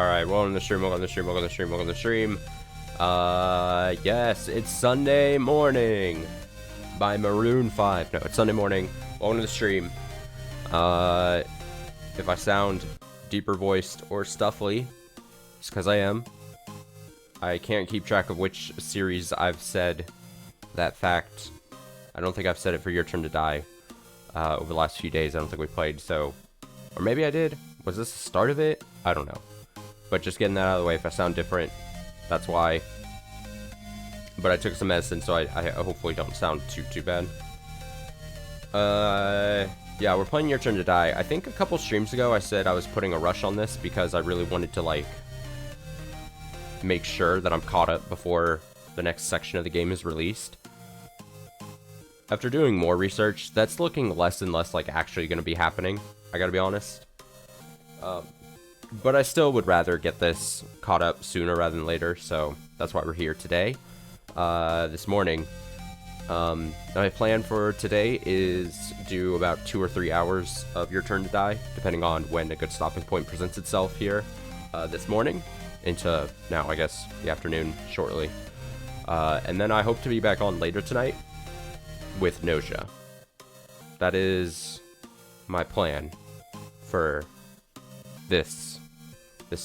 Alright, welcome to the stream, welcome to the stream, welcome to the stream, welcome to the stream. Yes, it's Sunday morning by Maroon 5. No, it's Sunday morning. Welcome to the stream. If I sound deeper voiced or stuffly, it's because I am. I can't keep track of which series I've said that fact. I don't think I've said it for Your Turn to Die over the last few days. I don't think we played, so... Or maybe I did. Was this the start of it? I don't know. But just getting that out of the way, if I sound different, that's why. But I took some medicine, so I hopefully don't sound too bad. Yeah, we're playing Your Turn to Die. I think a couple streams ago I said I was putting a rush on this because I really wanted to, like, make sure that I'm caught up before the next section of the game is released. After doing more research, that's looking less and less like actually going to be happening. I gotta be honest. But I still would rather get this caught up sooner rather than later, so that's why we're here today. This morning. My plan for today is do about 2 or 3 hours of Your Turn to Die, depending on when a good stopping point presents itself here this morning, into now, I guess, the afternoon shortly. And then I hope to be back on later tonight with nausea. That is my plan for this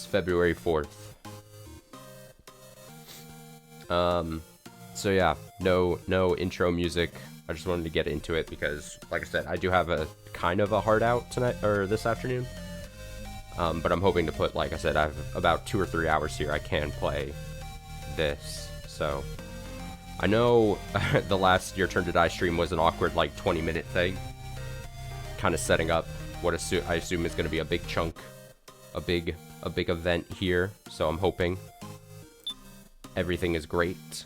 February 4th. So yeah, no intro music. I just wanted to get into it because, like I said, I do have a kind of a hard out tonight or this afternoon. But I'm hoping to put, like I said, I have about 2 or 3 hours here I can play this. So I know the last Your Turn to Die stream was an awkward, like, 20-minute thing, kind of setting up what I assume is going to be a big chunk, a big event here. So I'm hoping everything is great.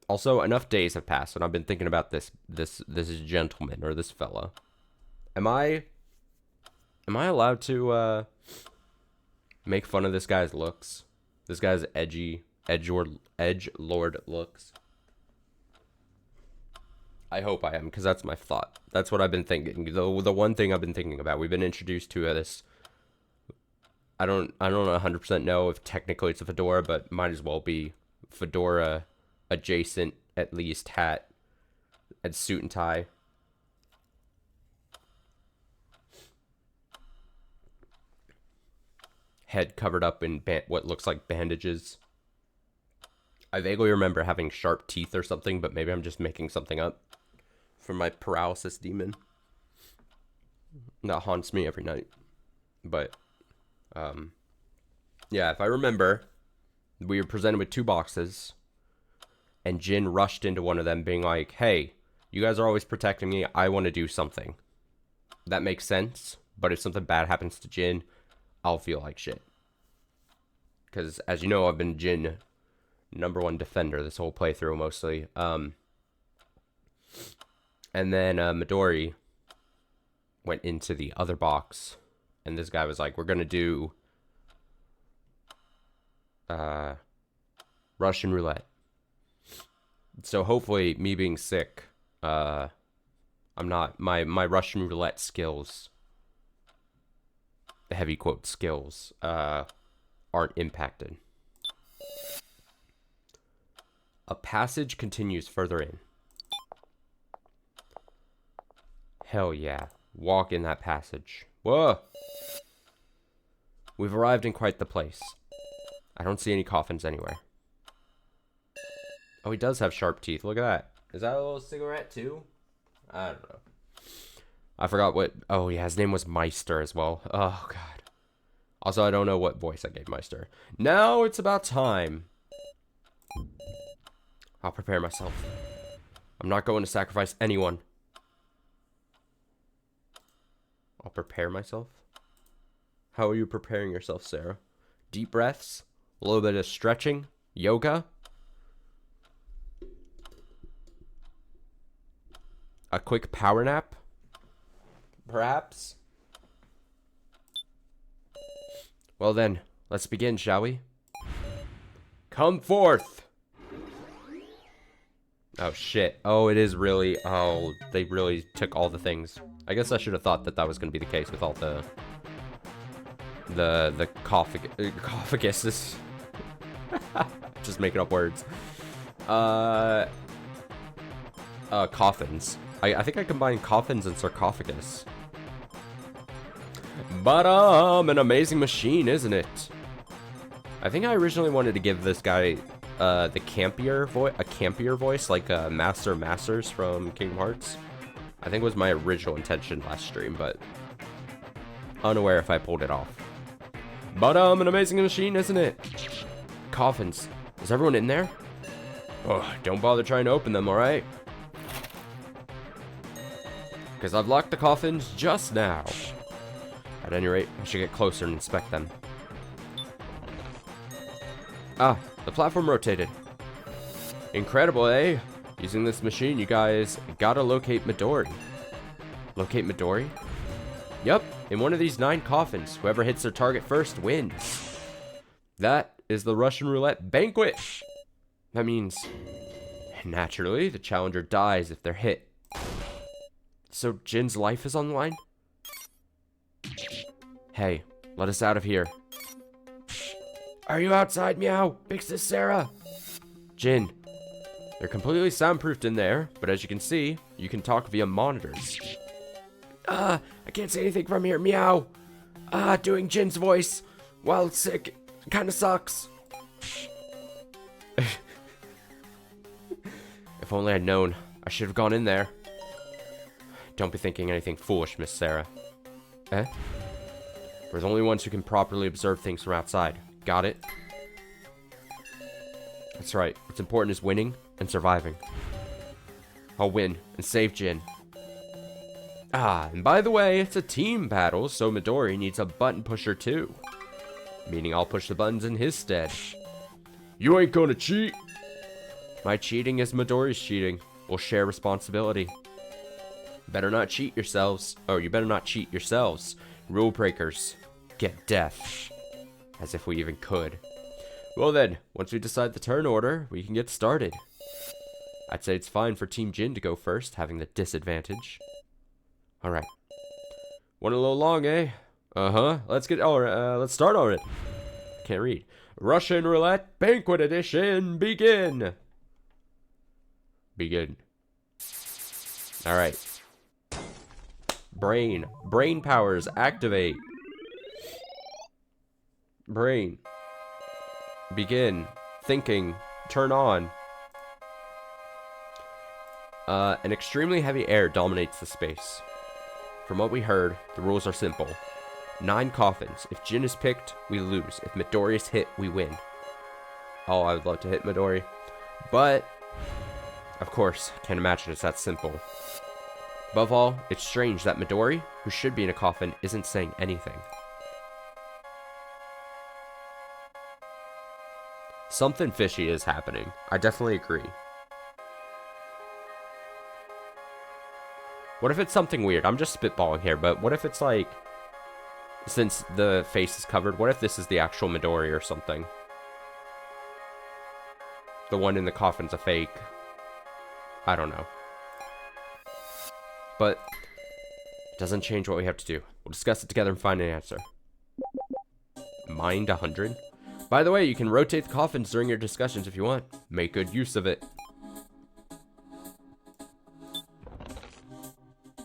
Also, enough days have passed, and I've been thinking about this gentleman, or this fella. Am I allowed to make fun of this guy's looks? This guy's edgelord looks. I hope I am, because that's my thought. That's what I've been thinking. The one thing I've been thinking about. We've been introduced to this. I don't 100% know if technically it's a fedora, but might as well be fedora adjacent, at least, hat and suit and tie. Head covered up in what looks like bandages. I vaguely remember having sharp teeth or something, but maybe I'm just making something up from my paralysis demon that haunts me every night. But yeah, if I remember, we were presented with 2 boxes, and Jin rushed into one of them being like, hey, you guys are always protecting me, I want to do something. That makes sense, but if something bad happens to Jin, I'll feel like shit. Because, as you know, I've been Jin #1 defender this whole playthrough, mostly. And then Midori went into the other box, and this guy was like, we're going to do Russian roulette. So hopefully, me being sick, I'm not, my Russian roulette skills, the heavy quote skills, aren't impacted. A passage continues further in. Hell yeah. Walk in that passage. Whoa! We've arrived in quite the place. I don't see any coffins anywhere. Oh, he does have sharp teeth. Look at that. Is that a little cigarette too? I don't know. I forgot what... Oh, yeah, his name was Meister as well. Oh, God. Also, I don't know what voice I gave Meister. Now it's about time. I'll prepare myself. I'm not going to sacrifice anyone. I'll prepare myself? How are you preparing yourself, Sarah? Deep breaths? A little bit of stretching? Yoga? A quick power nap? Perhaps? Well then, let's begin, shall we? Come forth! Oh shit. Oh, it is really... Oh, they really took all the things. I guess I should have thought that that was going to be the case with all the The coffagus is just making up words. Coffins. I think I combined coffins and sarcophagus. But an amazing machine, isn't it? I think I originally wanted to give this guy the campier voice, like Master Masters from Kingdom Hearts. I think was my original intention last stream, but unaware if I pulled it off. But an amazing machine, isn't it? Coffins. Is everyone in there? Oh, don't bother trying to open them, alright? Because I've locked the coffins just now. At any rate, I should get closer and inspect them. Ah, the platform rotated. Incredible, eh? Using this machine, you guys gotta locate Midori. Locate Midori? Yup, in one of these 9 coffins. Whoever hits their target first wins. That is the Russian roulette banquet. That means, naturally, the challenger dies if they're hit. So Jin's life is on the line? Hey, let us out of here. Are you outside, Meow? Big Sis Sarah. Jin. They're completely soundproofed in there, but as you can see, you can talk via monitors. I can't say anything from here, Meow. Doing Jin's voice while sick kinda sucks. If only I'd known, I should have gone in there. Don't be thinking anything foolish, Miss Sarah. Eh? We're the only ones who can properly observe things from outside. Got it? That's right. What's important is winning and surviving. I'll win and save Jin. And by the way, it's a team battle, so Midori needs a button pusher too. Meaning I'll push the buttons in his stead. You ain't gonna cheat! My cheating is Midori's cheating. We'll share responsibility. Better not cheat yourselves. Oh, you better not cheat yourselves. Rule breakers. Get death. As if we even could. Well then, once we decide the turn order, we can get started. I'd say it's fine for Team Jin to go first, having the disadvantage. Alright. Went a little long, eh? Uh-huh. Let's start on it. Can't read. Russian Roulette Banquet Edition, begin! Begin. Alright. Brain. Brain powers, activate. Brain. Begin. Thinking. Turn on. An extremely heavy air dominates the space. From what we heard, the rules are simple. 9 coffins. If Jin is picked, we lose. If Midori is hit, we win. Oh, I would love to hit Midori. But, of course, can't imagine it's that simple. Above all, it's strange that Midori, who should be in a coffin, isn't saying anything. Something fishy is happening. I definitely agree. What if it's something weird? I'm just spitballing here, but what if it's like, since the face is covered, what if this is the actual Midori or something? The one in the coffin's a fake. I don't know. But it doesn't change what we have to do. We'll discuss it together and find an answer. Mind 100? By the way, you can rotate the coffins during your discussions if you want. Make good use of it.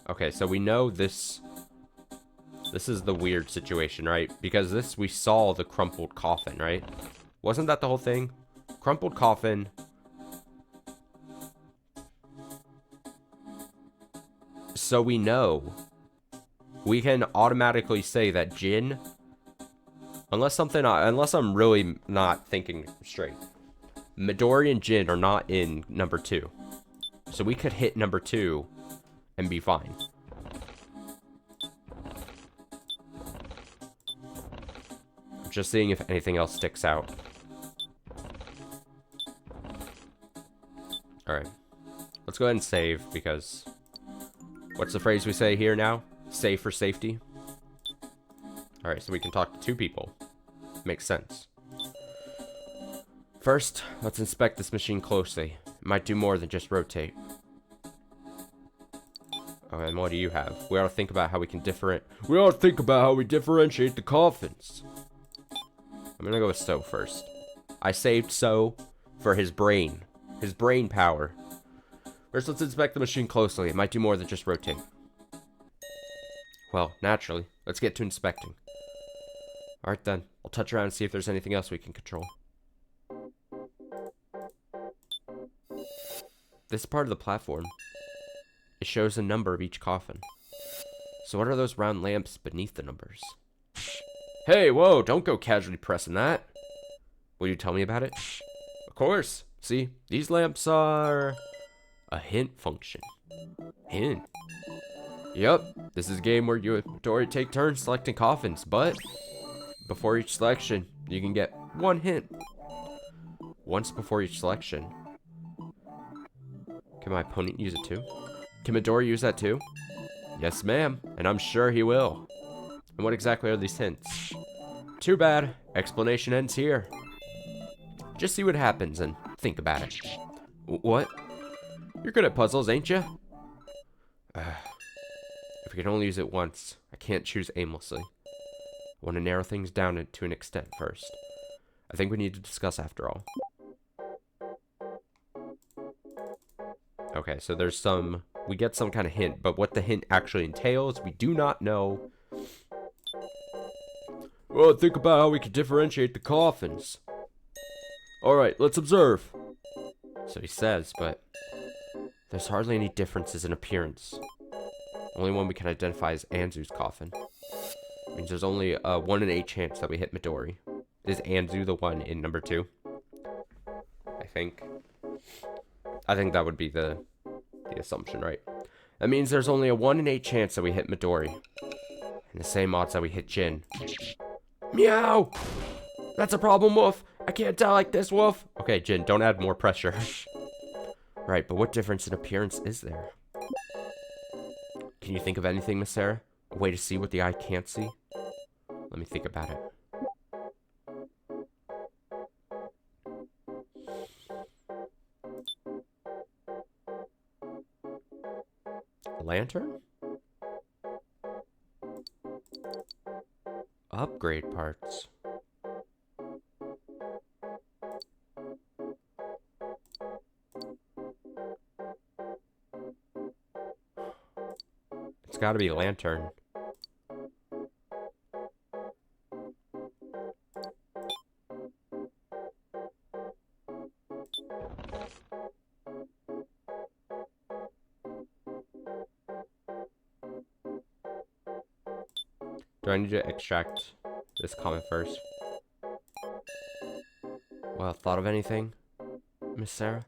Okay, so we know this is the weird situation, right? Because this, we saw the crumpled coffin, right? Wasn't that the whole thing? Crumpled coffin. So we know. We can automatically say that Jin, unless I'm really not thinking straight, Midori and Jin are not in number 2. So we could hit number 2 and be fine. Just seeing if anything else sticks out. Alright. Let's go ahead and save, because what's the phrase we say here now? Save for safety. Alright, so we can talk to 2 people. Makes sense. First, let's inspect this machine closely. It might do more than just rotate. Oh, And what do you have? We ought to think about how we can differentiate the coffins. I'm gonna go with So first. I saved So for his brain power. First, let's inspect the machine closely. It might do more than just rotate. Well, naturally, let's get to inspecting. Alright then, I'll touch around and see if there's anything else we can control. This part of the platform, it shows the number of each coffin. So what are those round lamps beneath the numbers? Hey, whoa, don't go casually pressing that. Will you tell me about it? Of course. See, these lamps are a hint function. Hint? Yep, this is a game where you and Midori take turns selecting coffins, but before each selection, you can get one hint. Once before each selection. Can my opponent use it too? Can Midori use that too? Yes, ma'am, and I'm sure he will. And what exactly are these hints? Too bad. Explanation ends here. Just see what happens and think about it. What? You're good at puzzles, ain't you? If we can only use it once, I can't choose aimlessly. I want to narrow things down to an extent first. I think we need to discuss after all. Okay, so there's we get some kind of hint, but what the hint actually entails, we do not know. Well, think about how we can differentiate the coffins. Alright, let's observe. So he says, but there's hardly any differences in appearance. Only one we can identify is Anzu's coffin. Means there's only a 1 in 8 chance that we hit Midori. Is Anzu the one in number 2? I think that would be the assumption, right? That means there's only a 1 in 8 chance that we hit Midori. And the same odds that we hit Jin. Meow! That's a problem, Wolf! I can't die like this, Wolf! Okay, Jin, don't add more pressure. Right, but what difference in appearance is there? Can you think of anything, Miss Sarah? A way to see what the eye can't see? Let me think about it. Lantern? Upgrade parts. It's gotta be a lantern. Do I need to extract this comment first? Well, thought of anything, Miss Sarah?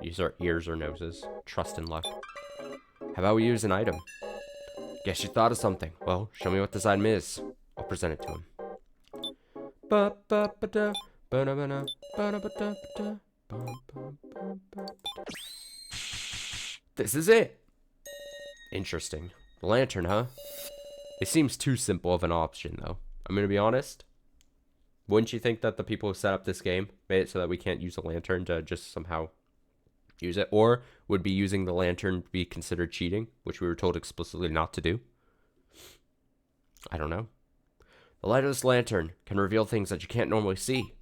Use our ears or noses. Trust and luck. How about we use an item? Guess you thought of something. Well, show me what this item is. I'll present it to him. This is it! Interesting. The lantern, huh? It seems too simple of an option, though. I'm gonna be honest. Wouldn't you think that the people who set up this game made it so that we can't use a lantern to just somehow use it? Or would be using the lantern be considered cheating, which we were told explicitly not to do? I don't know. The light of this lantern can reveal things that you can't normally see.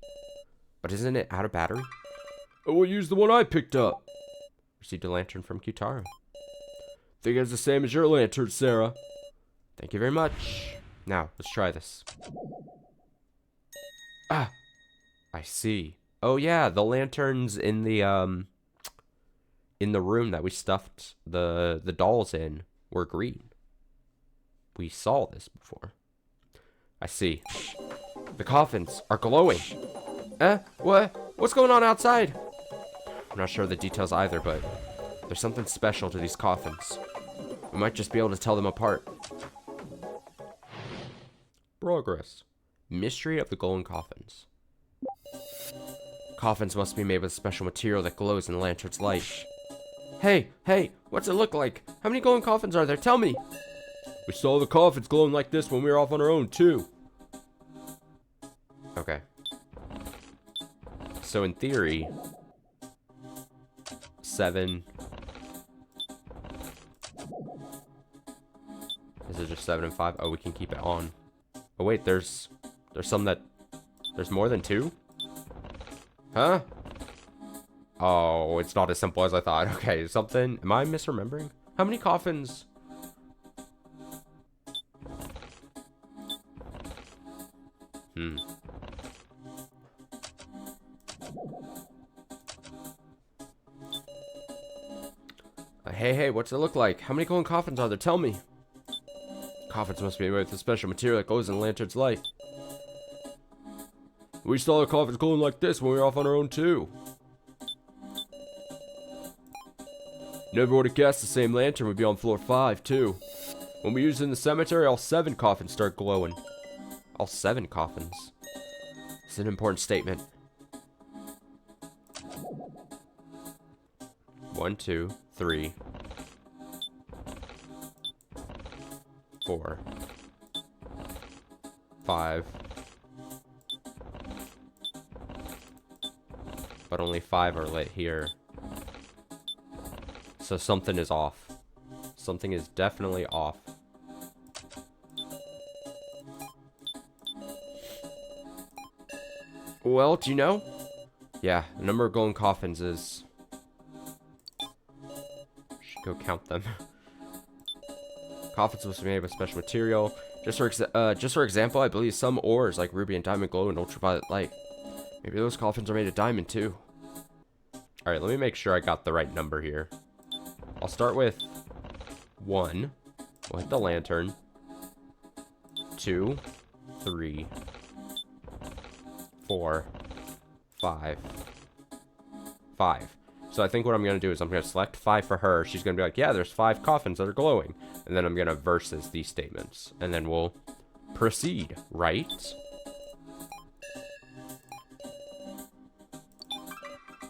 But isn't it out of battery? I will use the one I picked up. Received a lantern from Kyutaro. Think it's the same as your lantern, Sarah. Thank you very much. Now, let's try this. Ah! I see. Oh yeah, the lanterns in the room that we stuffed the dolls in were green. We saw this before. I see. The coffins are glowing. What's going on outside? I'm not sure of the details either, but there's something special to these coffins. We might just be able to tell them apart. Progress. Mystery of the glowing coffins. Coffins must be made with special material that glows in the lantern's light. Hey, what's it look like? How many glowing coffins are there? Tell me! We saw the coffins glowing like this when we were off on our own, too. Okay. So in theory, 7 Is it just 7 and 5? Oh, we can keep it on. Oh, wait, there's some that... There's more than 2? Huh? Oh, it's not as simple as I thought. Okay, something... Am I misremembering? How many coffins... Hey, what's it look like? How many golden coffins are there? Tell me. Coffins must be made with a special material that glows in the lantern's light. We saw the coffins glowing like this when we were off on our own too. Never would have guessed the same lantern would be on floor 5 too. When we used it in the cemetery, all 7 coffins start glowing. All 7 coffins. It's an important statement. 1, 2, 3, 4, 5. But only 5 are lit here. So something is off. Something is definitely off. Well, do you know? Yeah, the number of golden coffins is... Should go count them. Coffins must be made with special material. Just for example, I believe some ores like ruby and diamond glow in ultraviolet light. Maybe those coffins are made of diamond too. Alright, let me make sure I got the right number here. I'll start with 1. We'll hit the lantern. 2, 3, 4, 5. 5. So I think what I'm going to do is I'm going to select 5 for her. She's going to be like, yeah, there's 5 coffins that are glowing. And then I'm going to versus these statements. And then we'll proceed, right?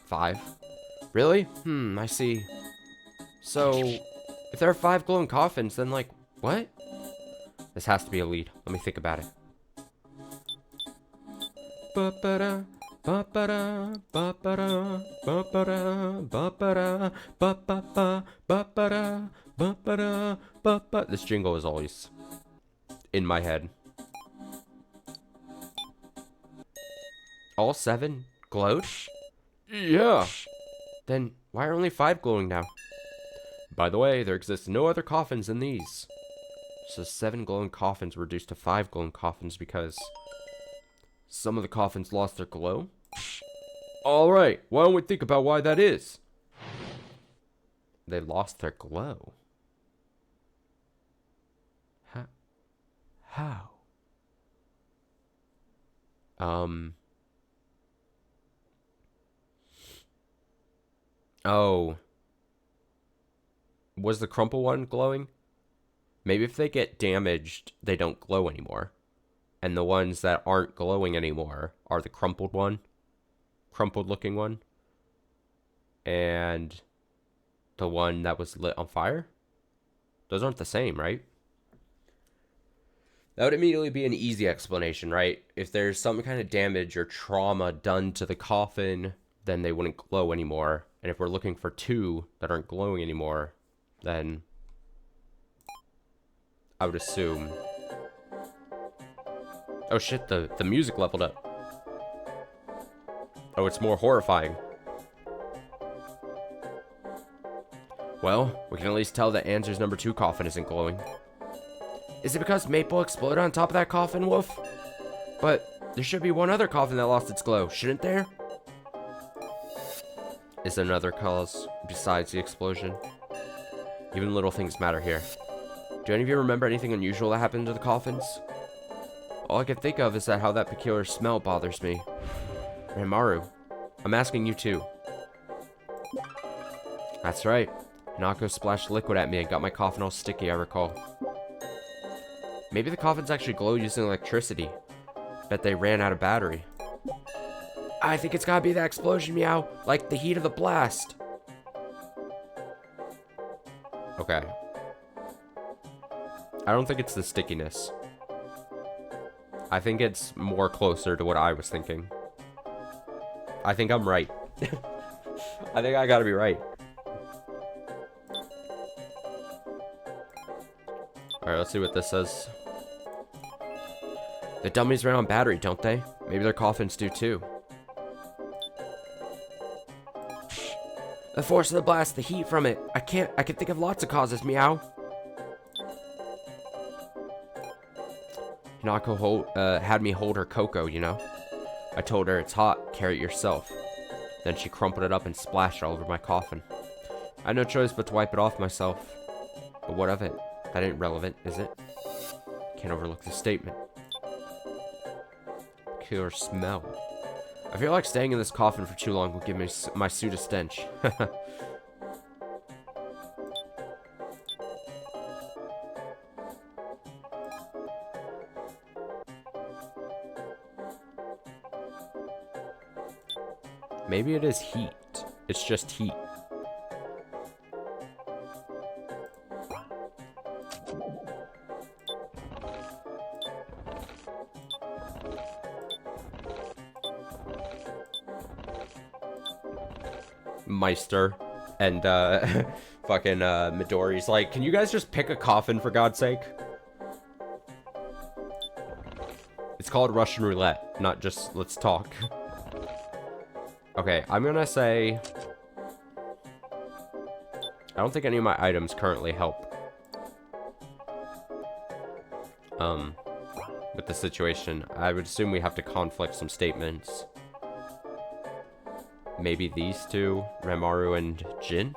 Five. Really? I see. So, if there are 5 glowing coffins, then like, what? This has to be a lead. Let me think about it. Ba-ba-da, ba-ba-da, ba-ba-da, ba-ba-da, ba-ba-da, ba-ba-ba, ba-ba-da, ba-ba-da, ba-ba. This jingle is always in my head. All 7 glowed? Yeah. Then why are only 5 glowing now? By the way, there exists no other coffins than these. So 7 glowing coffins reduced to 5 glowing coffins because some of the coffins lost their glow. Alright, why don't we think about why that is? They lost their glow. How? Oh. Was the crumple one glowing? Maybe if they get damaged, they don't glow anymore. And the ones that aren't glowing anymore are the crumpled looking one. And the one that was lit on fire? Those aren't the same, right? That would immediately be an easy explanation, right? If there's some kind of damage or trauma done to the coffin, then they wouldn't glow anymore. And if we're looking for 2 that aren't glowing anymore, then I would assume... Oh shit, the music leveled up. Oh, it's more horrifying. Well, we can at least tell that Anser's number 2 coffin isn't glowing. Is it because Maple exploded on top of that coffin, Wolf? But there should be one other coffin that lost its glow, shouldn't there? Is there another cause besides the explosion? Even little things matter here. Do any of you remember anything unusual that happened to the coffins? All I can think of is that how that peculiar smell bothers me. Ranmaru, I'm asking you too. That's right. Hinako splashed liquid at me and got my coffin all sticky, I recall. Maybe the coffins actually glow using electricity. Bet they ran out of battery. I think it's gotta be that explosion, Meow. Like the heat of the blast. Okay. I don't think it's the stickiness. I think it's more closer to what I was thinking. I think I'm right. I think I gotta be right. Alright, Let's see what this says. The dummies ran on battery, don't they? Maybe their coffins do too. The force of the blast, the heat from it. I can think of lots of causes, meow. Hinako had me hold her cocoa, you know. I told her it's hot, carry it yourself. Then she crumpled it up and splashed it all over my coffin. I had no choice but to wipe it off myself. But what of it? That ain't relevant, is it? Can't overlook the statement. Killer smell. I feel like staying in this coffin for too long will give me my suit a stench. Maybe it is heat. It's just heat. Meister and fucking Midori's like, can you guys just pick a coffin for God's sake? It's called Russian roulette, not just let's talk. Okay, I'm gonna say I don't think any of my items currently help with the situation. I would assume we have to conflict some statements. Maybe these two, Ranmaru and Jin?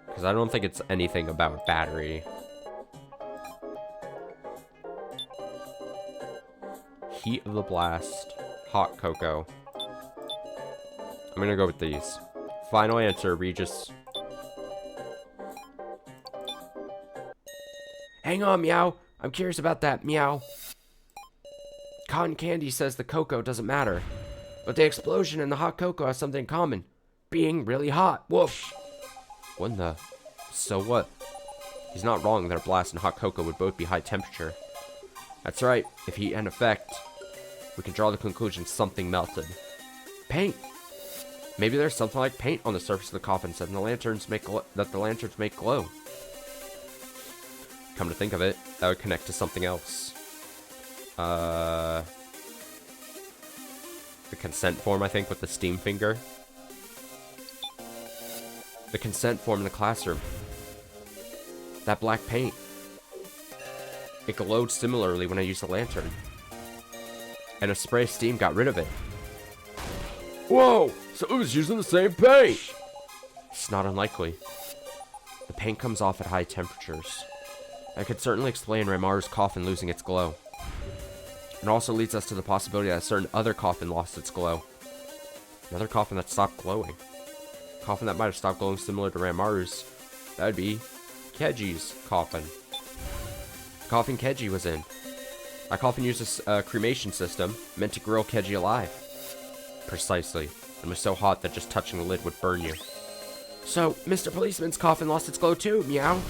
Because I don't think it's anything about battery. Heat of the blast, hot cocoa. I'm gonna go with these. Final answer, Regis. Hang on, meow. I'm curious about that, meow. Cotton Candy says the cocoa doesn't matter, but the explosion and the hot cocoa have something in common. Being really hot. Woof. What in the... So what? He's not wrong that a blast and hot cocoa would both be high temperature. That's right. If heat and effect, we can draw the conclusion something melted. Paint. Maybe there's something like paint on the surface of the coffin that the lanterns make glow. Come to think of it, that would connect to something else. The consent form, I think, with the steam finger. The consent form in the classroom. That black paint. It glowed similarly when I used the lantern. And a spray of steam got rid of it. Whoa! So it was using the same paint! It's not unlikely. The paint comes off at high temperatures. That could certainly explain Ranmaru's coffin losing its glow. It also leads us to the possibility that a certain other coffin lost its glow. Another coffin that stopped glowing. A coffin that might have stopped glowing similar to Ranmaru's. That would be Keji's coffin. The coffin Keji was in. That coffin uses a cremation system meant to grill Keji alive. Precisely. And was so hot that just touching the lid would burn you. So, Mr. Policeman's coffin lost its glow too, meow.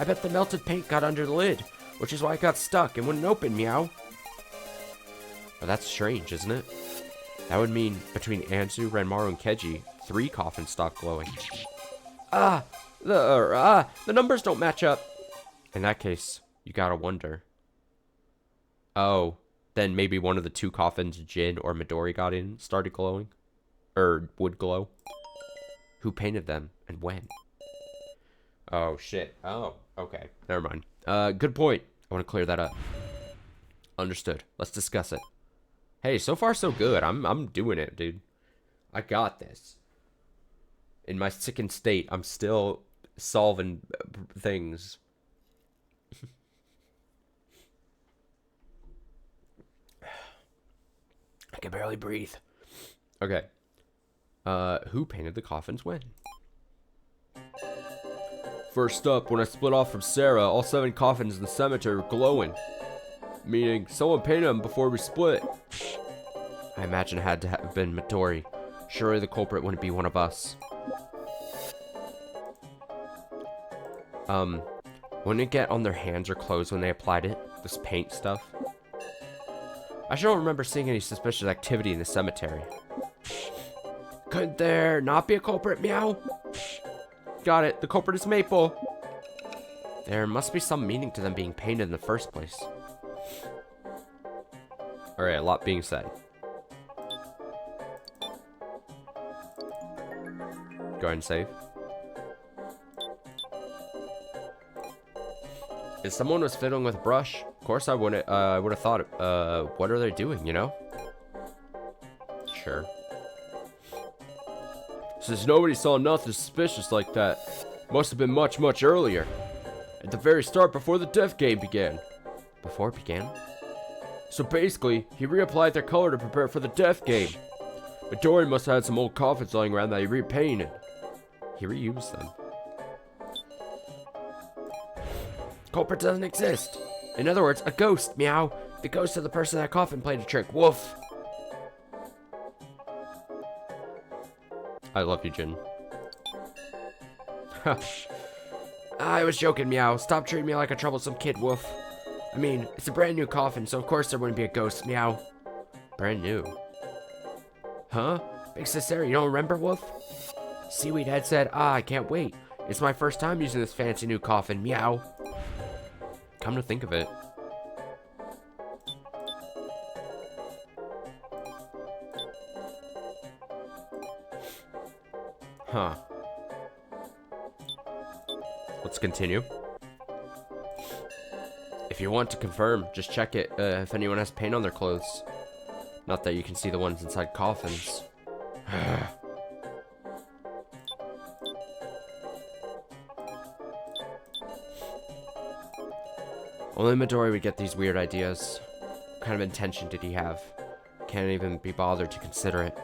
I bet the melted paint got under the lid, which is why it got stuck and wouldn't open, meow. But that's strange, isn't it? That would mean between Anzu, Ranmaru, and Keji, 3 coffins stopped glowing. The numbers don't match up. In that case, you gotta wonder. Oh, then maybe one of the 2 coffins Jin or Midori got in started glowing? Or would glow? Who painted them, and when? Oh, shit. Oh, okay. Never mind. Good point. I want to clear that up. Understood. Let's discuss it. Hey, so far so good. I'm doing it, dude. I got this. In my sickened state, I'm still solving things. I can barely breathe. Okay. Who painted the coffins when? First up, when I split off from Sarah, all 7 coffins in the cemetery were glowing. Meaning, someone painted them before we split. I imagine it had to have been Midori. Surely the culprit wouldn't be one of us. Wouldn't it get on their hands or clothes when they applied it? This paint stuff? I sure don't remember seeing any suspicious activity in the cemetery. Could there not be a culprit, meow? Got it. The culprit is Maple. There must be some meaning to them being painted in the first place. Alright, a lot being said. Go ahead and save. If someone was fiddling with a brush, of course I would have thought, what are they doing, you know? Sure. Since nobody saw nothing suspicious like that, must have been much, much earlier. At the very start, before the death game began. Before it began? So basically, he reapplied their color to prepare for the death game. Midori must have had some old coffins lying around that he repainted. He reused them. Culprit doesn't exist. In other words, a ghost, meow. The ghost of the person that coffin played a trick, woof. I love you, Jin. I was joking, meow. Stop treating me like a troublesome kid, woof. I mean, it's a brand new coffin, so of course there wouldn't be a ghost, meow. Brand new. Huh? Big Sister, you don't remember, woof? Seaweed Head said, I can't wait. It's my first time using this fancy new coffin, meow. Come to think of it. Huh. Let's continue. If you want to confirm, just check it if anyone has paint on their clothes. Not that you can see the ones inside coffins. Only Midori would get these weird ideas. What kind of intention did he have? Can't even be bothered to consider it.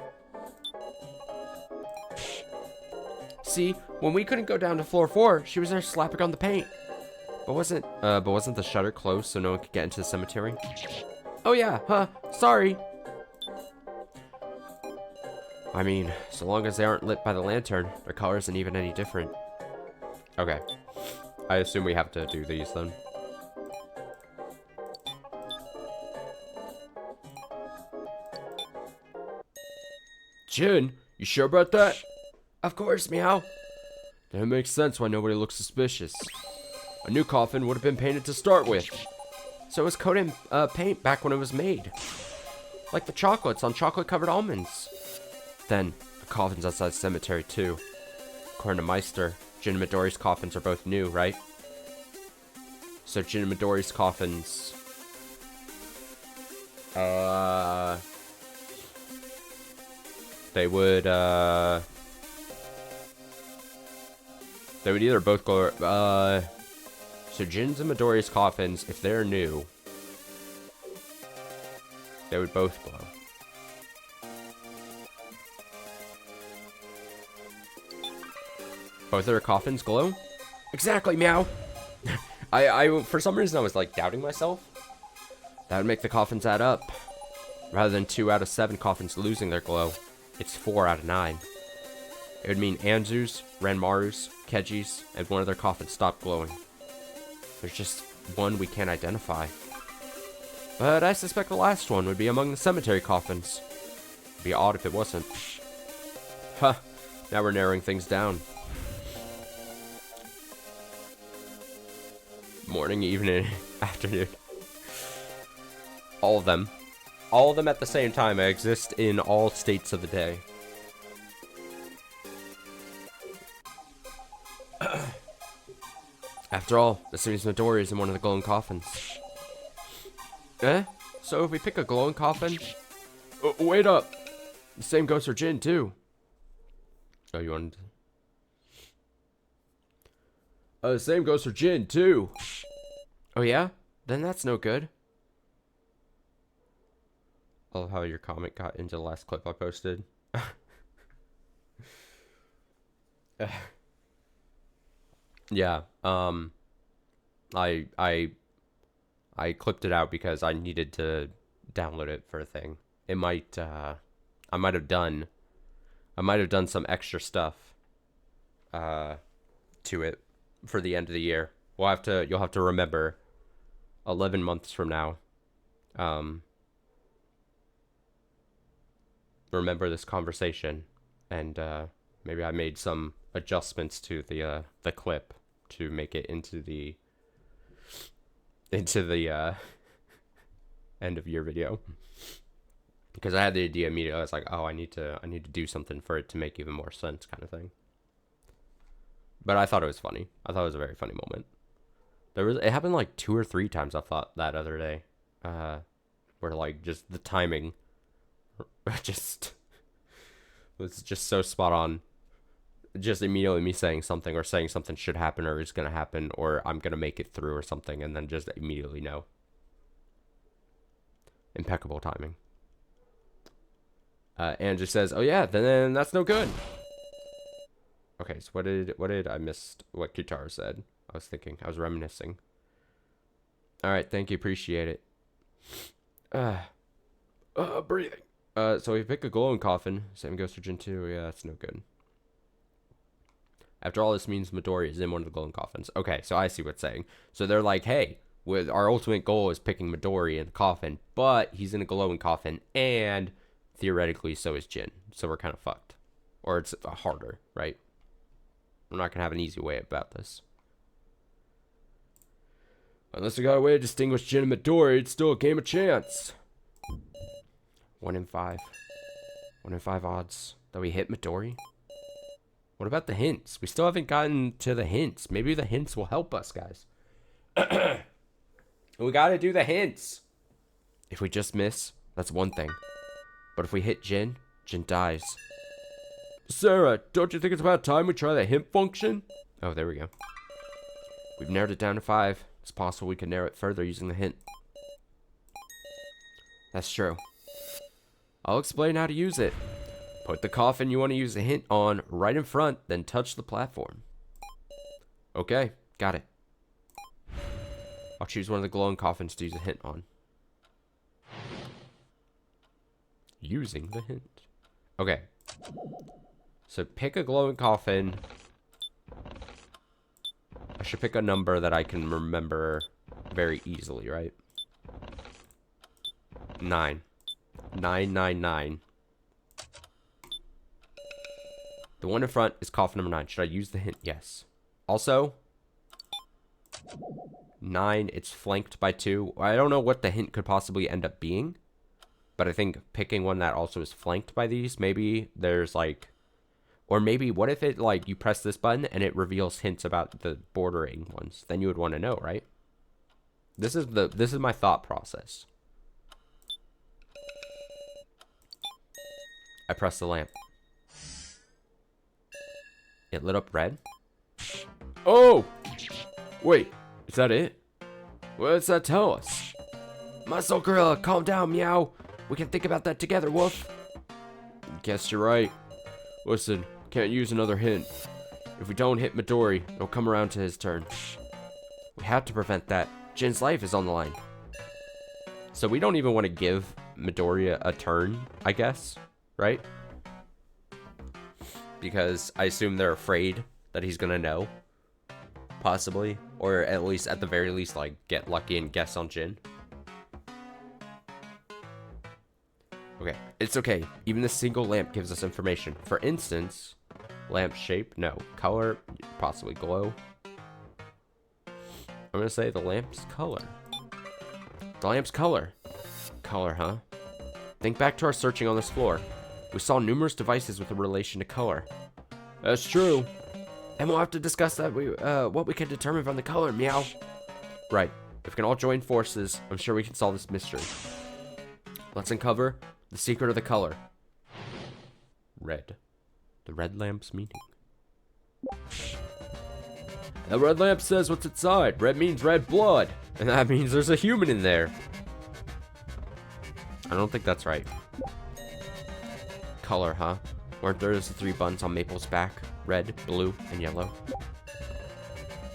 See, when we couldn't go down to floor 4, she was there slapping on the paint. But wasn't the shutter closed so no one could get into the cemetery? Oh yeah, huh, sorry. I mean, so long as they aren't lit by the lantern, their color isn't even any different. Okay. I assume we have to do these then. Jin, you sure about that? Of course, meow. That makes sense why nobody looks suspicious. A new coffin would have been painted to start with. So it was coated in paint back when it was made. Like the chocolates on chocolate-covered almonds. Then, the coffin's outside the cemetery too. According to Meister, Jin and Midori's coffins are both new, right? So Jin and Midori's coffins... They would either both glow, so Jin's and Midori's coffins, if they're new, they would both glow. Both of their coffins glow? Exactly, meow! I, for some reason, I was, like, doubting myself. That would make the coffins add up. Rather than 2 out of 7 coffins losing their glow, it's 4 out of 9. It would mean Anzu's, Renmaru's, Keji's, and one of their coffins stopped glowing. There's just one we can't identify. But I suspect the last one would be among the cemetery coffins. It'd be odd if it wasn't. Huh, now we're narrowing things down. Morning, evening, afternoon. All of them. All of them at the same time exist in all states of the day. After all, this seems Midori is in one of the glowing coffins. Eh? So if we pick a glowing coffin... wait up! The same goes for Jin, too. Oh, you wanted to... the same goes for Jin, too. Oh, yeah? Then that's no good. I love how your comment got into the last clip I posted. Yeah, I clipped it out because I needed to download it for a thing. It might, I might have done some extra stuff, to it for the end of the year. You'll have to remember 11 months from now, remember this conversation, and, maybe I made some adjustments to the clip to make it into the into the end of year video. Because I had the idea immediately. I was like, oh, I need to do something for it to make even more sense, kind of thing. But I thought it was funny. I thought it was a very funny moment. It happened like 2 or 3 times, I thought, that other day. Where like just the timing just was just so spot on. Just immediately me saying something, or saying something should happen or is gonna happen, or I'm gonna make it through or something, and then just immediately know. Impeccable timing. And just says, oh yeah, then that's no good. Okay, so what did I miss? What Kitaro said? I was reminiscing. All right, thank you, appreciate it. Breathing. So we pick a glowing coffin. Same goes for Gen 2. Yeah, that's no good. After all, this means Midori is in one of the glowing coffins. Okay, so I see what's saying. So they're like, hey, with our ultimate goal is picking Midori in the coffin, but he's in a glowing coffin, and theoretically so is Jin. So we're kind of fucked. Or it's harder, right? We're not going to have an easy way about this. Unless we got a way to distinguish Jin and Midori, it's still a game of chance. 1 in 5. 1 in 5 odds that we hit Midori. What about the hints? We still haven't gotten to the hints. Maybe the hints will help us, guys. We gotta do the hints. If we just miss, that's one thing. But if we hit Jin, Jin dies. Sarah, don't you think it's about time we try the hint function? Oh, there we go. We've narrowed it down to 5. It's possible we can narrow it further using the hint. That's true. I'll explain how to use it. Put the coffin you want to use the hint on right in front, then touch the platform. Okay, got it. I'll choose one of the glowing coffins to use a hint on. Using the hint. Okay. So pick a glowing coffin. I should pick a number that I can remember very easily, right? 9. 999. The one in front is coffin number 9. Should I use the hint? Yes. Also, 9, it's flanked by 2. I don't know what the hint could possibly end up being, but I think picking one that also is flanked by these, maybe there's like, or maybe what if it like you press this button and it reveals hints about the bordering ones? Then you would want to know, right? This is my thought process. I press the lamp. It lit up red. Oh! Wait, is that it? What does that tell us? Muscle Gorilla, calm down, meow. We can think about that together, Wolf. Guess you're right. Listen, can't use another hint. If we don't hit Midori, it'll come around to his turn. We have to prevent that. Jin's life is on the line. So we don't even want to give Midori a turn, I guess, right? Because I assume they're afraid that he's gonna know. Possibly. Or at least, at the very least, like, get lucky and guess on Jin. Okay, it's okay. Even this single lamp gives us information. For instance, lamp shape, no. Color, possibly glow. I'm gonna say the lamp's color. The lamp's color. Color, huh? Think back to our searching on this floor. We saw numerous devices with a relation to color. That's true. And we'll have to discuss that what we can determine from the color, meow. Right. If we can all join forces, I'm sure we can solve this mystery. Let's uncover the secret of the color. Red. The red lamp's meaning. The red lamp says what's inside. Red means red blood. And that means there's a human in there. I don't think that's right. Color, huh? Weren't there the 3 buttons on Maple's back? Red, blue, and yellow.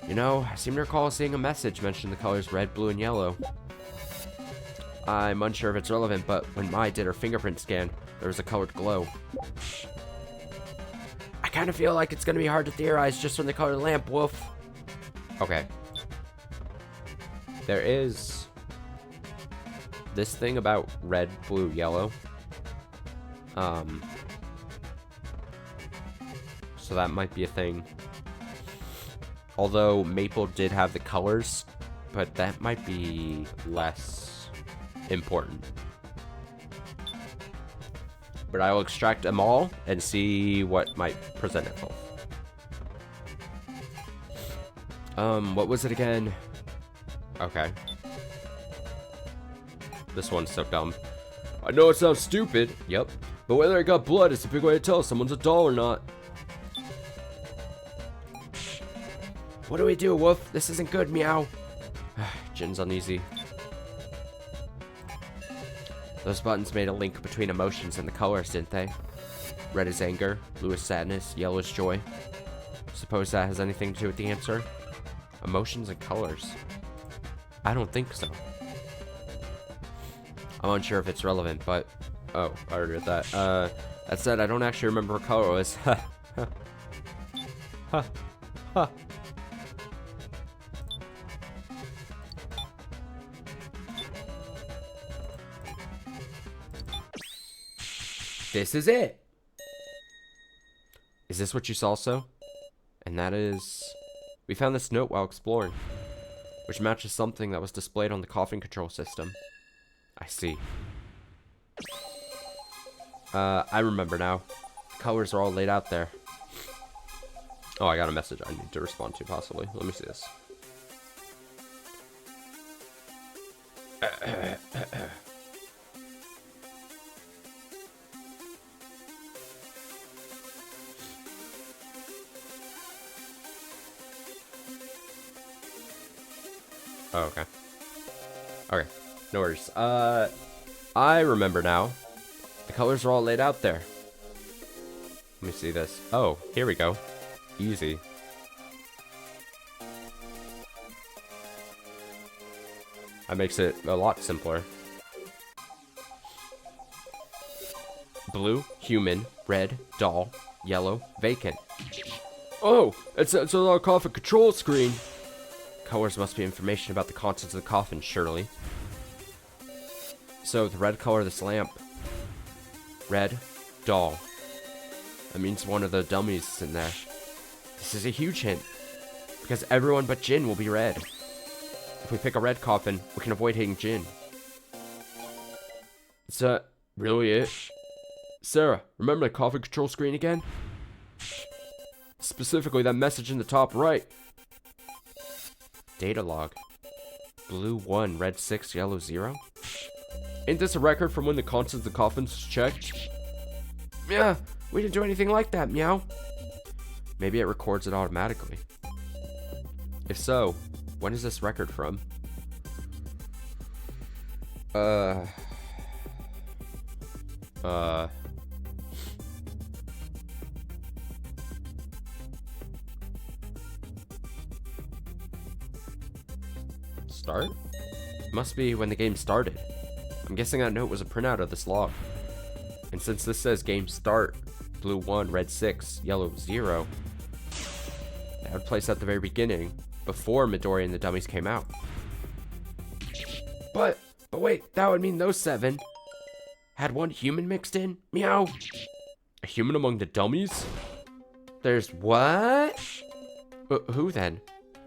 You know, I seem to recall seeing a message mention the colors red, blue, and yellow. I'm unsure if it's relevant, but when Mai did her fingerprint scan, there was a colored glow. I kind of feel like it's going to be hard to theorize just from the color of the lamp, Wolf. Okay. There is this thing about red, blue, yellow. So that might be a thing. Although Maple did have the colors but that might be less important. But I will extract them all and see what might present itself. What was it again? Okay. This one's so dumb. I know it sounds stupid. Yep. But whether I got blood is a big way to tell if someone's a doll or not. What do we do, Wolf? This isn't good, meow. Jin's uneasy. Those buttons made a link between emotions and the colors, didn't they? Red is anger, blue is sadness, yellow is joy. Suppose that has anything to do with the answer? Emotions and colors. I don't think so. I'm unsure if it's relevant, but... Oh, I already read that. That said, I don't actually remember what color it was. Ha. This is it. Is this what you saw, so? And that is... We found this note while exploring, which matches something that was displayed on the coffin control system. I see. I remember now. The colors are all laid out there. Oh, I got a message I need to respond to, possibly. Let me see this. Oh, okay. Okay, no worries. I remember now. The colors are all laid out there. Let me see this. Oh, here we go. Easy. That makes it a lot simpler. Blue, human, red, doll, yellow, vacant. Oh, it's a coffin control screen. Colors must be information about the contents of the coffin, surely. So, the red color of this lamp. Red, doll. That means one of the dummies is in there. This is a huge hint, because everyone but Jin will be red. If we pick a red coffin, we can avoid hitting Jin. Is that really it? Sarah, remember the coffin control screen again? Specifically that message in the top right. Data log. Blue 1, red 6, yellow 0? Ain't this a record from when the contents of the coffins was checked? Yeah, we didn't do anything like that, meow. Maybe it records it automatically. If so, when is this record from? Start? Must be when the game started. I'm guessing that note was a printout of this log. And since this says game start, blue 1, red 6, yellow 0, that would place at the very beginning, before Midori and the dummies came out. But wait, that would mean those 7 had one human mixed in? Meow. A human among the dummies? There's what? Who then?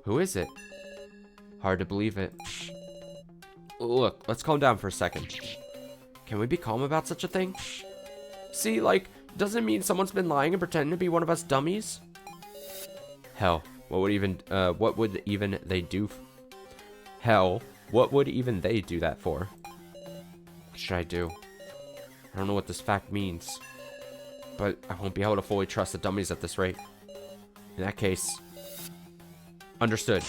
Who is it? Hard to believe it. Look, let's calm down for a second. Can we be calm about such a thing? See, like, doesn't it mean someone's been lying and pretending to be one of us dummies? Hell, what would even they do? Hell, what would even they do that for? What should I do? I don't know what this fact means, but I won't be able to fully trust the dummies at this rate. In that case, understood.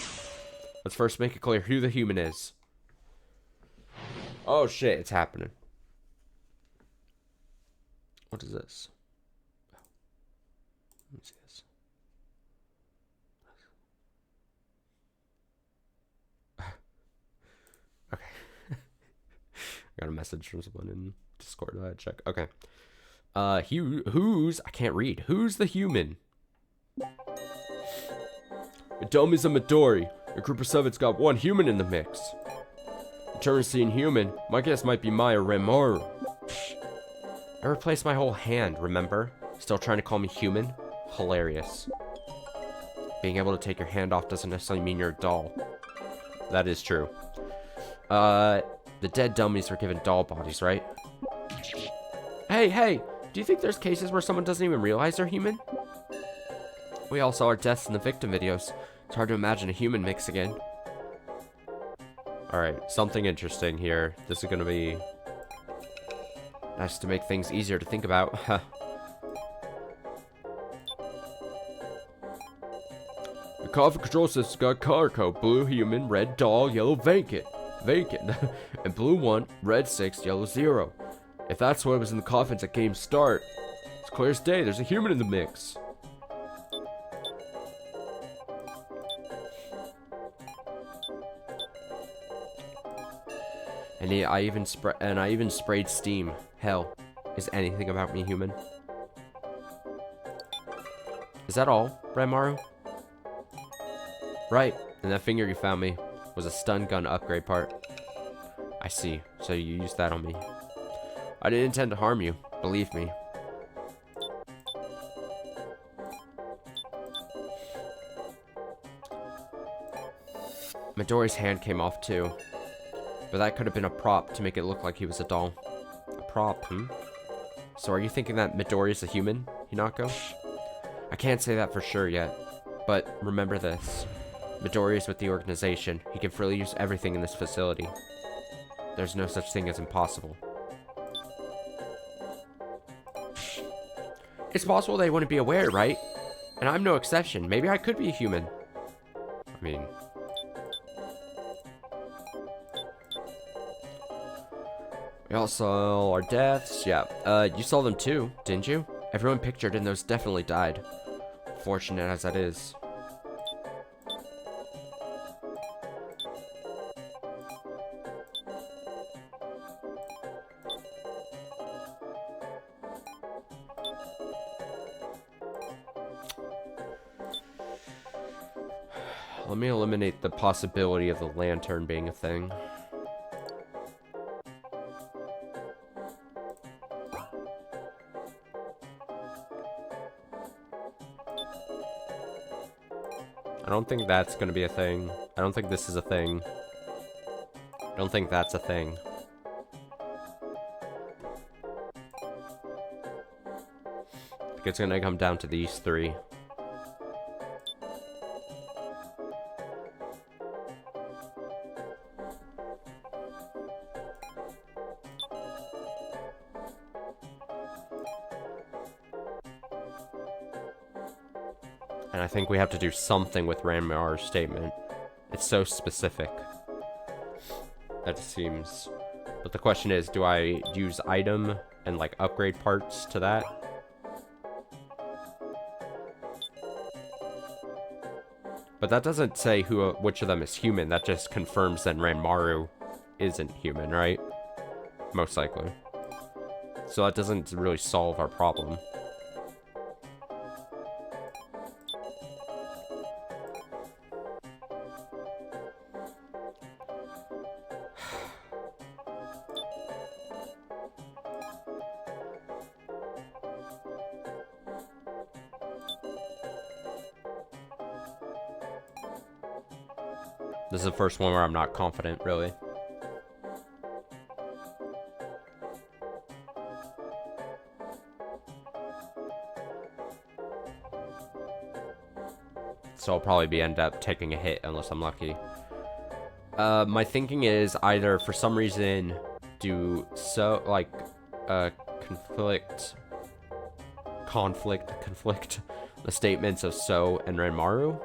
Let's first make it clear who the human is. Oh shit, it's happening. What is this? Let me see this. Okay. I got a message from someone in Discord that I had to check. Okay. Who's I can't read. Who's the human? The dummies of Midori. A group of 7's got one human in the mix. In terms of seeing human, my guess might be Maya Remaru. I replaced my whole hand, remember? Still trying to call me human? Hilarious. Being able to take your hand off doesn't necessarily mean you're a doll. that is true. The dead dummies were given doll bodies, right? Hey, do you think there's cases where someone doesn't even realize they're human? We all saw our deaths in the victim videos. It's hard to imagine a human mix again. Alright, something interesting here. This is gonna be nice to make things easier to think about. The coffin control system's got color code: blue human, red doll, yellow vacant, and blue 1, red 6, yellow 0. If that's what was in the coffins at game start, it's clear as day. There's a human in the mix. And I even sprayed steam. Hell, is anything about me human? Is that all, Ranmaru? Right, and that finger you found me was a stun gun upgrade part. I see, so you used that on me. I didn't intend to harm you, believe me. Midori's hand came off too, but that could have been a prop to make it look like he was a doll. A prop, So are you thinking that Midori is a human, Hinako? I can't say that for sure yet, but remember this. Midori is with the organization. He can freely use everything in this facility. There's no such thing as impossible. It's possible they wouldn't be aware, right? And I'm no exception. Maybe I could be a human. I mean... We all saw our deaths. Yeah, you saw them too, didn't you? Everyone pictured in those definitely died. Fortunate as that is. Let me eliminate the possibility of the lantern being a thing. I don't think that's gonna be a thing. I don't think this is a thing. I don't think that's a thing. I think it's gonna come down to these three. And I think we have to do something with Ranmaru's statement. It's so specific. That seems... But the question is, do I use item and like upgrade parts to that? But that doesn't say which of them is human. That just confirms that Ranmaru isn't human, right? Most likely. So that doesn't really solve our problem. This is the first one where I'm not confident, really. So I'll probably end up taking a hit unless I'm lucky. My thinking is either for some reason do so like conflict the statements of So and Ranmaru.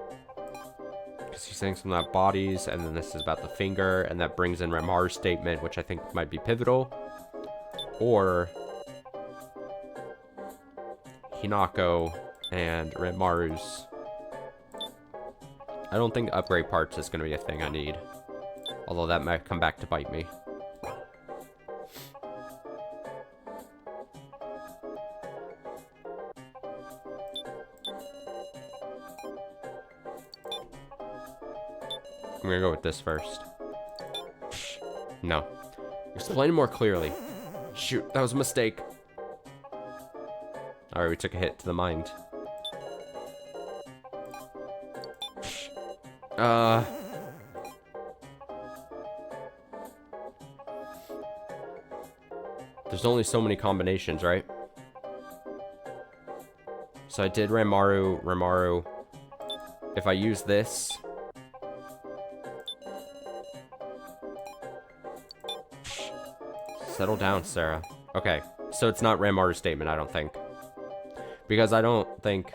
Because he's saying something about bodies, and then this is about the finger, and that brings in Ranmaru's statement, which I think might be pivotal. Or Hinako and Ranmaru's. I don't think upgrade parts is going to be a thing I need. Although that might come back to bite me. I'm gonna go with this first. No. Explain more clearly. Shoot, that was a mistake. Alright, we took a hit to the mind. There's only so many combinations, right? So I did Ranmaru. If I use this... Settle down, Sarah. Okay, so it's not Ranmaru's statement, I don't think. Because I don't think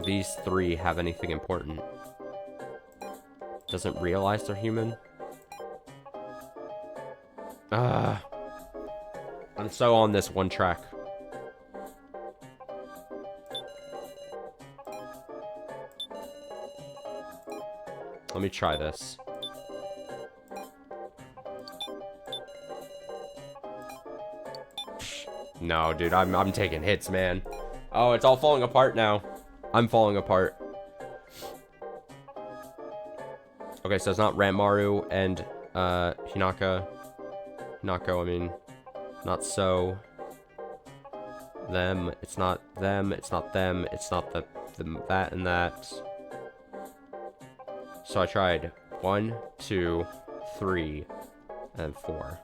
these three have anything important. Doesn't realize they're human. I'm so on this one track. Let me try this. No, dude, I'm taking hits, man. Oh, it's all falling apart now. I'm falling apart. Okay, so it's not Ranmaru and Hinako, I mean, not so. Them, it's not them, it's not them, it's not the that and that. So I tried 1, 2, 3, and 4.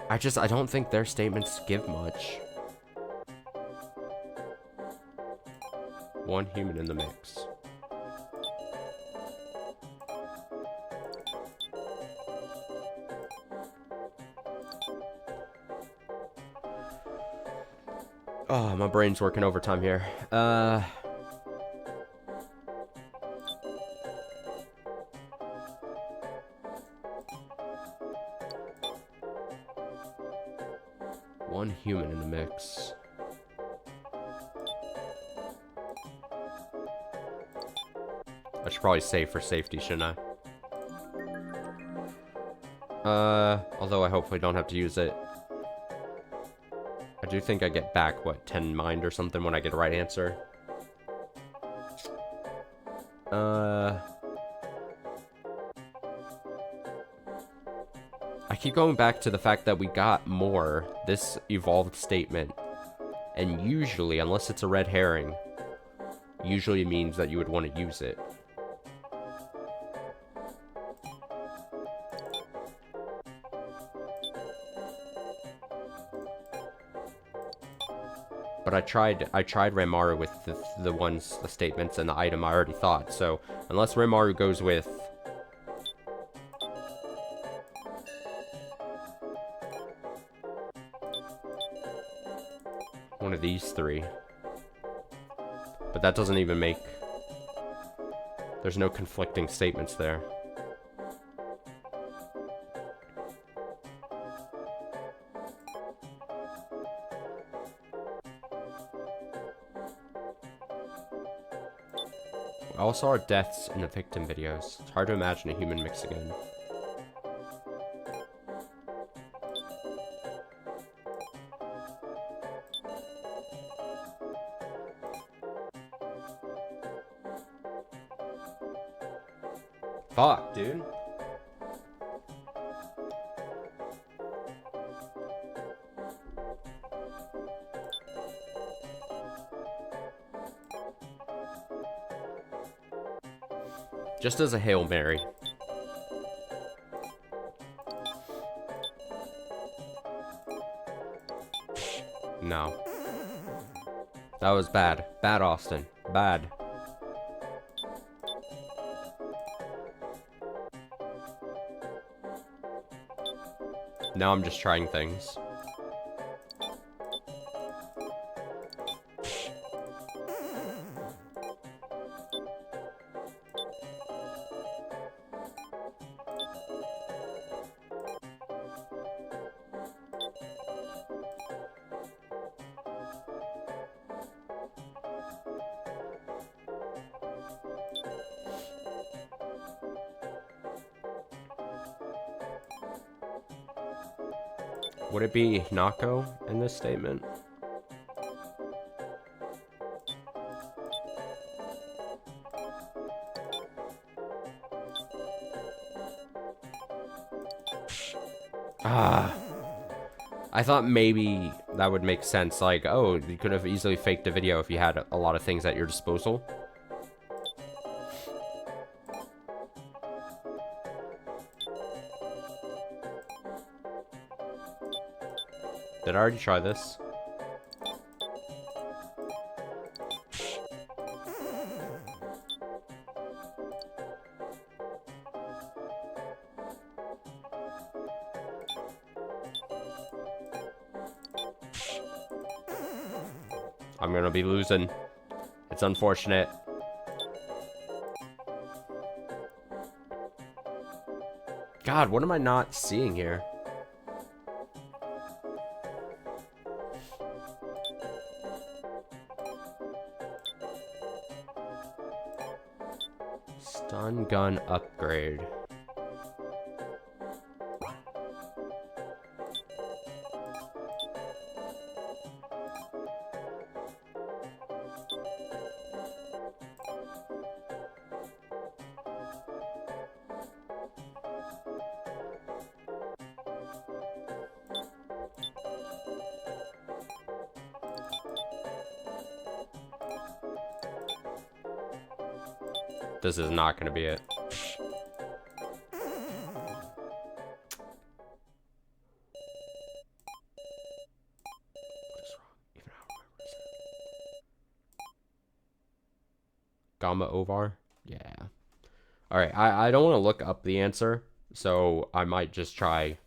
I don't think their statements give much. One human in the mix. Oh, my brain's working overtime here. One human in the mix. I should probably save for safety, shouldn't I? Although I hopefully don't have to use it. I do think I get back, what, 10 mind or something when I get a right answer. I keep going back to the fact that we got more this evolved statement. And usually, unless it's a red herring, usually means that you would want to use it. But I tried Ranmaru with the statements and the item I already thought. So unless Ranmaru goes with one of these three, but that doesn't even make. There's no conflicting statements there. I also saw deaths in the victim videos. It's hard to imagine a human mix again. Fuck, dude. Just as a Hail Mary. No. That was bad. Bad, Austin. Bad. Now I'm just trying things. Would it be Hinako in this statement? Ah. I thought maybe that would make sense. Like, oh, you could have easily faked a video if you had a lot of things at your disposal. Did I already try this? I'm gonna be losing. It's unfortunate. God, what am I not seeing here? Stun gun upgrade. This is not gonna be it. Gamma Ovar? Yeah. Alright, I don't want to look up the answer, so I might just try.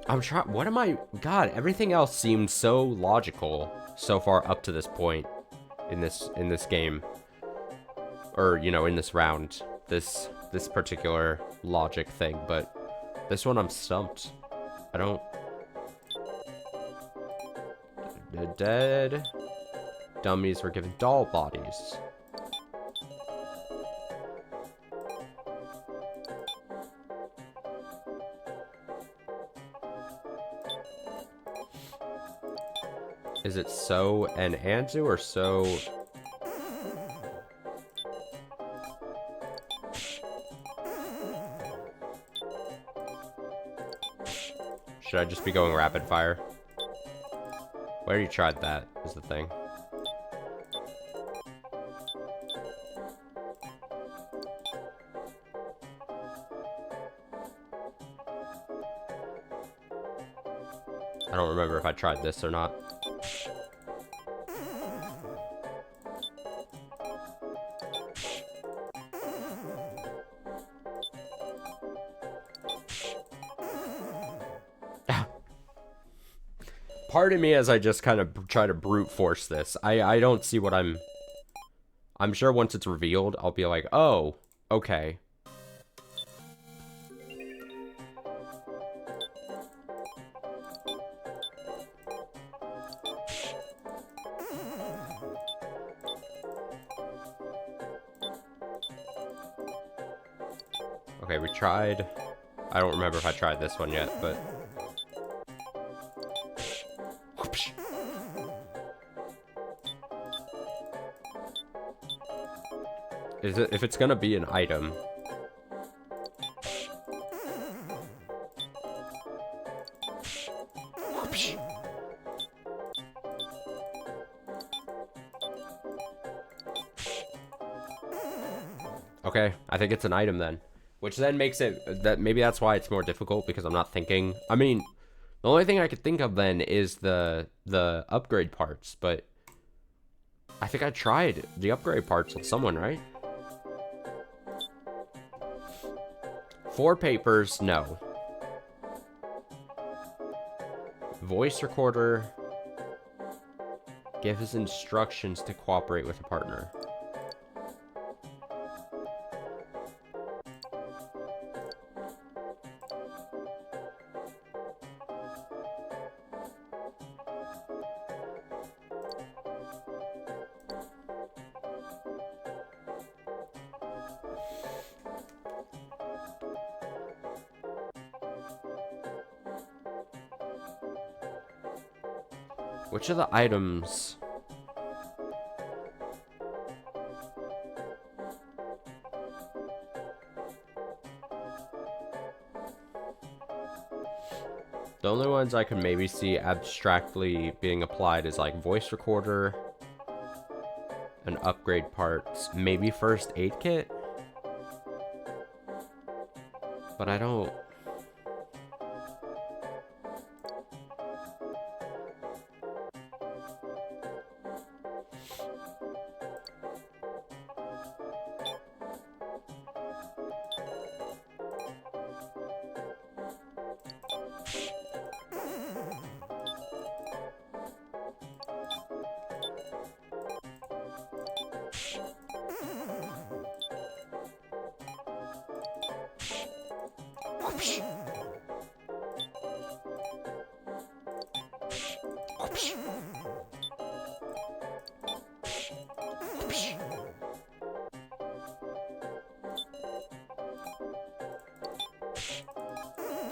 What am I? God, everything else seemed so logical so far up to this point in this game. Or, you know, in this round. This particular logic thing, but this one I'm stumped. I don't... The dead dummies were given doll bodies. Is it So and Anzu or So? Should I just be going rapid fire? We already tried that, is the thing. I don't remember if I tried this or not. Pardon me as I just kind of try to brute force this. I don't see what I'm sure once it's revealed, I'll be like, oh, okay. Okay, we tried. I don't remember if I tried this one yet, but... If it's gonna be an item... Okay, I think it's an item then. Which then makes it... that maybe that's why it's more difficult, because I'm not thinking... I mean, the only thing I could think of then is the upgrade parts, but... I think I tried the upgrade parts on someone, right? 4 papers, no. Voice recorder. Give his instructions to cooperate with a partner. Which of the items... The only ones I can maybe see abstractly being applied is like voice recorder and upgrade parts, maybe first aid kit, but I don't.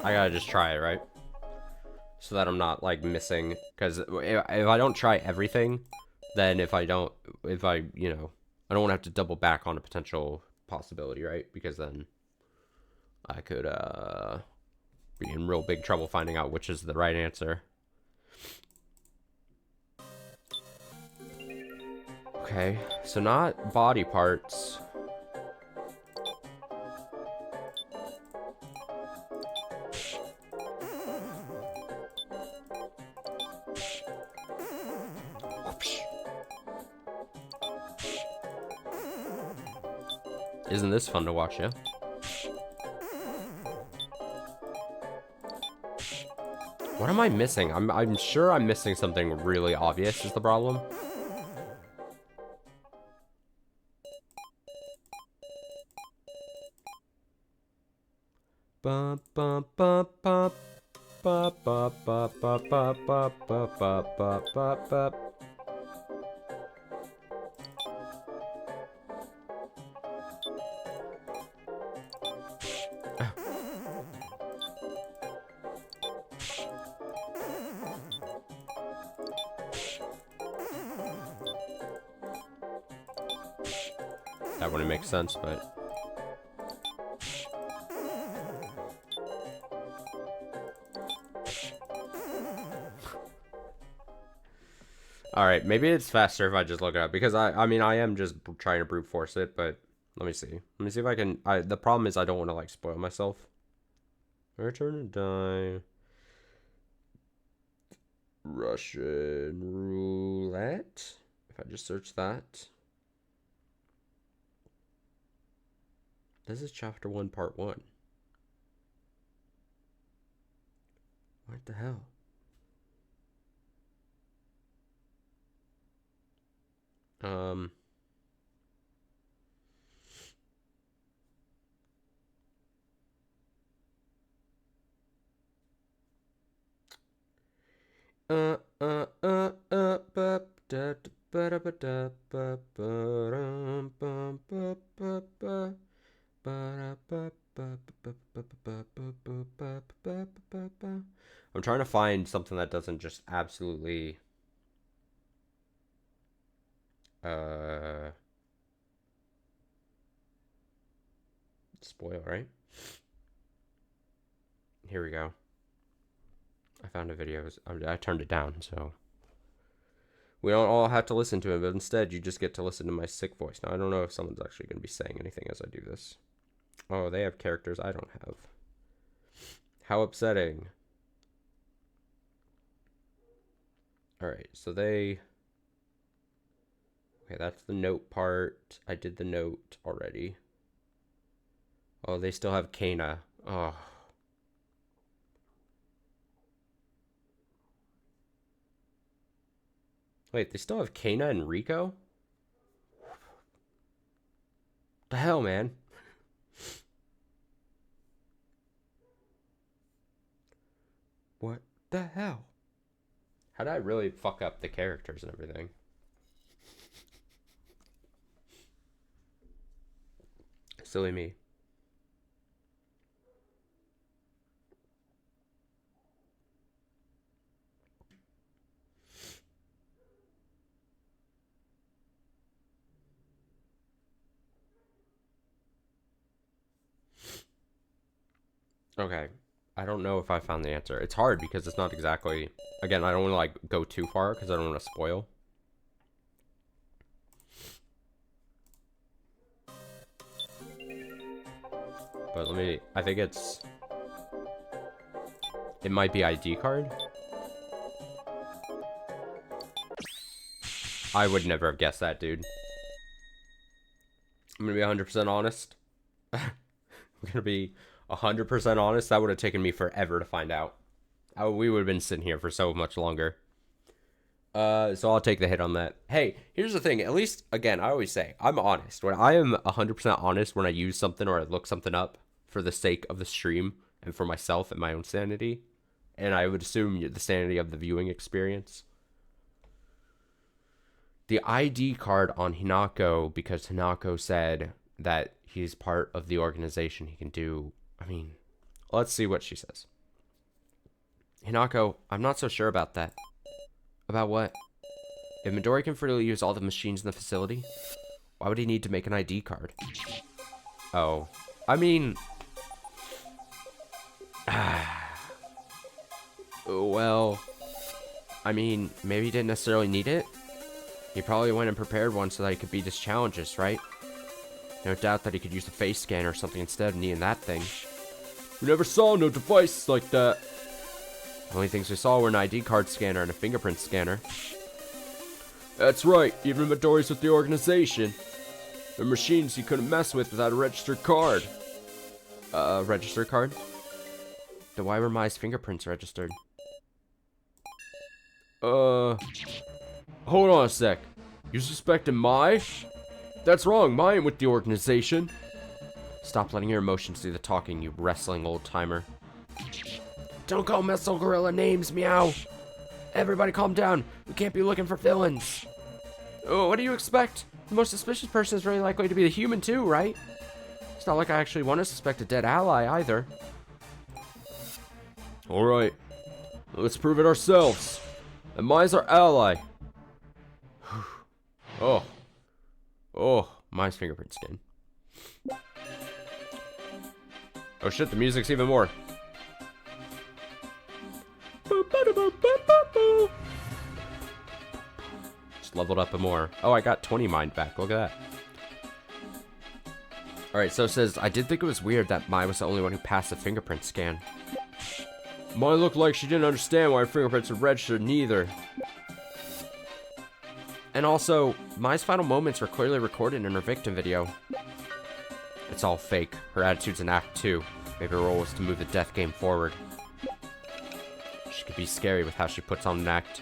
I gotta just try it, right? So that I'm not like missing, because if I don't try everything, then if I, you know, I don't want to have to double back on a potential possibility, right? Because then I could be in real big trouble finding out which is the right answer. Okay, so not body parts. Isn't this fun to watch, yeah? What am I missing? I'm sure I'm missing something really obvious is the problem. Bum bum bum bum bum bum bum bum bum bum bum bum bum bum. That wouldn't make sense, but all right, maybe it's faster if I just look it up, because I mean, I am just trying to brute force it, but let me see. Let me see if I can. The problem is I don't want to like spoil myself. Return to die. Russian roulette. If I just search that. This is chapter 1, part 1. What the hell? Um. I'm trying to find something that doesn't just absolutely spoil, right? Here we go. I found a video. I turned it down, so we don't all have to listen to it, but instead you just get to listen to my sick voice. Now, I don't know if someone's actually going to be saying anything as I do this. Oh, they have characters I don't have. How upsetting. Alright, so they... Okay, that's the note part. I did the note already. Oh, they still have Kana. Oh. Wait, they still have Kana and Rico? The hell, man? What the hell? How did I really fuck up the characters and everything? Silly me. Okay. I don't know if I found the answer. It's hard because it's not exactly... Again, I don't want to, like, go too far because I don't want to spoil. But let me... I think it's... It might be ID card. I would never have guessed that, dude. I'm gonna be 100% honest. I'm gonna be 100% honest. That would have taken me forever to find out. We would have been sitting here for so much longer. So I'll take the hit on that. Hey, here's the thing. At least, again, I always say, I'm honest. When I am 100% honest when I use something or I look something up for the sake of the stream and for myself and my own sanity. And I would assume the sanity of the viewing experience. The ID card on Hinako, because Hinako said that he's part of the organization, he can do... I mean, let's see what she says. Hinako, I'm not so sure about that. About what? If Midori can freely use all the machines in the facility, why would he need to make an ID card? Oh. I mean... well... I mean, maybe he didn't necessarily need it. He probably went and prepared one so that he could beat his challenges, right? No doubt that he could use the face scanner or something instead of needing that thing. We never saw no device like that. The only things we saw were an ID card scanner and a fingerprint scanner. That's right, even Midori's with the organization. They're machines you couldn't mess with without a registered card. Registered card? Then why were Mai's fingerprints registered? Hold on a sec. You suspecting Mai? That's wrong, Mai ain't with the organization. Stop letting your emotions do the talking, you wrestling old-timer. Don't call Metal Gorilla names, meow. Everybody calm down. We can't be looking for villains. Oh, what do you expect? The most suspicious person is really likely to be the human too, right? It's not like I actually want to suspect a dead ally either. Alright. Let's prove it ourselves. And Mai's our ally. Oh. Oh, Mai's fingerprint skin. Oh shit, the music's even more. Just leveled up a more. Oh, I got 20 mind back. Look at that. Alright, so it says, I did think it was weird that Mai was the only one who passed the fingerprint scan. Mai looked like she didn't understand why her fingerprints were registered neither. And also, Mai's final moments were clearly recorded in her victim video. It's all fake. Her attitude's an act too. Maybe her role was to move the death game forward. She could be scary with how she puts on an act.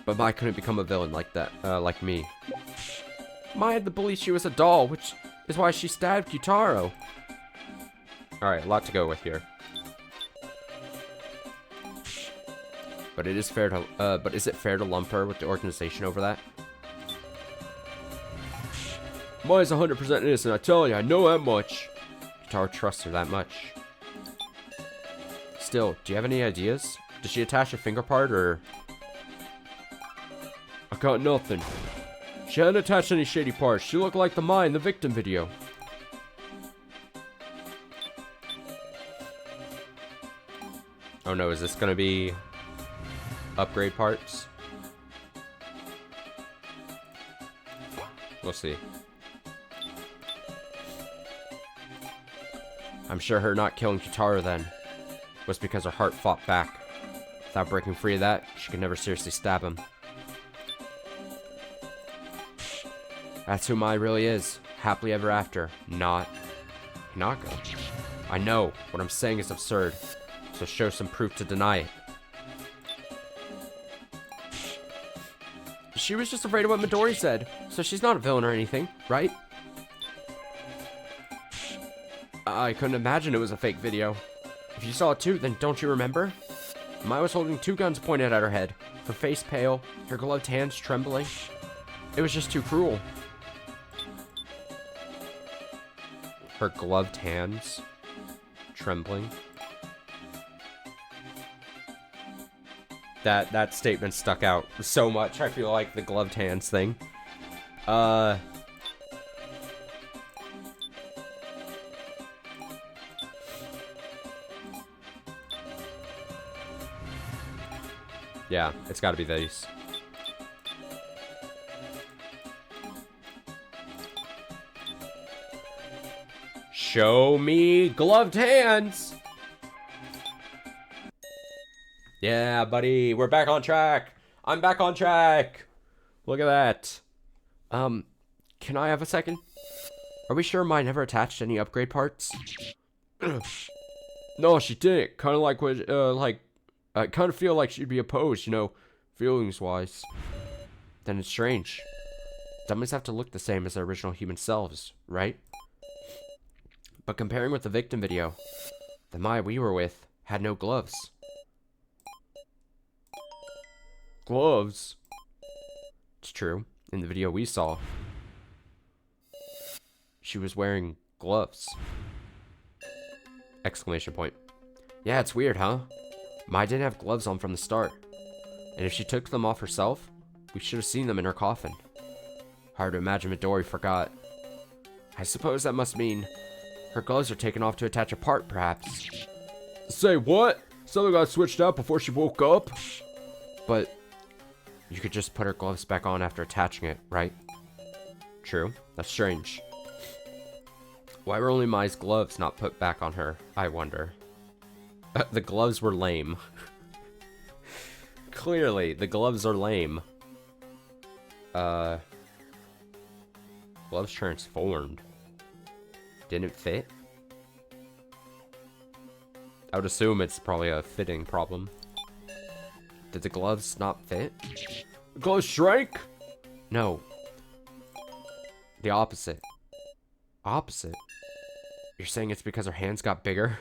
But Mai couldn't become a villain like that, like me. Mai had the belief she was a doll, which is why she stabbed Gyutaro. Alright, a lot to go with here. But it is fair to, but is it fair to lump her with the organization over that? Mai's 100% innocent, I tell you, I know that much. Gyutaro trusts her that much. Still, do you have any ideas? Does she attach a finger part, or... I got nothing. She hadn't attached any shady parts. She looked like the Mai in the victim video. Oh no, is this gonna be... upgrade parts? We'll see. I'm sure her not killing Gyutaro then was because her heart fought back. Without breaking free of that, she could never seriously stab him. That's who Mai really is. Happily ever after. Not Hinako. I know. What I'm saying is absurd. So show some proof to deny it. She was just afraid of what Midori said, so she's not a villain or anything, right? I couldn't imagine it was a fake video. If you saw it too, then don't you remember? Mai was holding 2 guns pointed at her head, her face pale, her gloved hands trembling. It was just too cruel. Her gloved hands trembling. That statement stuck out so much. I feel like the gloved hands thing. Yeah, it's got to be these. Show me gloved hands. Yeah, buddy, we're back on track. I'm back on track. Look at that. Can I have a second? Are we sure mine never attached any upgrade parts? No, she didn't. Kind of like what, I kind of feel like she'd be opposed, you know, feelings-wise. Then it's strange. Dummies have to look the same as their original human selves, right? But comparing with the victim video, the Maya we were with had no gloves. Gloves? It's true. In the video we saw, she was wearing gloves. Exclamation point. Yeah, it's weird, huh? Maya didn't have gloves on from the start. And if she took them off herself, we should have seen them in her coffin. Hard to imagine Midori forgot. I suppose that must mean her gloves are taken off to attach a part, perhaps. Say what? Something got switched out before she woke up? But you could just put her gloves back on after attaching it, right? True. That's strange. Why were only Mai's gloves not put back on her, I wonder? The gloves were lame. Clearly, the gloves are lame. Gloves transformed. Didn't fit? I would assume it's probably a fitting problem. Did the gloves not fit? The gloves shrank? No. The opposite. Opposite? You're saying it's because her hands got bigger?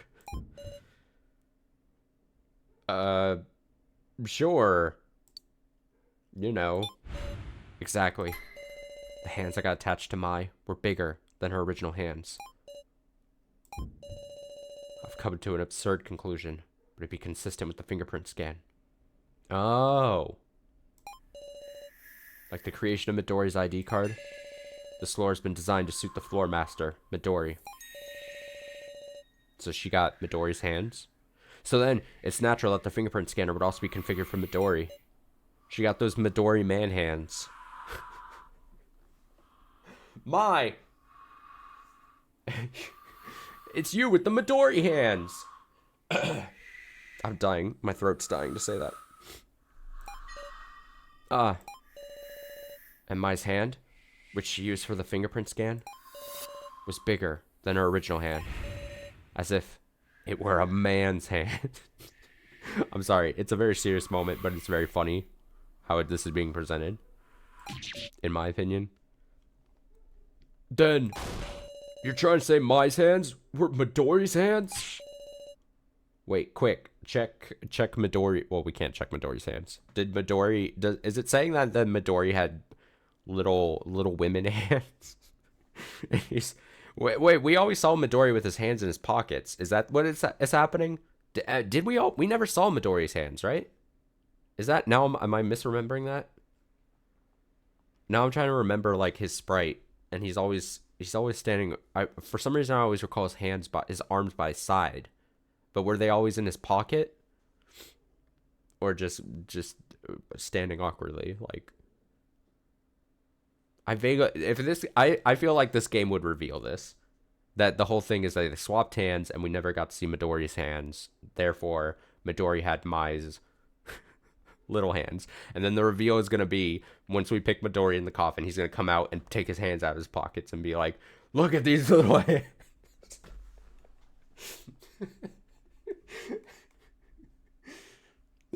Sure. You know. Exactly. The hands that got attached to Mai were bigger than her original hands. I've come to an absurd conclusion. Would it be consistent with the fingerprint scan? Oh. Like the creation of Midori's ID card? This floor has been designed to suit the floor master, Midori. So she got Midori's hands? So then, it's natural that the fingerprint scanner would also be configured for Midori. She got those Midori man hands. Mai! It's you with the Midori hands! I'm dying. My throat's dying to say that. And Mai's hand, which she used for the fingerprint scan, was bigger than her original hand. As if it were a man's hand. I'm sorry, it's a very serious moment, but it's very funny how this is being presented, in my opinion. Then, you're trying to say Mai's hands were Midori's hands? Wait, quick, check Midori. Well, we can't check Midori's hands. Did Midori, is it saying that Midori had little women hands? Wait, we always saw Midori with his hands in his pockets. Is that what is happening? Did we never saw Midori's hands, right? Is that, now am I misremembering that? Now I'm trying to remember like his sprite, and he's always standing, for some reason I always recall his arms by his side. But were they always in his pocket? Or just standing awkwardly, like, I feel like this game would reveal this. That the whole thing is that they swapped hands and we never got to see Midori's hands. Therefore, Midori had Mai's little hands. And then the reveal is going to be, once we pick Midori in the coffin, he's going to come out and take his hands out of his pockets and be like, look at these little hands.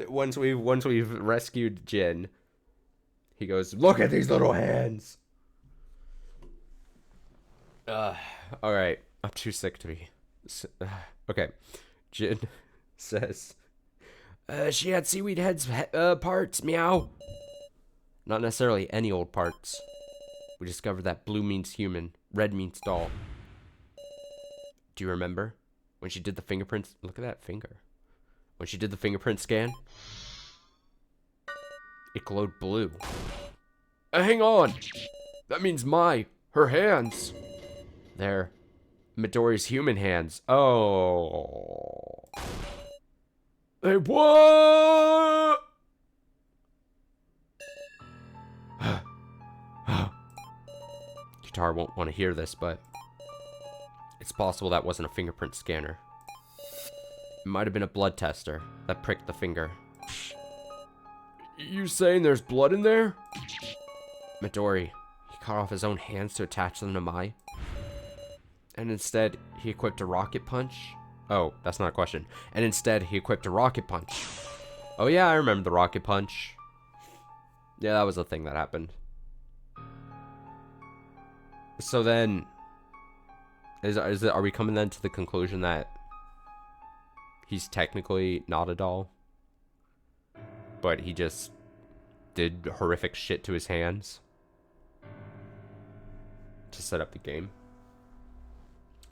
Once we've rescued Jin, he goes, look at these little hands. All right, I'm too sick to be. Okay, Jin says, she had seaweed head's parts, meow. Not necessarily any old parts. We discovered that blue means human, red means doll. Do you remember when she did the fingerprints? Look at that finger. When she did the fingerprint scan, it glowed blue. Hang on! That means her hands. They're Midori's human hands. Oh. Hey, what? Guitar won't want to hear this, but it's possible that wasn't a fingerprint scanner. It might have been a blood tester that pricked the finger. You saying there's blood in there? Midori, he cut off his own hands to attach them to Mai. And instead, he equipped a rocket punch. Oh, that's not a question. And instead, he equipped a rocket punch. Oh yeah, I remember the rocket punch. Yeah, that was a thing that happened. So then, are we coming then to the conclusion that he's technically not a doll, but he just did horrific shit to his hands to set up the game?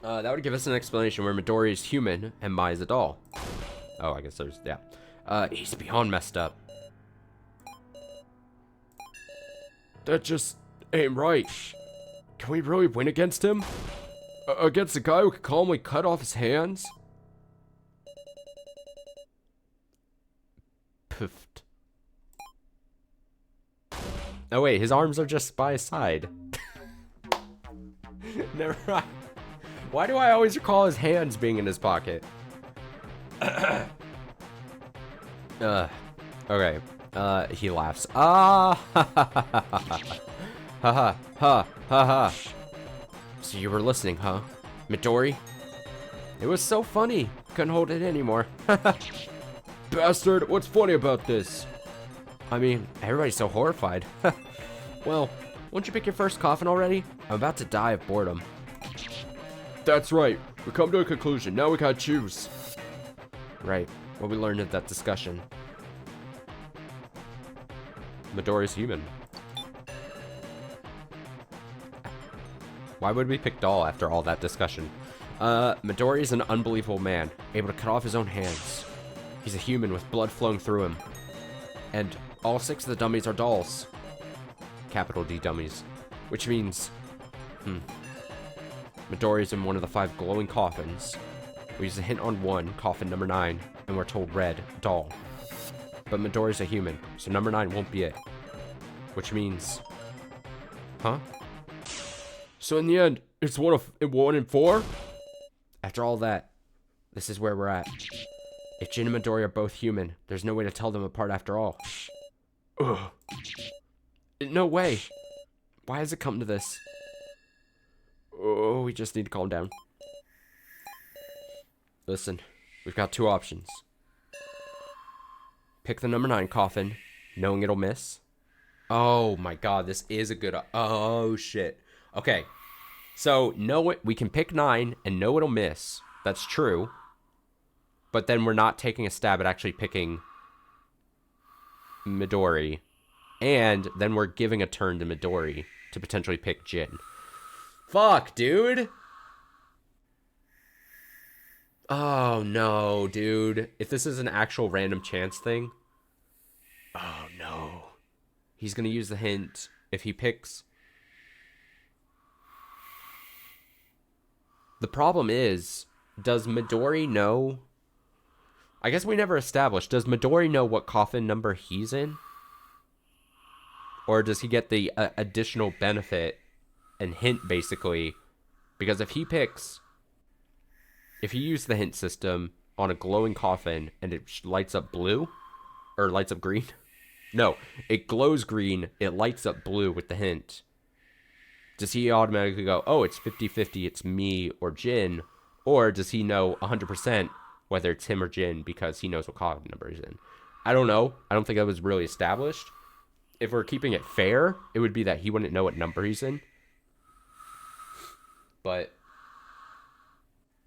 That would give us an explanation where Midori is human and Mai is a doll. Oh, I guess there's, yeah. He's beyond messed up. That just ain't right. Can we really win against him? Against a guy who could calmly cut off his hands? Poofed. Oh wait, his arms are just by his side. Never mind. Why do I always recall his hands being in his pocket? Okay. He laughs. Ah! Ha ha ha ha ha. So you were listening, huh? Midori? It was so funny. Couldn't hold it anymore. Bastard, what's funny about this? I mean, everybody's so horrified. Well, won't you pick your first coffin already? I'm about to die of boredom. That's right. We come to a conclusion. Now we gotta choose. Right. What we learned at that discussion. Midori's human. Why would we pick doll after all that discussion? Midori is an unbelievable man, able to cut off his own hands. He's a human with blood flowing through him. And all 6 of the dummies are dolls. Capital D dummies. Which means... Midori's in one of the 5 glowing coffins. We use a hint on 1, coffin number 9, and we're told red, doll. But Midori's a human, so number 9 won't be it. Which means... Huh? So in the end, it's 1 in 4? After all that, this is where we're at. If Jin and Midori are both human, there's no way to tell them apart after all. Ugh. No way. Why has it come to this? Oh, we just need to calm down. Listen, we've got 2 options. Pick the number 9 coffin, knowing it'll miss. Oh my god, this is a good... Oh, shit. Okay. So, we can pick 9 and know it'll miss. That's true. But then we're not taking a stab at actually picking Midori. And then we're giving a turn to Midori to potentially pick Jin. Fuck, dude. Oh, no, dude. If this is an actual random chance thing. Oh, no. He's going to use the hint if he picks. The problem is, does Midori know? I guess we never established. Does Midori know what coffin number he's in? Or does he get the additional benefit and hint, basically? Because if he used the hint system on a glowing coffin and it lights up blue, or lights up green. No, it glows green, it lights up blue with the hint. Does he automatically go, oh, it's 50-50, it's me or Jin? Or does he know 100% whether it's him or Jin because he knows what coffin number he's in? I don't know. I don't think that was really established. If we're keeping it fair, it would be that he wouldn't know what number he's in. But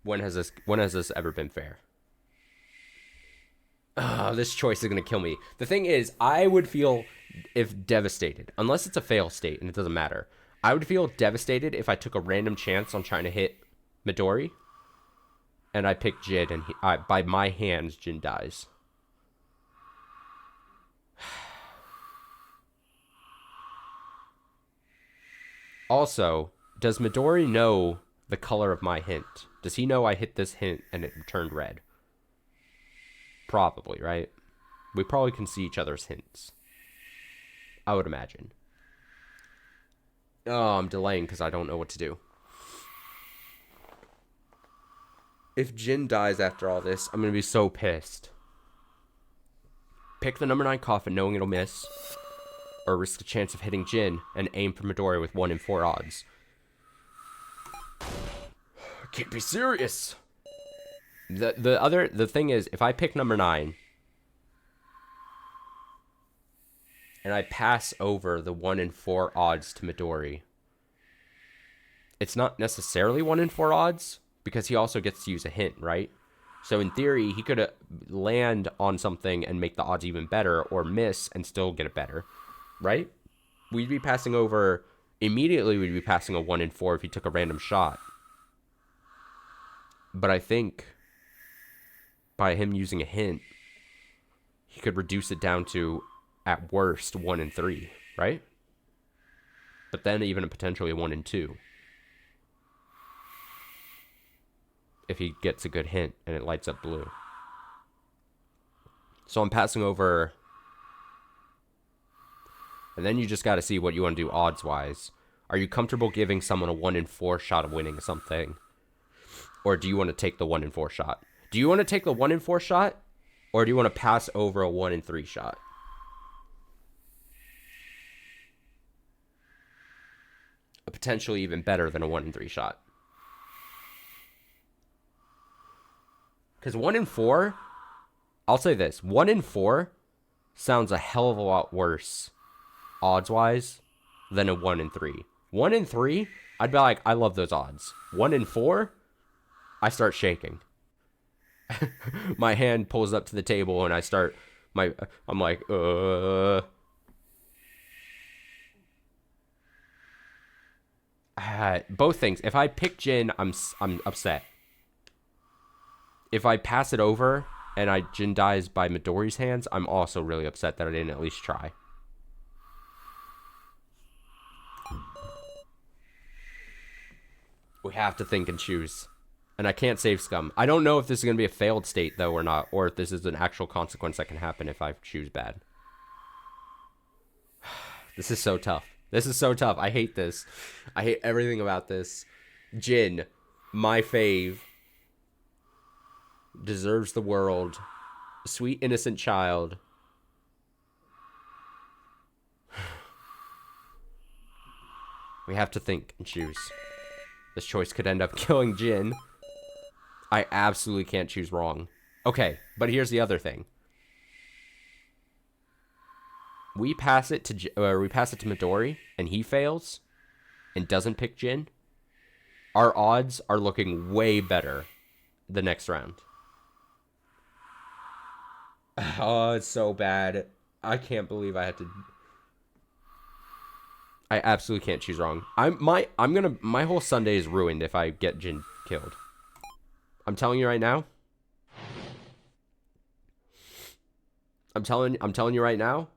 when has this ever been fair? Oh, this choice is going to kill me. The thing is, I would feel if devastated, unless it's a fail state and it doesn't matter. I would feel devastated if I took a random chance on trying to hit Midori and I picked Jin and by my hands, Jin dies. Also, does Midori know the color of my hint? Does he know I hit this hint and it turned red? Probably, right? We probably can see each other's hints. I would imagine. Oh, I'm delaying because I don't know what to do. If Jin dies after all this, I'm going to be so pissed. Pick the number 9 coffin knowing it'll miss, or risk a chance of hitting Jin and aim for Midori with 1 in 4 odds. I can't be serious. The thing is, if I pick number 9 and I pass over the 1 in 4 odds to Midori, it's not necessarily 1 in 4 odds because he also gets to use a hint, right? So in theory, he could land on something and make the odds even better, or miss and still get it better, right? We'd be passing over, immediately we'd be passing a 1 in 4 if he took a random shot. But I think by him using a hint, he could reduce it down to, at worst, 1 in 3, right? But then even potentially a 1 in 2. If he gets a good hint and it lights up blue. So I'm passing over. And then you just got to see what you want to do odds-wise. Are you comfortable giving someone a 1 in 4 shot of winning something? Or do you want to take the 1 in 4 shot? Do you want to take the 1 in 4 shot? Or do you want to pass over a 1 in 3 shot? A potentially even better than a 1 in 3 shot. Because 1 in 4, I'll say this, 1 in 4 sounds a hell of a lot worse, odds-wise, than a 1 in 3. 1 in 3, I'd be like, I love those odds. 1 in 4, I start shaking. My hand pulls up to the table and I'm like, both things. If I pick Jin, I'm upset. If I pass it over and Jin dies by Midori's hands, I'm also really upset that I didn't at least try. We have to think and choose. And I can't save scum. I don't know if this is going to be a failed state, though, or not. Or if this is an actual consequence that can happen if I choose bad. This is so tough. This is so tough. I hate this. I hate everything about this. Jin, my fave, deserves the world. Sweet, innocent child. We have to think and choose. This choice could end up killing Jin. I absolutely can't choose wrong. Okay, but here's the other thing. We pass it to Midori, and he fails, and doesn't pick Jin. Our odds are looking way better the next round. Oh, it's so bad. I can't believe I had to. I absolutely can't choose wrong. My whole Sunday is ruined if I get Jin killed. I'm telling you right now. I'm telling you right now.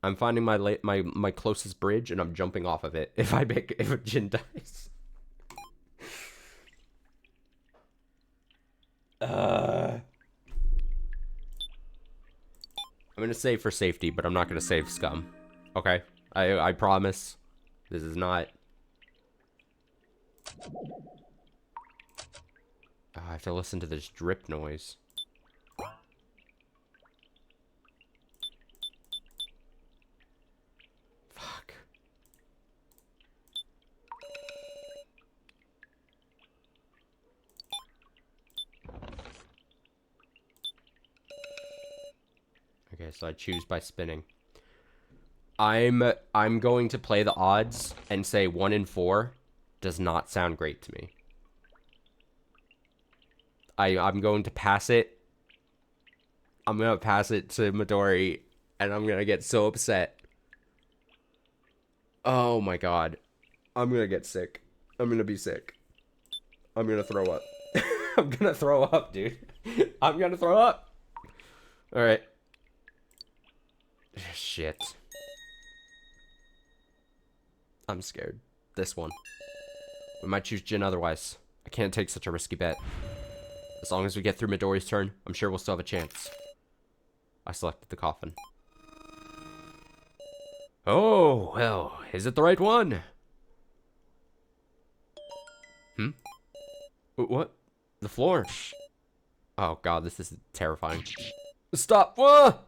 I'm finding my closest bridge and I'm jumping off of it if Jin dies. I'm gonna save for safety, but I'm not gonna save scum. Okay? I promise. This is not. Oh, I have to listen to this drip noise. Fuck. Okay, so I choose by spinning. I'm going to play the odds and say 1 in 4 does not sound great to me. I'm going to pass it. I'm going to pass it to Midori, and I'm going to get so upset. Oh my god. I'm going to get sick. I'm going to be sick. I'm going to throw up. I'm going to throw up, dude. I'm going to throw up. Alright. Shit. I'm scared. This one. We might choose Jin otherwise. I can't take such a risky bet. As long as we get through Midori's turn, I'm sure we'll still have a chance. I selected the coffin. Oh, well, is it the right one? What? The floor. Oh god, this is terrifying. Stop! Whoa!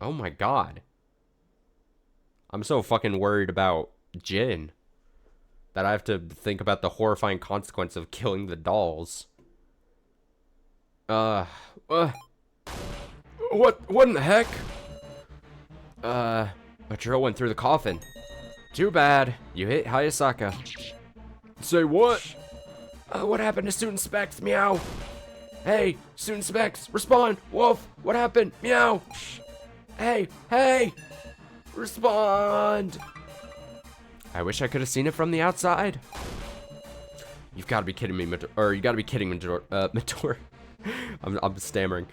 Oh my god. I'm so fucking worried about Jin that I have to think about the horrifying consequence of killing the dolls. What in the heck? A drill went through the coffin. Too bad. You hit Hayasaka. Say what? What happened to Student Specs? Meow. Hey, Student Specs, respond. Wolf, what happened? Meow. Hey, respond. I wish I could have seen it from the outside. You've got to be kidding me, or you got to be kidding me, Mator. I'm stammering.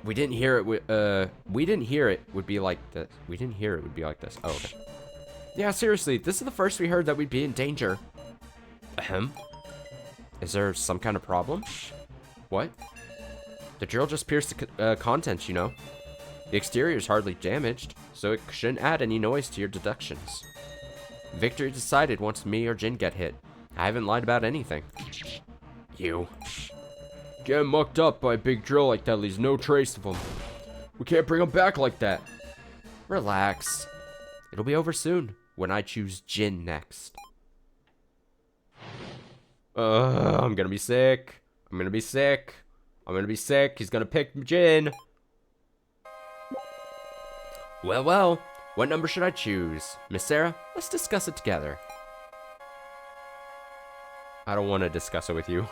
We didn't hear it. We didn't hear it would be like this. We didn't hear it would be like this. Oh, okay. Yeah, seriously, this is the first we heard that we'd be in danger. Ahem. Is there some kind of problem? What? The drill just pierced the contents, you know. The exterior is hardly damaged, so it shouldn't add any noise to your deductions. Victory decided once me or Jin get hit. I haven't lied about anything. You. Getting mucked up by a big drill like that leaves no trace of him. We can't bring him back like that. Relax. It'll be over soon, when I choose Jin next. I'm gonna be sick. I'm gonna be sick. I'm gonna be sick. He's gonna pick Jin. Well, what number should I choose? Miss Sarah, let's discuss it together. I don't want to discuss it with you.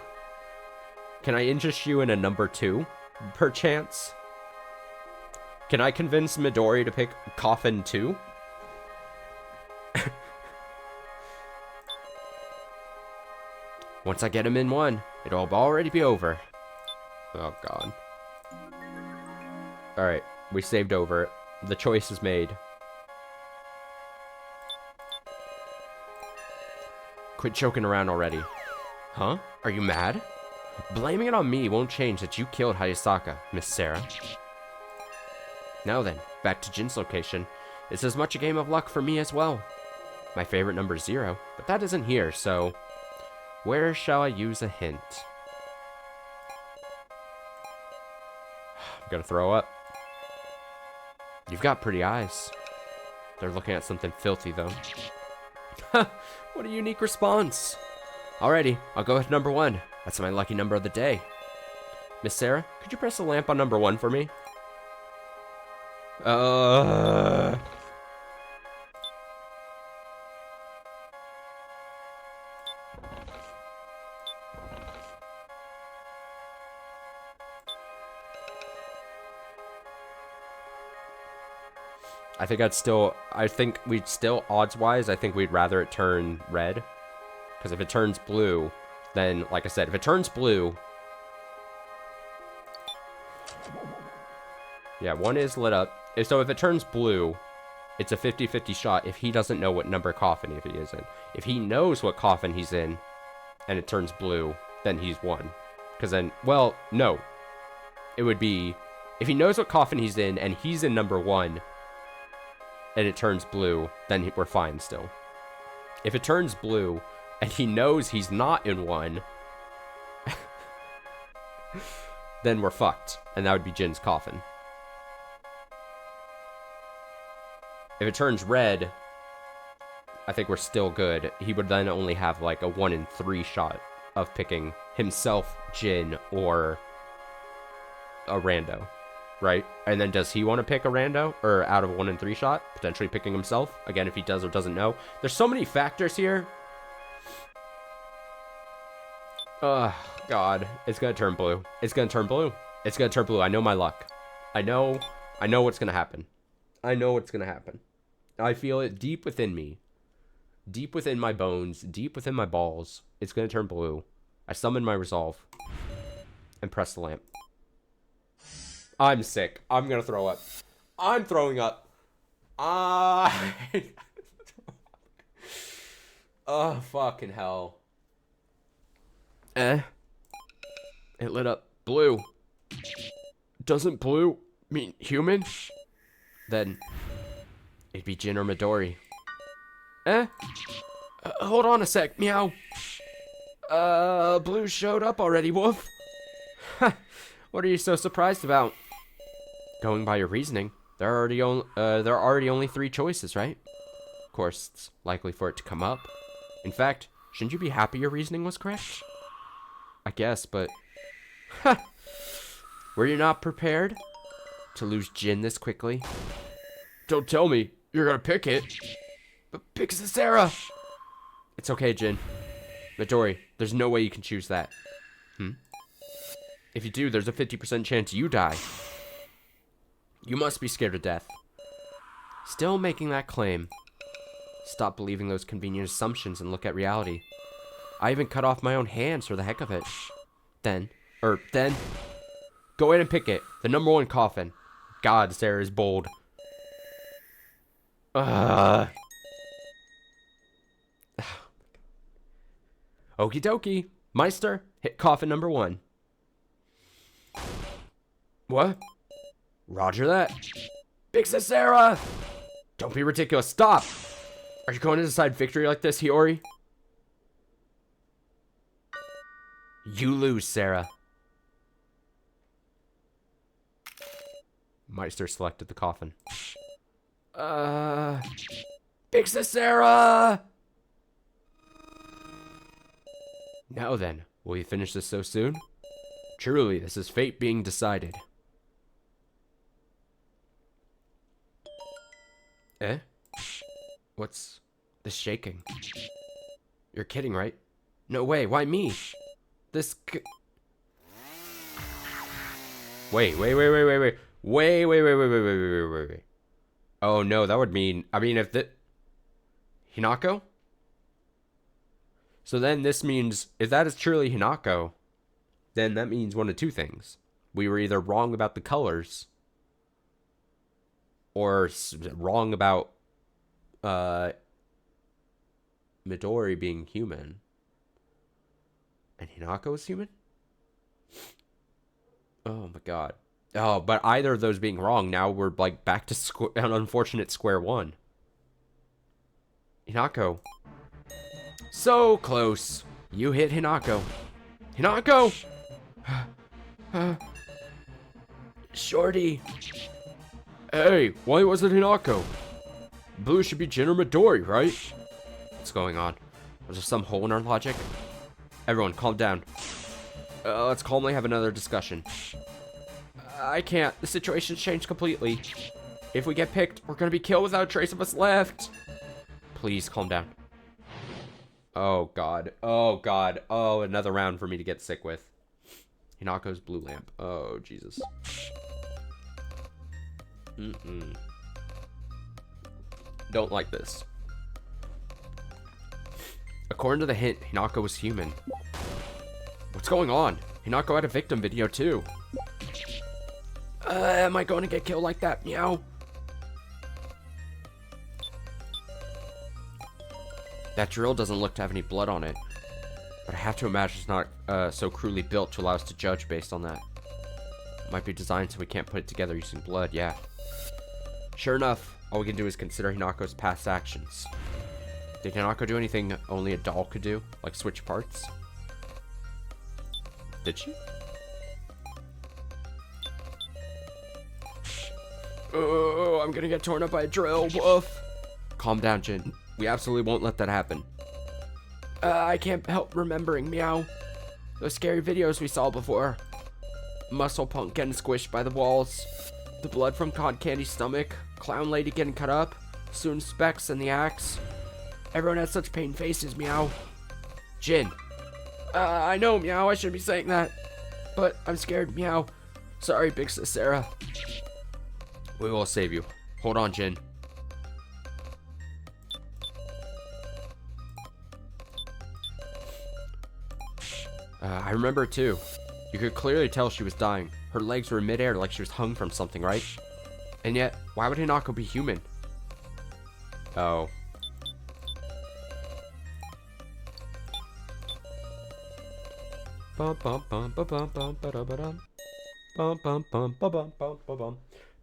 Can I interest you in a number 2, perchance? Can I convince Midori to pick Coffin 2? Once I get him in 1, it'll already be over. Oh, God. Alright, we saved over it. The choice is made. Quit joking around already. Huh? Are you mad? Blaming it on me won't change that you killed Hayasaka, Miss Sarah. Now then, back to Jin's location. It's as much a game of luck for me as well. My favorite number is 0, but that isn't here, so... where shall I use a hint? I'm gonna throw up. You've got pretty eyes. They're looking at something filthy, though. What a unique response. Alrighty, I'll go with number 1. That's my lucky number of the day. Miss Sarah, could you press the lamp on number 1 for me? I think we'd still, odds-wise, I think we'd rather it turn red. Because if it turns blue, then, like I said, if it turns blue... yeah, 1 is lit up. So if it turns blue, it's a 50-50 shot if he doesn't know what number coffin if he is in. If he knows what coffin he's in, and it turns blue, then he's won. Because then, well, no. It would be, if he knows what coffin he's in, and he's in number 1... and it turns blue, then we're fine still. If it turns blue, and he knows he's not in 1, then we're fucked. And that would be Jin's coffin. If it turns red, I think we're still good. He would then only have like a 1 in 3 shot of picking himself, Jin, or a rando. Right? And then does he want to pick a rando? Or out of a 1 in 3 shot? Potentially picking himself? Again, if he does or doesn't know. There's so many factors here. God. It's gonna turn blue. It's gonna turn blue. It's gonna turn blue. I know my luck. I know what's gonna happen. I know what's gonna happen. I feel it deep within me. Deep within my bones. Deep within my balls. It's gonna turn blue. I summon my resolve. And press the lamp. I'm sick. I'm gonna throw up. I'm throwing up. Oh, fucking hell. It lit up blue. Doesn't blue mean human? then it'd be Jin or Midori. Eh? Hold on a sec, meow. Blue showed up already, Wolf. What are you so surprised about? Going by your reasoning, there are already only 3 choices, right? Of course, it's likely for it to come up. In fact, shouldn't you be happy your reasoning was correct? I guess, but... Were you not prepared to lose Jin this quickly? Don't tell me you're gonna pick it. But pick Sarah. It's okay, Jin. Midori, there's no way you can choose that. If you do, there's a 50% chance you die. You must be scared to death. Still making that claim. Stop believing those convenient assumptions and look at reality. I even cut off my own hands for the heck of it. Then, go ahead and pick it. The number 1 coffin. God, Sarah is bold. Okie dokie. Meister, hit coffin number 1. What? Roger that. Big Sarah! Don't be ridiculous. Stop! Are you going to decide victory like this, Hiyori? You lose, Sarah. Meister selected the coffin. Big Sarah! Now then, will you finish this so soon? Truly, this is fate being decided. Eh? What's this shaking? You're kidding, right? No way, why me? Wait. Oh no, that would mean, if the... Hinako? So then this means, if that is truly Hinako, then that means one of 2 things. We were either wrong about the colors, or wrong about Midori being human. And Hinako is human? Oh my god. Oh, but either of those being wrong, now we're like back to an unfortunate square one. Hinako. So close. You hit Hinako. Hinako! Shorty. Hey, why was it Hinako? Blue should be Jin or Midori, right? What's going on? Was there some hole in our logic? Everyone, calm down. Let's calmly have another discussion. I can't. The situation's changed completely. If we get picked, we're gonna be killed without a trace of us left. Please, calm down. Oh, God. Oh, God. Oh, another round for me to get sick with. Hinako's blue lamp. Oh, Jesus. Don't like this. According to the hint, Hinako was human. What's going on? Hinako had a victim video too. Am I going to get killed like that? Meow. That drill doesn't look to have any blood on it. But I have to imagine it's not so cruelly built to allow us to judge based on that. It might be designed so we can't put it together using blood, yeah. Sure enough, all we can do is consider Hinako's past actions. Did Hinako do anything only a doll could do? Like switch parts? Did she? Oh, I'm gonna get torn up by a drill, woof. Calm down, Jin. We absolutely won't let that happen. I can't help remembering, meow. Those scary videos we saw before. Muscle Punk getting squished by the walls. The blood from Cotton Candy's stomach. Clown Lady getting cut up. Soon Specs and the axe. Everyone has such pain faces, meow. Jin. I know, meow, I shouldn't be saying that. But I'm scared, meow. Sorry, Big Sis Sarah. We will save you. Hold on, Jin. I remember it too. You could clearly tell she was dying. Her legs were in midair like she was hung from something, right? And yet, why would Hinako be human? Oh.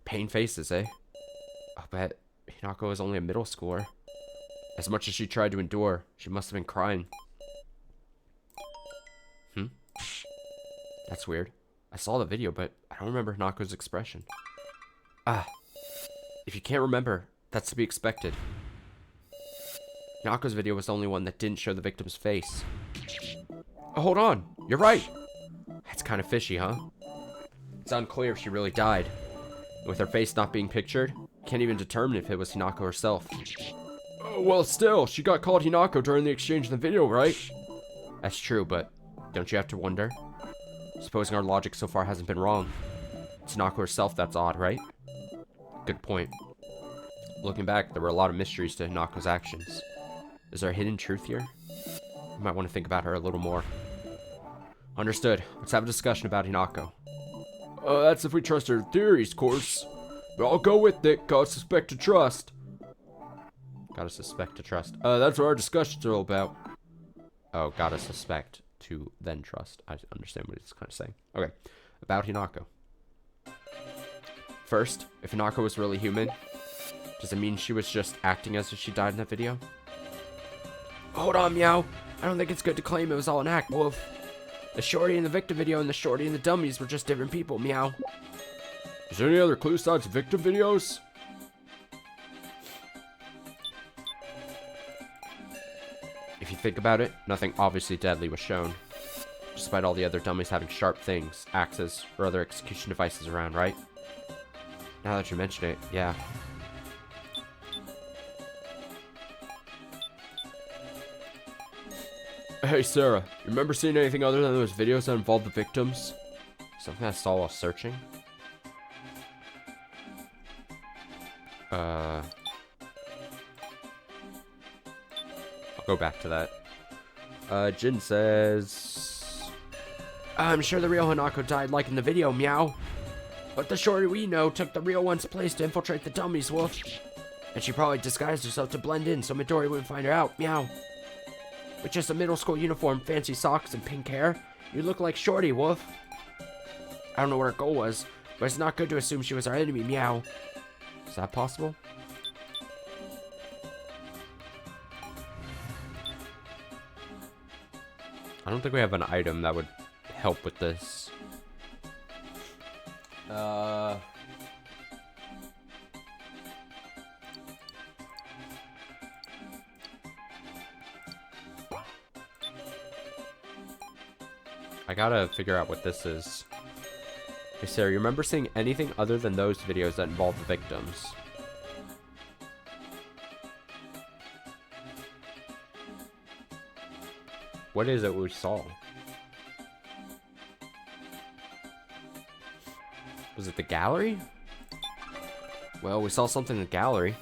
Pain faces, eh? But Hinako was only a middle schooler. As much as she tried to endure, she must have been crying. That's weird. I saw the video, but I don't remember Hinako's expression. If you can't remember, that's to be expected. Hinako's video was the only one that didn't show the victim's face. Oh, hold on. You're right. That's kind of fishy, huh? It's unclear if she really died. With her face not being pictured, can't even determine if it was Hinako herself. Oh, well, still, she got called Hinako during the exchange in the video, right? That's true, but don't you have to wonder? Supposing our logic so far hasn't been wrong. It's Hinako herself that's odd, right? Good point. Looking back, there were a lot of mysteries to Hinako's actions. Is there a hidden truth here? You might want to think about her a little more. Understood. Let's have a discussion about Hinako. That's if we trust her theories, course. But I'll go with it. Gotta suspect to trust. Gotta suspect to trust. That's what our discussions are all about. Oh, gotta suspect to then trust. I understand what it's kind of saying. Okay. About Hinako. First, if Hinako was really human, does it mean she was just acting as if she died in that video? Hold on, Meow. I don't think it's good to claim it was all an act, Wolf. The shorty in the victim video and the shorty in the dummies were just different people, Meow. Is there any other clue besides victim videos? If you think about it, nothing obviously deadly was shown. Despite all the other dummies having sharp things, axes, or other execution devices around, right? Now that you mention it, yeah. Hey Sarah, you remember seeing anything other than those videos that involved the victims? Something I saw while searching? I'll go back to that. Jin says... I'm sure the real Hinako died like in the video, Meow. But the shorty we know took the real one's place to infiltrate the dummies, Wolf. And she probably disguised herself to blend in so Midori wouldn't find her out, Meow. With just a middle school uniform, fancy socks, and pink hair, you look like Shorty, Wolf. I don't know what her goal was, but it's not good to assume she was our enemy, Meow. Is that possible? I don't think we have an item that would help with this. I gotta figure out what this is. Hey Sarah, you remember seeing anything other than those videos that involved the victims? What is it we saw? Was it the gallery? Well, we saw something in the gallery.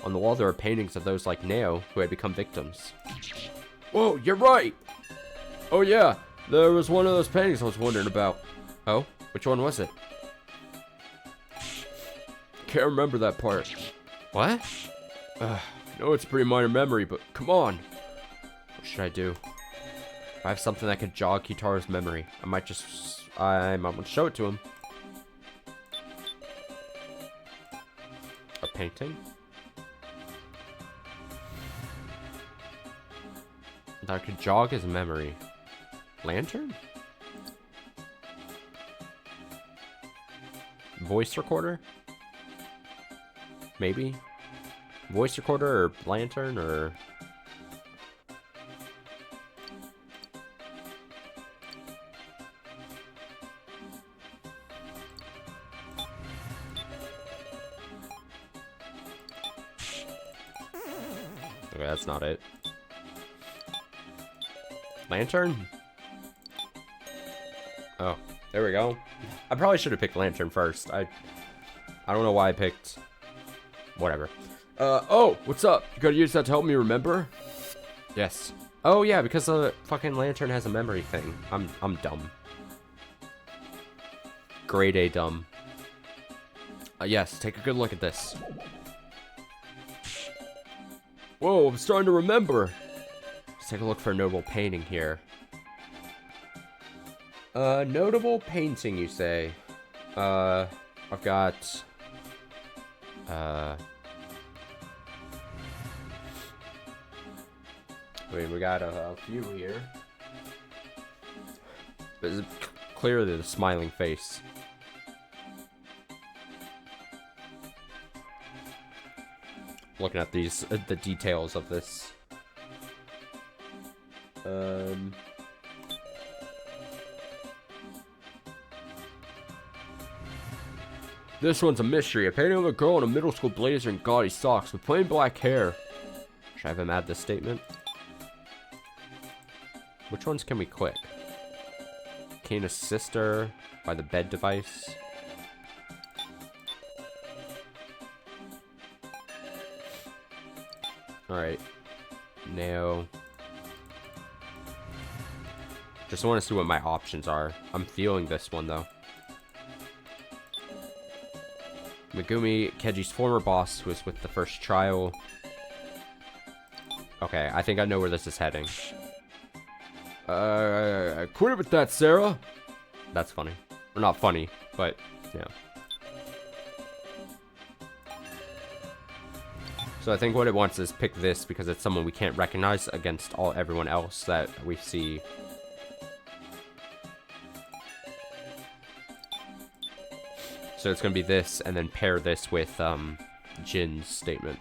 On the wall there were paintings of those like Neo who had become victims. Whoa, you're right! Oh yeah, there was one of those paintings I was wondering about. Oh? Which one was it? Can't remember that part. What? I know it's a pretty minor memory, but come on. What should I do? If I have something that could jog Kitaro's memory, I might want to show it to him. A painting? That could jog his memory. Lantern? Voice recorder? Maybe? Voice recorder or lantern or... Okay, that's not it. Lantern? Oh, there we go. I probably should have picked lantern first. I don't know why I picked... Whatever. Oh, what's up? You gotta use that to help me remember? Yes. Oh, yeah, because the fucking lantern has a memory thing. I'm dumb. Grade A dumb. Yes, take a good look at this. Whoa, I'm starting to remember. Let's take a look for a notable painting here. Notable painting, you say? I've got, Wait, we got a few here. This is clearly the smiling face. Looking at these, the details of this. This one's a mystery. A painting of a girl in a middle school blazer and gaudy socks with plain black hair. Should I have him add this statement? Which ones can we click? Kana's sister by the bed device. Alright. No. Just want to see what my options are. I'm feeling this one though. Megumi, Keji's former boss, who was with the first trial. Okay, I think I know where this is heading. Quit it with that, Sarah. That's funny. Or not funny, but yeah. So I think what it wants is pick this because it's someone we can't recognize against everyone else that we see. So it's gonna be this, and then pair this with Jin's statement.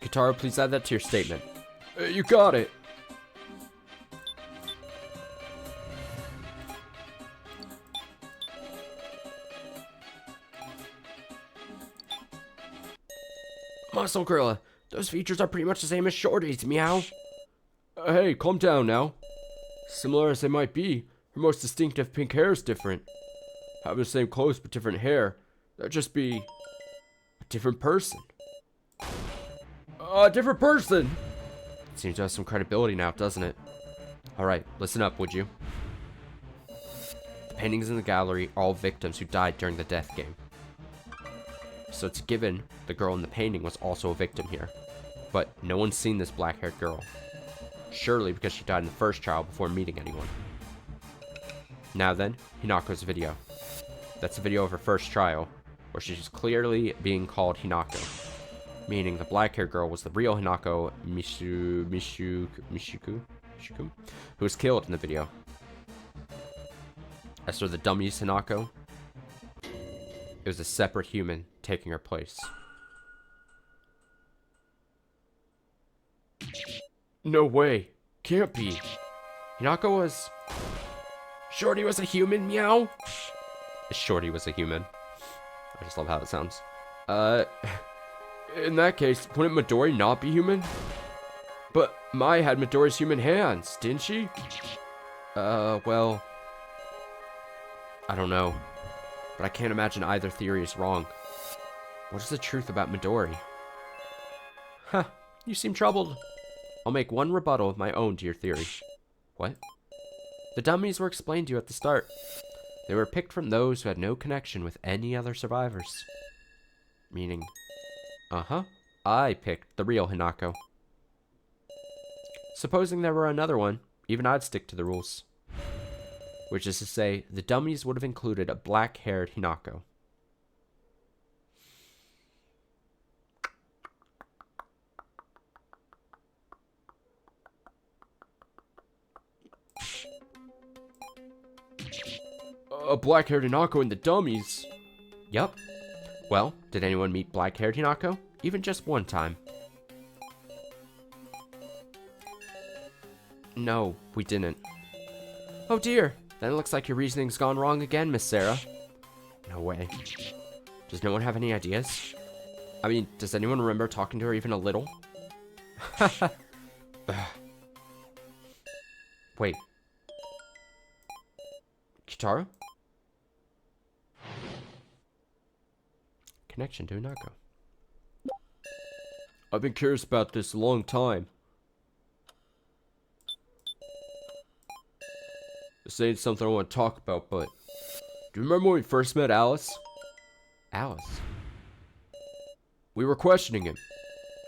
Kitaro, please add that to your statement. You got it. Muscle Gorilla, those features are pretty much the same as Shorty's, meow. Hey, calm down now. Similar as they might be, her most distinctive pink hair is different. Having the same clothes but different hair, that'd just be a different person. A different person? It seems to have some credibility now, doesn't it? Alright, listen up, would you? The paintings in the gallery are all victims who died during the death game. So it's given the girl in the painting was also a victim here. But no one's seen this black-haired girl. Surely because she died in the first trial before meeting anyone. Now then, Hinako's video. That's a video of her first trial, where she's clearly being called Hinako. Meaning the black-haired girl was the real Hinako Mishiku, who was killed in the video. As for the dummy's Hinako, it was a separate human taking her place. No way. Can't be. Hinako was... Shorty was a human, meow? Shorty was a human. I just love how it sounds. In that case, wouldn't Midori not be human? But Mai had Midori's human hands, didn't she? Well... I don't know. But I can't imagine either theory is wrong. What is the truth about Midori? Huh, you seem troubled. I'll make one rebuttal of my own to your theory. What? The dummies were explained to you at the start. They were picked from those who had no connection with any other survivors. Meaning, I picked the real Hinako. Supposing there were another one, even I'd stick to the rules. Which is to say, the dummies would have included a black-haired Hinako. A black-haired Hinako in the dummies? Yup. Well, did anyone meet black-haired Hinako? Even just one time? No, we didn't. Oh dear, then it looks like your reasoning's gone wrong again, Miss Sarah. No way. Does no one have any ideas? I mean, does anyone remember talking to her even a little? Wait. Kitaro? Connection to Hinako. I've been curious about this a long time. This ain't something I want to talk about, but... Do you remember when we first met Alice? Alice? We were questioning him,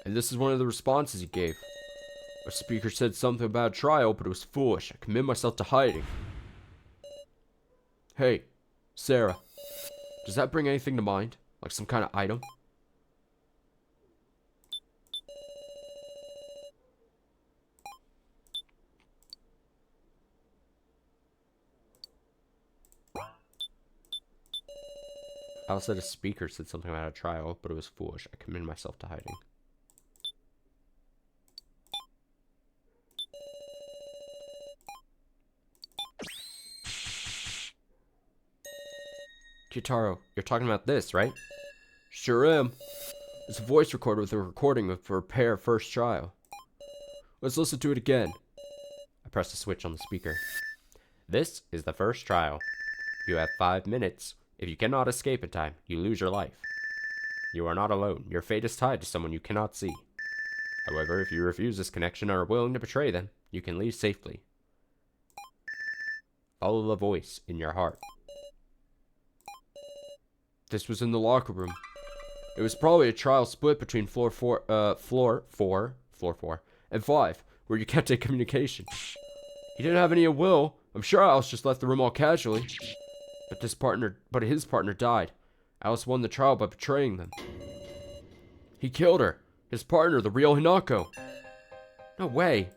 and this is one of the responses he gave. Our speaker said something about a trial, but it was foolish. I commit myself to hiding. Hey, Sarah. Does that bring anything to mind? Like some kind of item? Alice said a speaker said something about a trial, but it was foolish. I committed myself to hiding. Kitaro, you're talking about this, right? Sure am. It's a voice recorder with a recording of prepare first trial. Let's listen to it again. I pressed a switch on the speaker. This is the first trial. You have 5 minutes. If you cannot escape in time, you lose your life. You are not alone. Your fate is tied to someone you cannot see. However, if you refuse this connection or are willing to betray them, you can leave safely. Follow the voice in your heart. This was in the locker room. It was probably a trial split between floor 4 and 5, where you can't take communication. He didn't have any ill will. I'm sure Alice just left the room all casually. But his partner died. Alice won the trial by betraying them. He killed her. His partner, the real Hinako. No way.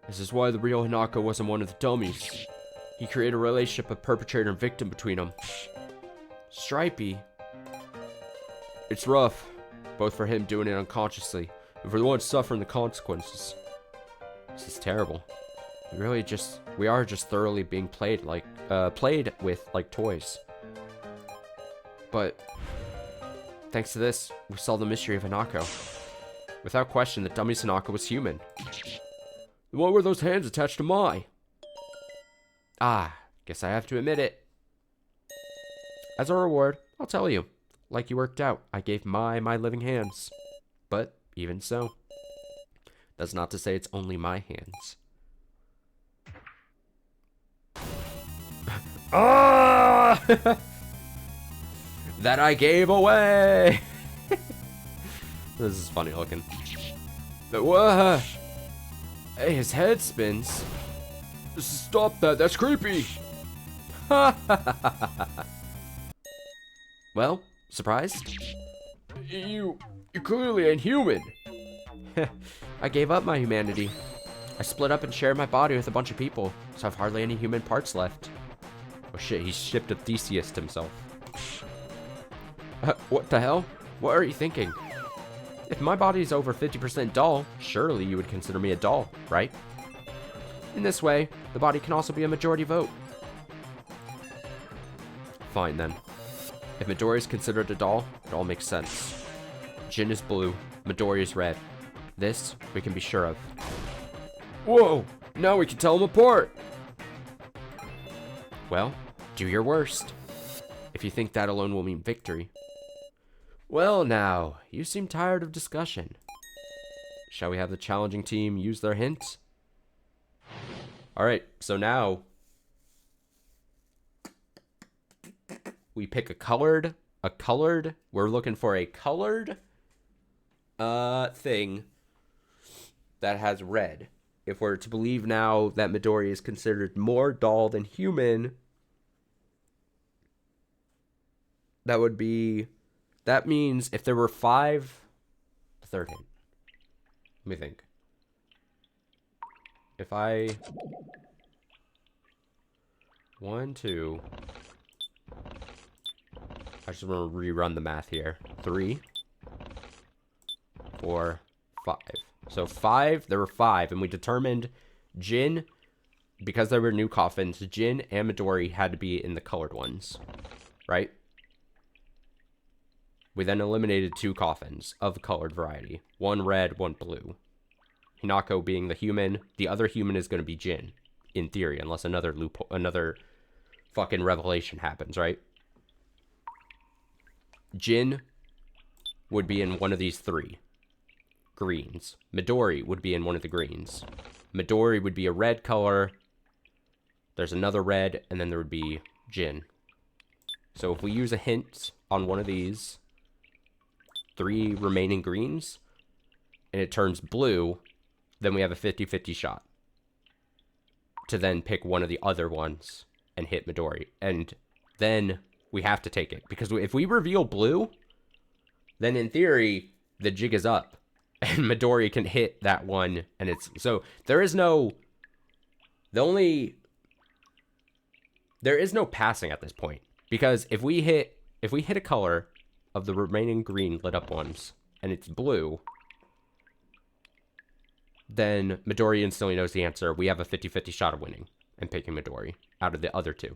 This is why the real Hinako wasn't one of the dummies. He created a relationship of perpetrator and victim between them. Stripey. It's rough, both for him doing it unconsciously and for the one suffering the consequences. This is terrible. We are just thoroughly being played with like toys. But thanks to this, we solved the mystery of Hinako. Without question, the dummy Hinako was human. Then what were those hands attached to Mai? Guess I have to admit it. As a reward, I'll tell you. Like you worked out, I gave Mai my living hands. But even so, that's not to say it's only my hands. That I gave away. This is funny looking. But what? Hey, his head spins. Stop that! That's creepy. Well, surprised? You clearly ain't human. I gave up my humanity. I split up and shared my body with a bunch of people, so I've hardly any human parts left. Oh shit, he shipped a Theseus himself. What the hell? What are you thinking? If my body is over 50% doll, surely you would consider me a doll, right? In this way, the body can also be a majority vote. Fine then. If Midori is considered a doll, it all makes sense. Jin is blue, Midori is red. This, we can be sure of. Whoa! Now we can tell them apart! Well, do your worst. If you think that alone will mean victory. Well now, you seem tired of discussion. Shall we have the challenging team use their hint? Alright, so now we pick a colored, we're looking for a colored thing that has red. If we're to believe now that Midori is considered more doll than human, that means if there were 5, the third hint. Let me think. If I 1, 2, I just want to rerun the math here. 3, 4, 5. So 5, there were 5, and we determined Jin, because there were new coffins, Jin and Midori had to be in the colored ones, right? We then eliminated 2 coffins of the colored variety. 1 red, 1 blue. Hinako being the human. The other human is going to be Jin, in theory, unless another fucking revelation happens, right? Jin would be in one of these 3 greens. Midori would be in one of the greens. Midori would be a red color. There's another red, and then there would be Jin. So if we use a hint on one of these 3 remaining greens, and it turns blue, then we have a 50-50 shot to then pick one of the other ones and hit Midori. And then we have to take it, because if we reveal blue, then in theory, the jig is up. And Midori can hit that one, and it's... So, there is no... There is no passing at this point. Because if we hit if we hit a color of the remaining green lit up ones, and it's blue, then Midori instantly knows the answer. We have a 50-50 shot of winning and picking Midori out of the other two.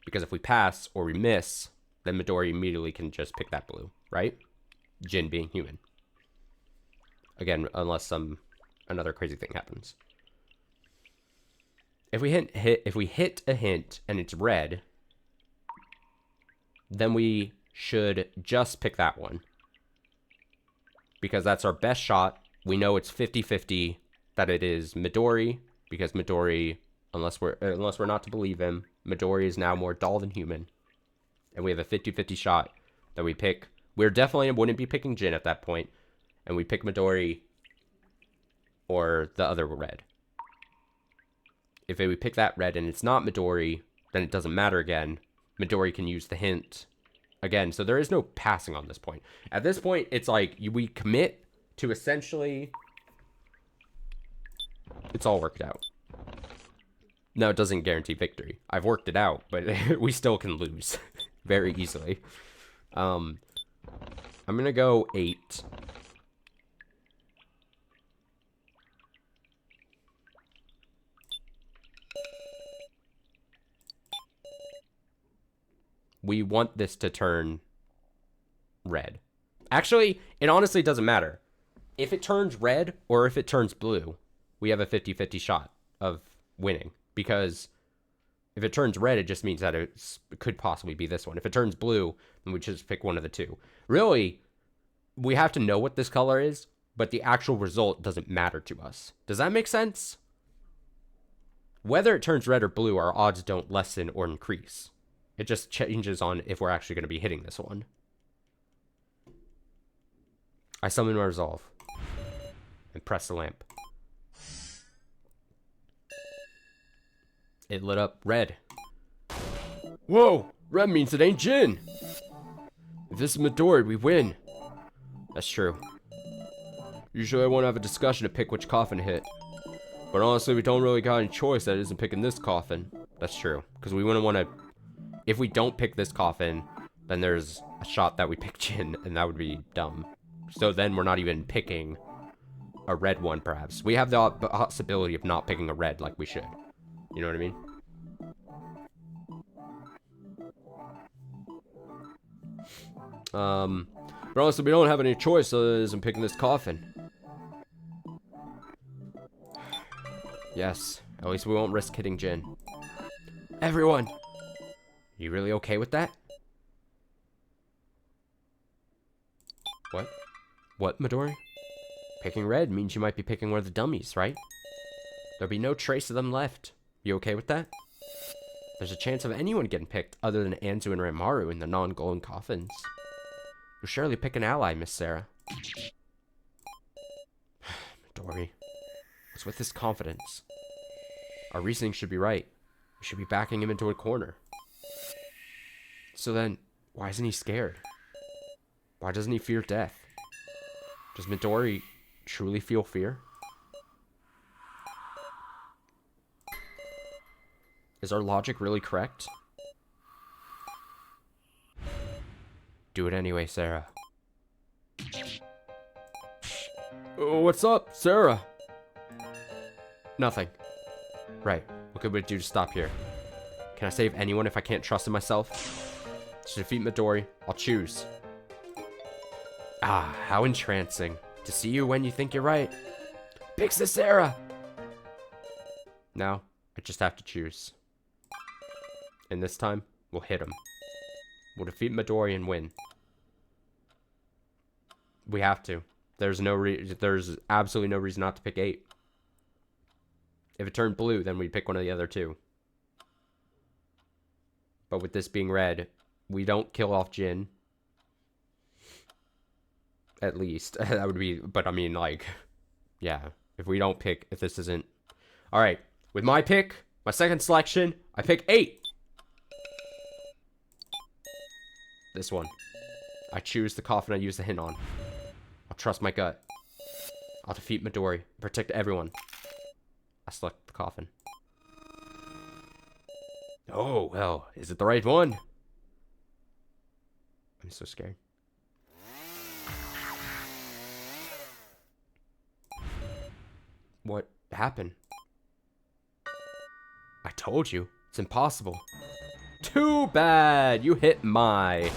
Because if we pass or we miss, then Midori immediately can just pick that blue, right? Jin being human. Again, unless another crazy thing happens. If we hit a hint and it's red, then we should just pick that one. Because that's our best shot. We know it's 50-50 that it is Midori, because Midori, unless we're not to believe him, Midori is now more doll than human. And we have a 50-50 shot that we pick. We're definitely wouldn't be picking Jin at that point. And we pick Midori or the other red. If we pick that red and it's not Midori, then it doesn't matter again. Midori can use the hint again. So there is no passing on this point. At this point, it's like we commit to essentially... It's all worked out. No, it doesn't guarantee victory. I've worked it out, but we still can lose very easily. I'm going to go 8. We want this to turn red. Actually, it honestly doesn't matter. If it turns red or if it turns blue, we have a 50-50 shot of winning. Because if it turns red, it just means that it could possibly be this one. If it turns blue, then we just pick one of the two. Really, we have to know what this color is, but the actual result doesn't matter to us. Does that make sense? Whether it turns red or blue, our odds don't lessen or increase. It just changes on if we're actually going to be hitting this one. I summon my resolve. And press the lamp. It lit up red. Whoa! Red means it ain't Jin! If this is Midori, we win. That's true. Usually I want to have a discussion to pick which coffin to hit. But honestly, we don't really got any choice that isn't picking this coffin. That's true. Because we wouldn't want to... If we don't pick this coffin, then there's a shot that we pick Jin, and that would be dumb. So then we're not even picking a red one, perhaps. We have the possibility of not picking a red like we should. You know what I mean? But honestly, we don't have any choice other than picking this coffin. Yes, at least we won't risk hitting Jin. Everyone! You really okay with that? What? What, Midori? Picking red means you might be picking one of the dummies, right? There'll be no trace of them left. You okay with that? There's a chance of anyone getting picked other than Anzu and Ranmaru in the non-glowing coffins. You'll surely pick an ally, Miss Sarah. Midori, what's with this confidence? Our reasoning should be right. We should be backing him into a corner. So then, why isn't he scared? Why doesn't he fear death? Does Midori truly feel fear? Is our logic really correct? Do it anyway, Sarah. Oh, what's up, Sarah? Nothing. Right. What could we do to stop here? Can I save anyone if I can't trust in myself? To defeat Midori, I'll choose. Ah, how entrancing. To see you when you think you're right. Pick Sarah! Now, I just have to choose. And this time, we'll hit him. We'll defeat Midori and win. We have to. There's absolutely no reason not to pick 8. If it turned blue, then we'd pick one of the other two. But with this being red, we don't kill off Jin. At least. That would be... But I mean, like... Yeah. If we don't pick... If this isn't... Alright. With my pick, my second selection, I pick 8. This one. I choose the coffin I use the hint on. I'll trust my gut. I'll defeat Midori. Protect everyone. I select the coffin. Oh, well, is it the right one? I'm so scared. What happened? I told you. It's impossible. Too bad. You hit my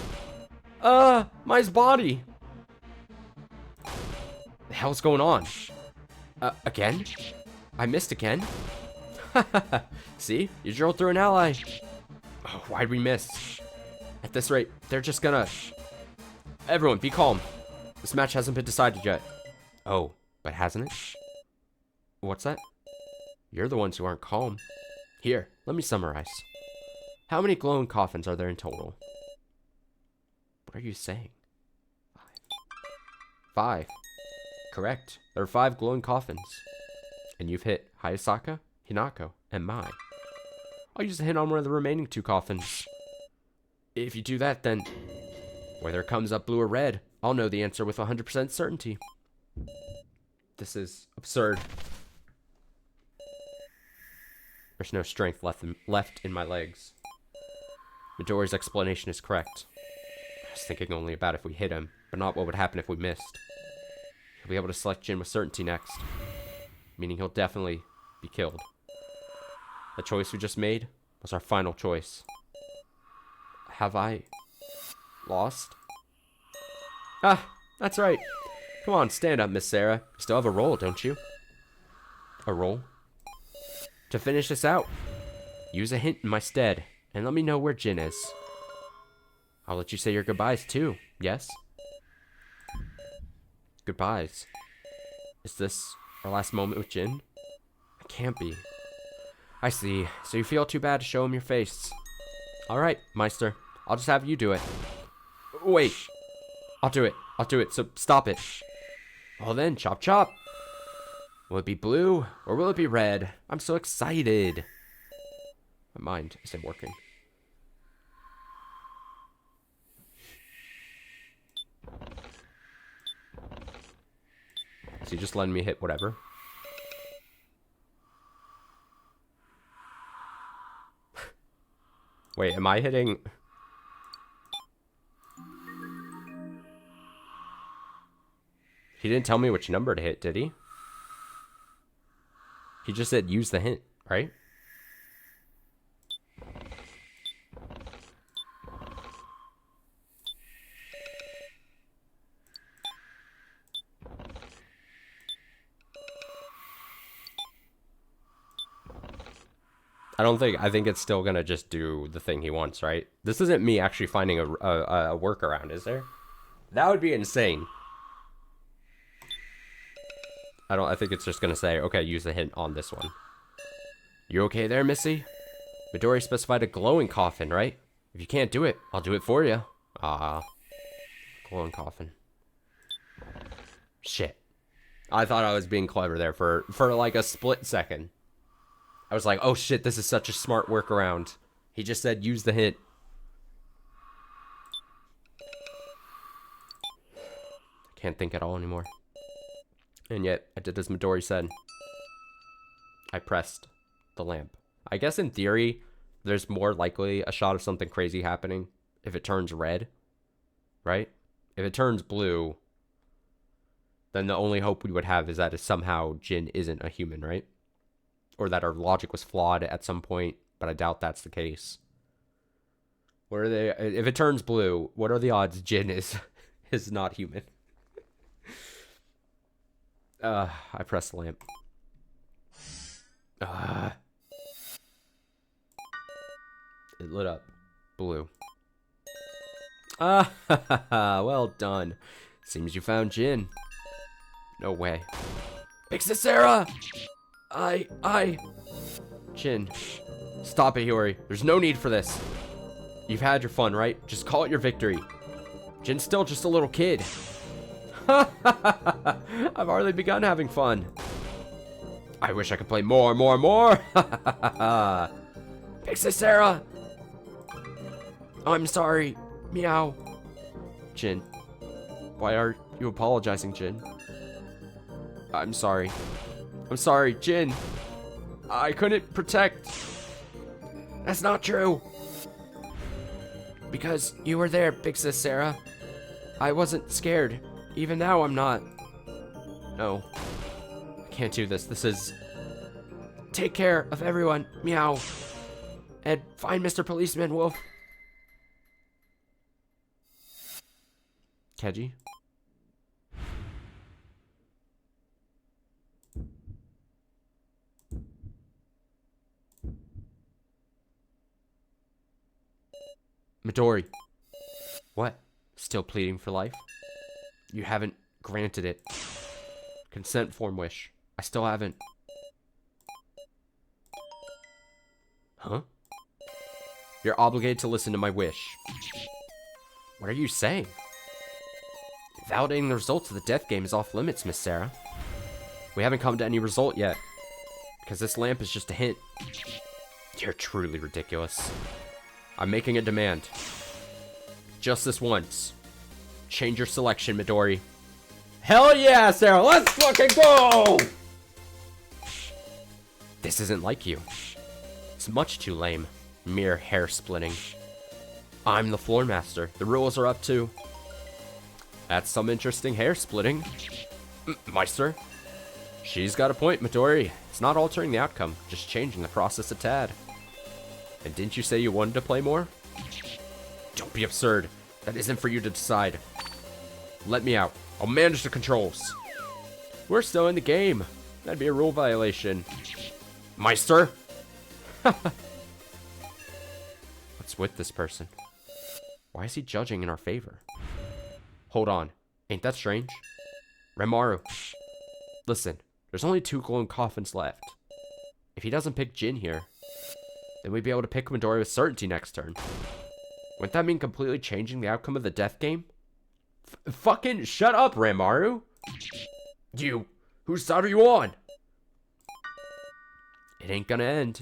body. The hell's going on? Again? I missed again? See? You drilled through an ally. Oh, why'd we miss? At this rate, they're just gonna... Everyone, be calm. This match hasn't been decided yet. Oh, but hasn't it? What's that? You're the ones who aren't calm. Here, let me summarize. How many glowing coffins are there in total? What are you saying? 5. Correct. There are 5 glowing coffins. And you've hit Hayasaka, Hinako, and Mai. I'll use a hint on one of the remaining 2 coffins. If you do that, then... whether it comes up blue or red, I'll know the answer with 100% certainty. This is absurd. There's no strength left in my legs. Midori's explanation is correct. I was thinking only about if we hit him, but not what would happen if we missed. He'll be able to select Jin with certainty next, meaning he'll definitely be killed. The choice we just made was our final choice. Have I lost? Ah, that's right. Come on, stand up, Miss Sarah. You still have a role, don't you? A role? To finish this out, use a hint in my stead, and let me know where Jin is. I'll let you say your goodbyes too, yes? Goodbyes. Is this our last moment with Jin? It can't be. I see. So you feel too bad to show him your face. Alright, Meister. I'll just have you do it. Wait. I'll do it. I'll do it, so stop it. Well then, chop chop. Will it be blue, or will it be red? I'm so excited. My mind isn't working. So you just letting me hit whatever? Wait, am I hitting... He didn't tell me which number to hit, did he? He just said use the hint, right? I think it's still gonna just do the thing he wants, right? This isn't me actually finding a workaround, is there? That would be insane. I think it's just gonna say, okay, use the hint on this one. You okay there, Missy? Midori specified a glowing coffin, right? If you can't do it, I'll do it for you. Glowing coffin. Shit. I thought I was being clever there for like a split second. I was like, oh shit, this is such a smart workaround. He just said use the hint. I can't think at all anymore. And yet, I did as Midori said. I pressed the lamp. I guess in theory, there's more likely a shot of something crazy happening if it turns red, right? If it turns blue, then the only hope we would have is that somehow Jin isn't a human, right? Or that our logic was flawed at some point, but I doubt that's the case. What are they? If it turns blue, what are the odds Jin is not human? I pressed the lamp. It lit up. Blue. Well done. Seems you found Jin. No way. Big Sis Sarah! Jin. Stop it, Hiyori. There's no need for this. You've had your fun, right? Just call it your victory. Jin's still just a little kid. I've hardly begun having fun. I wish I could play more. Big Sis Sarah! I'm sorry. Meow. Jin. Why are you apologizing, Jin? I'm sorry. I'm sorry, Jin. I couldn't protect. That's not true. Because you were there, Big Sis Sarah. I wasn't scared. Even now, I'm not. No. I can't do this. This is... Take care of everyone, meow. And find Mr. Policeman, Wolf. Keji? Midori. What? Still pleading for life? You haven't granted it. Consent form wish. I still haven't. Huh? You're obligated to listen to my wish. What are you saying? Validating the results of the death game is off limits, Miss Sarah. We haven't come to any result yet. Because this lamp is just a hint. You're truly ridiculous. I'm making a demand. Just this once. Change your selection, Midori. Hell yeah, Sarah! Let's fucking go! This isn't like you. It's much too lame. Mere hair splitting. I'm the floor master. The rules are up to... That's some interesting hair splitting. Meister? She's got a point, Midori. It's not altering the outcome, just changing the process a tad. And didn't you say you wanted to play more? Don't be absurd. That isn't for you to decide. Let me out. I'll manage the controls. We're still in the game. That'd be a rule violation. Meister? What's with this person? Why is he judging in our favor? Hold on. Ain't that strange? Renmaru. Listen, there's only 2 glowing coffins left. If he doesn't pick Jin here, then we'd be able to pick Midori with certainty next turn. Wouldn't that mean completely changing the outcome of the death game? Fucking shut up, Renmaru! You! Whose side are you on? It ain't gonna end.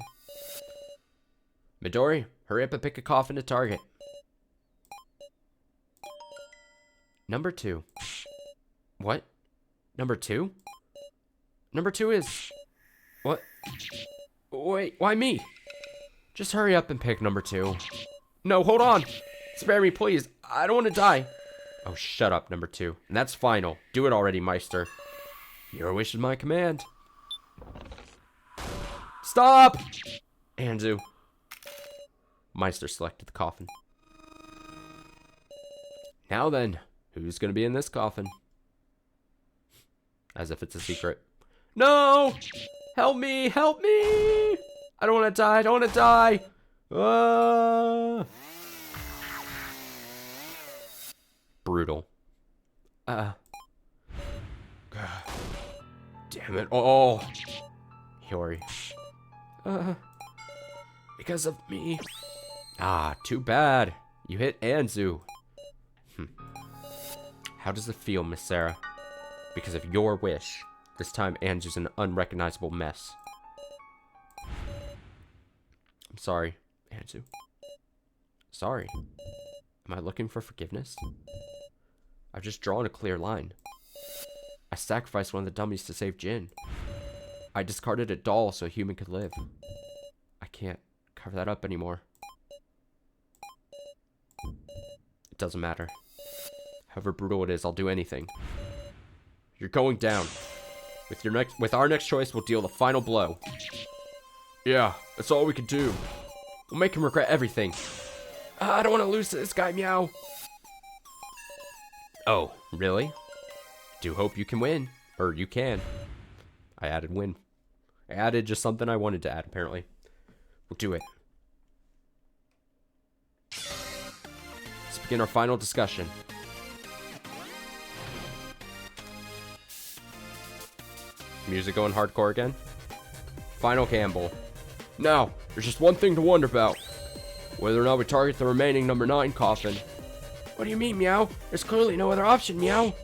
Midori, hurry up and pick a coffin to target. Number 2. What? Number 2? Number 2 is... What? Wait, why me? Just hurry up and pick number 2. No, hold on! Spare me, please. I don't want to die. Oh, shut up, number 2. And that's final. Do it already, Meister. Your wish is my command. Stop! Anzu. Meister selected the coffin. Now then, who's gonna be in this coffin? As if it's a secret. No! Help me! Help me! I don't want to die! I don't want to die! Brutal. Damn it. Oh. Hiyori. Because of me. Ah, too bad. You hit Anzu. How does it feel, Miss Sarah? Because of your wish, this time Anzu's an unrecognizable mess. I'm sorry, Anzu. Sorry. Am I looking for forgiveness? I've just drawn a clear line. I sacrificed one of the dummies to save Jin. I discarded a doll so a human could live. I can't cover that up anymore. It doesn't matter. However brutal it is, I'll do anything. You're going down. With our next choice, we'll deal the final blow. Yeah, that's all we can do. We'll make him regret everything. I don't want to lose to this guy, meow. Oh, really? Do hope you can win. Or you can. I added win. I added just something I wanted to add, apparently. We'll do it. Let's begin our final discussion. Music going hardcore again. Final gamble. Now, there's just one thing to wonder about. Whether or not we target the remaining number 9 coffin. What do you mean, meow? There's clearly no other option, meow.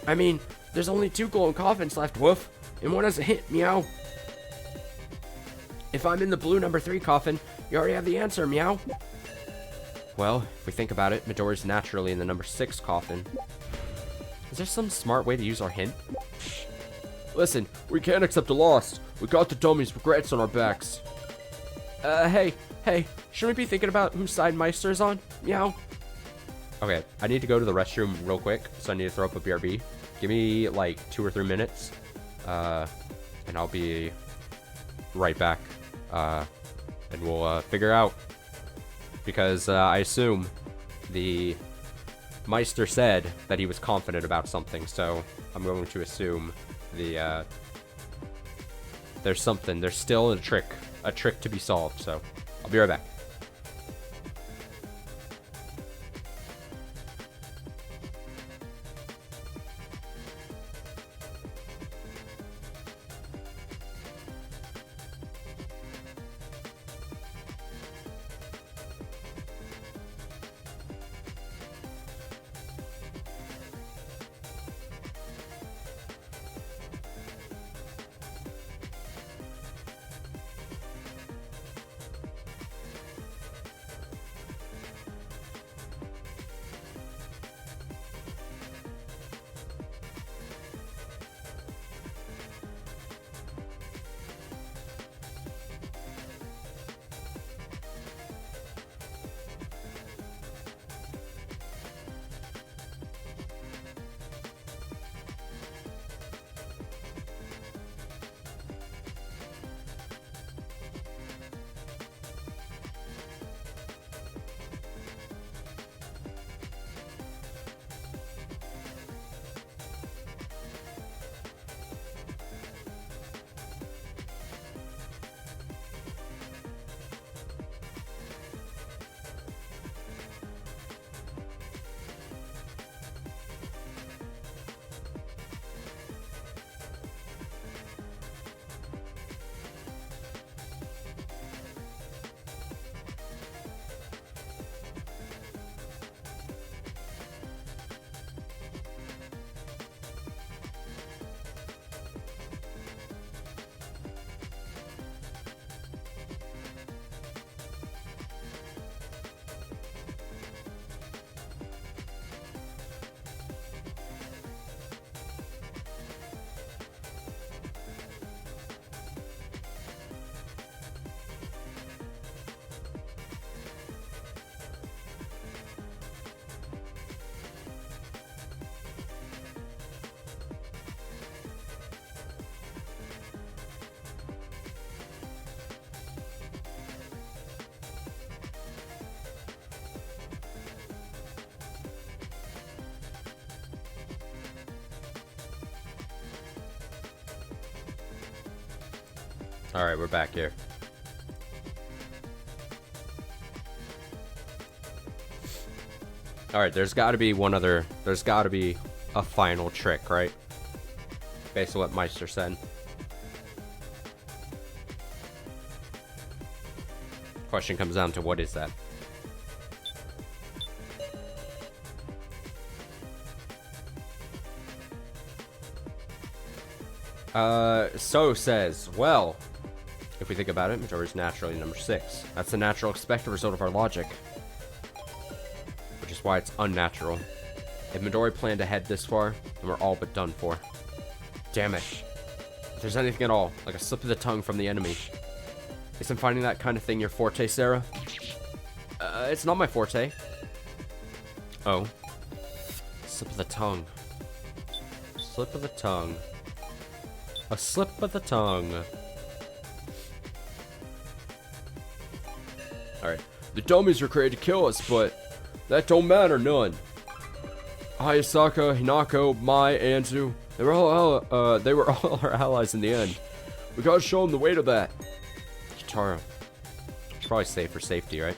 I mean, there's only 2 golden coffins left, woof. And one has a hit, meow. If I'm in the blue number 3 coffin, you already have the answer, meow. Well, if we think about it, Midori's naturally in the number 6 coffin. Is there some smart way to use our hint? Listen, we can't accept a loss. We got the dummies' regrets on our backs. Hey, shouldn't we be thinking about whose side Meister's on? Meow. Okay, I need to go to the restroom real quick, so I need to throw up a BRB. Give me, like, 2 or 3 minutes, and I'll be right back, and we'll, figure out, because, I assume the Meister said that he was confident about something, so I'm going to assume there's something. There's still a trick to be solved, so I'll be right back. Alright, we're back here. Alright, there's gotta be a final trick, right? Based on what Meister said. Question comes down to what is that? So says, well, if we think about it, majority is naturally number 6. That's the natural expected result of our logic. Which is why it's unnatural. If Midori planned to head this far, then we're all but done for. Damn it. If there's anything at all, like a slip of the tongue from the enemy. Isn't finding that kind of thing your forte, Sarah? It's not my forte. Oh. Slip of the tongue. Slip of the tongue. A slip of the tongue. Alright. The dummies were created to kill us, but that don't matter none. Hayasaka, Hinako, Mai, Anzu, they were all our allies in the end. We gotta show them the weight of that. Kitara. It's probably safe for safety, right?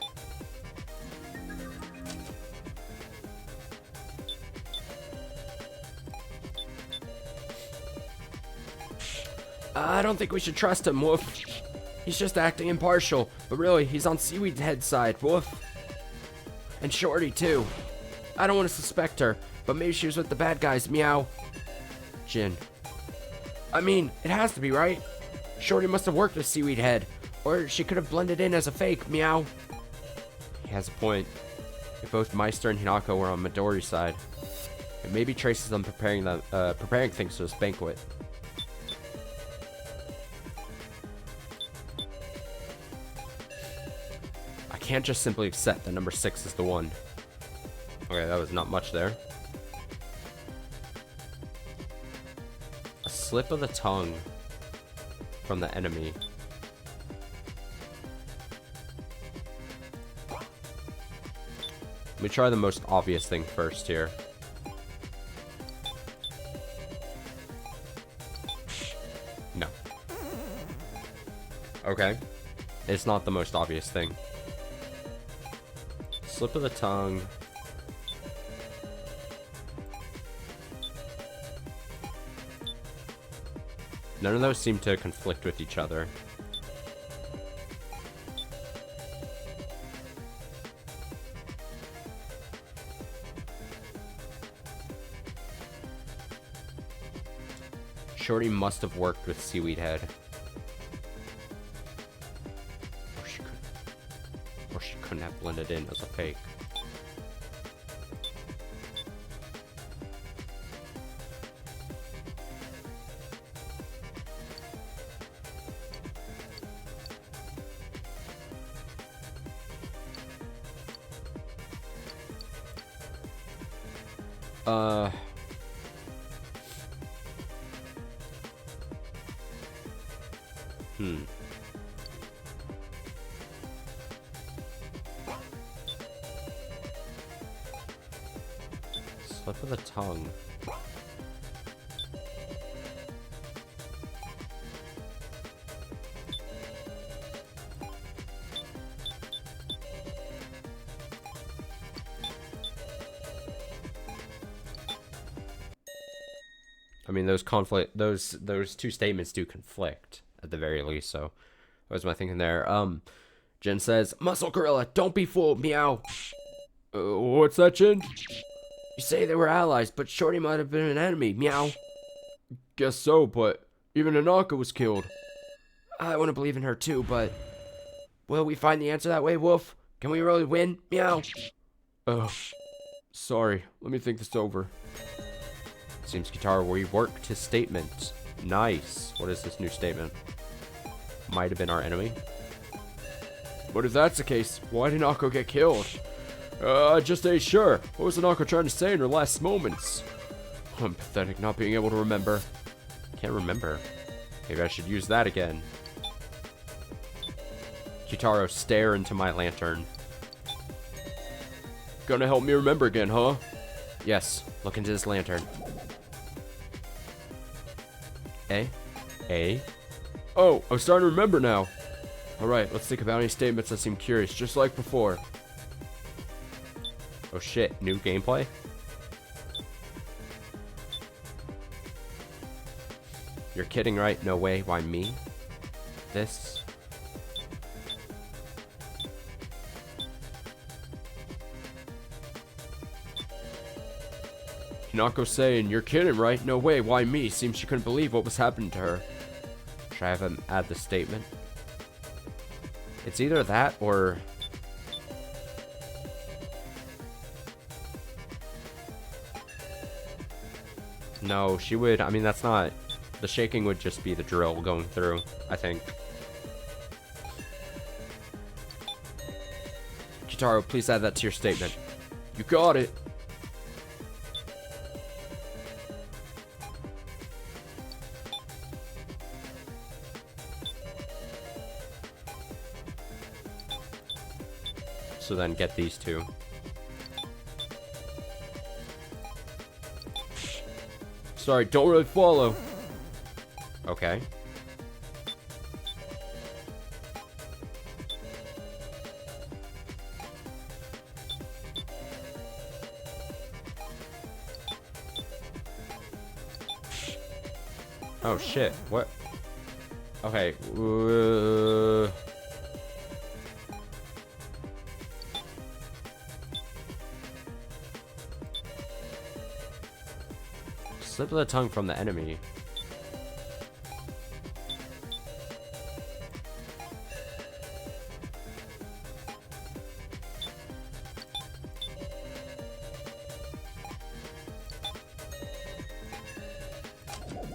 I don't think we should trust him, woof. He's just acting impartial, but really, he's on Seaweed's head side, woof. And Shorty, too. I don't want to suspect her, but maybe she was with the bad guys, meow. Jin. I mean, it has to be, right? Shorty must have worked with Seaweed Head, or she could have blended in as a fake, meow. He has a point. If both Meister and Hinako were on Midori's side, it maybe traces them preparing things for this banquet. can't just simply accept that number 6 is the one. Okay, that was not much there. A slip of the tongue from the enemy. Let me try the most obvious thing first here. No. Okay. It's not the most obvious thing. Slip of the tongue. None of those seem to conflict with each other. Shorty must have worked with Seaweed Head. Or she couldn't have blended in as a fake. Slip of the tongue. I mean, those two statements do conflict at the very least, so what was my thinking there? Jen says, Muscle Gorilla, don't be fooled, meow. What's that, Jen? You say they were allies, but Shorty might have been an enemy, meow. Guess so, but even Anaka was killed. I want to believe in her too, but will we find the answer that way, Wolf? Can we really win, meow? Sorry, let me think this over. Seems Kitaro reworked his statement. Nice. What is this new statement? Might have been our enemy. But if that's the case, why did Nako get killed? I just ain't sure. What was Nako trying to say in her last moments? I'm pathetic not being able to remember. Can't remember. Maybe I should use that again. Kitaro, stare into my lantern. Gonna help me remember again, huh? Yes, look into this lantern. Oh, I'm starting to remember now. Alright, let's think about any statements that seem curious, just like before. Oh shit, new gameplay? You're kidding, right? No way, why me? This? Hinako saying, you're kidding, right? No way, why me? Seems she couldn't believe what was happening to her. Should I have him add the statement? It's either that or... No, she would... I mean, that's not... The shaking would just be the drill going through, I think. Kitaro, please add that to your statement. You got it. So then get these two. Sorry, don't really follow. Okay. Oh shit, what? Okay, slip of the tongue from the enemy.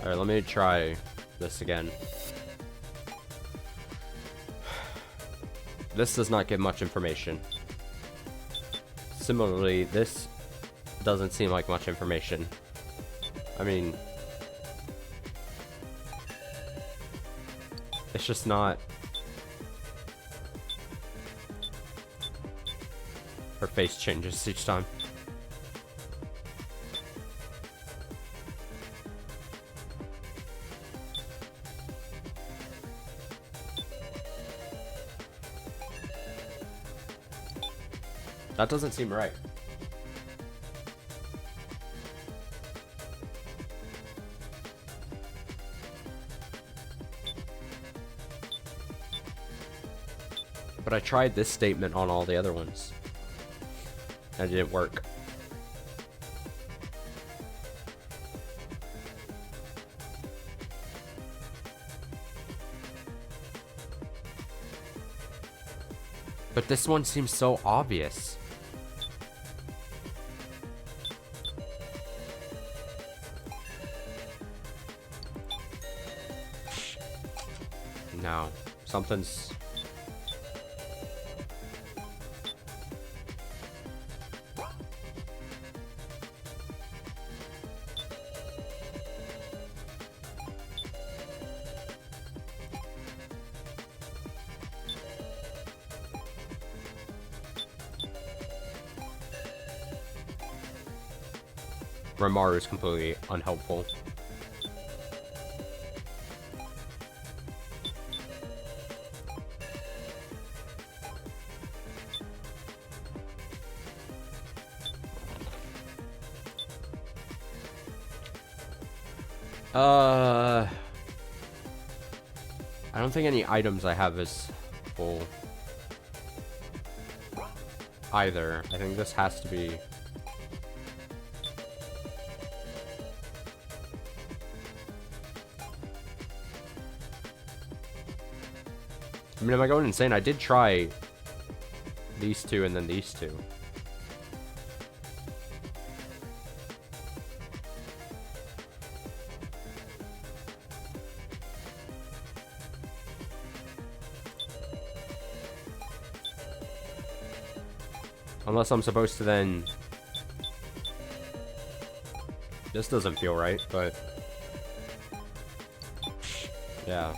Alright, let me try this again. This does not give much information. Similarly, this doesn't seem like much information. I mean, it's just not. Her face changes each time. That doesn't seem right. But I tried this statement on all the other ones. And it didn't work. But this one seems so obvious. No, something's... Ramaru is completely unhelpful. I don't think any items I have is full either. I think this has to be... I mean, am I going insane? I did try these two and then these two. Unless I'm supposed to then... This doesn't feel right, but... Yeah.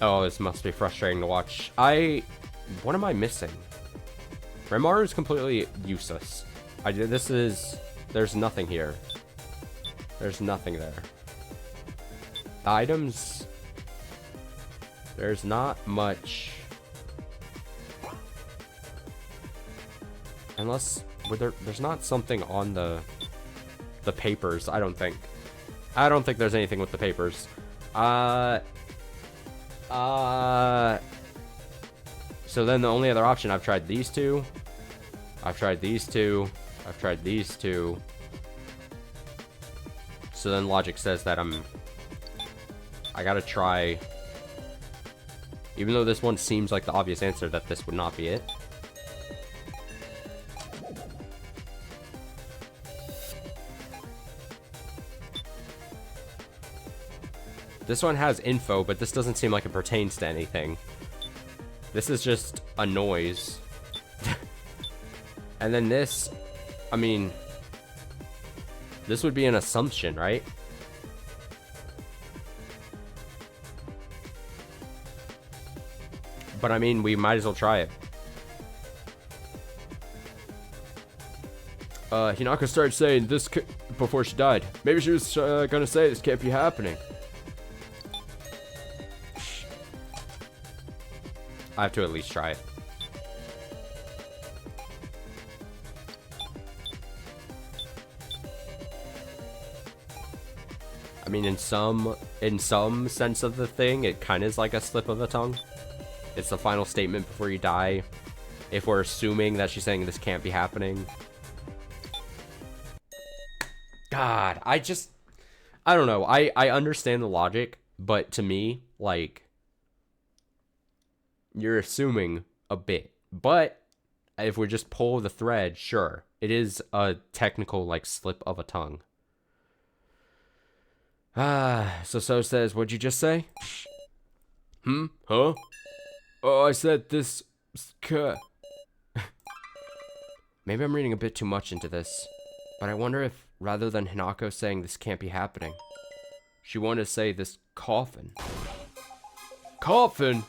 Oh, this must be frustrating to watch. What am I missing? Remaru is completely useless. There's nothing here. There's nothing there. The items... There's not much... Unless... There's not something on the papers, I don't think. I don't think there's anything with the papers. So then the only other option, I've tried these two. I've tried these two. I've tried these two. So then logic says that I gotta try... Even though this one seems like the obvious answer that this would not be it. This one has info, but this doesn't seem like it pertains to anything. This is just a noise. And then this, I mean, this would be an assumption, right? But I mean, we might as well try it. Hinako started saying this before she died. Maybe she was gonna say this can't be happening. I have to at least try it. I mean, in some sense of the thing, it kind of is like a slip of the tongue. It's the final statement before you die. If we're assuming that she's saying this can't be happening. God, I don't know. I understand the logic, but to me, like, you're assuming a bit. But if we just pull the thread, sure. It is a technical, like, slip of a tongue. So says, what'd you just say? Huh? Oh, I said this... Maybe I'm reading a bit too much into this. But I wonder if, rather than Hinako saying this can't be happening, she wanted to say this coffin. Coffin?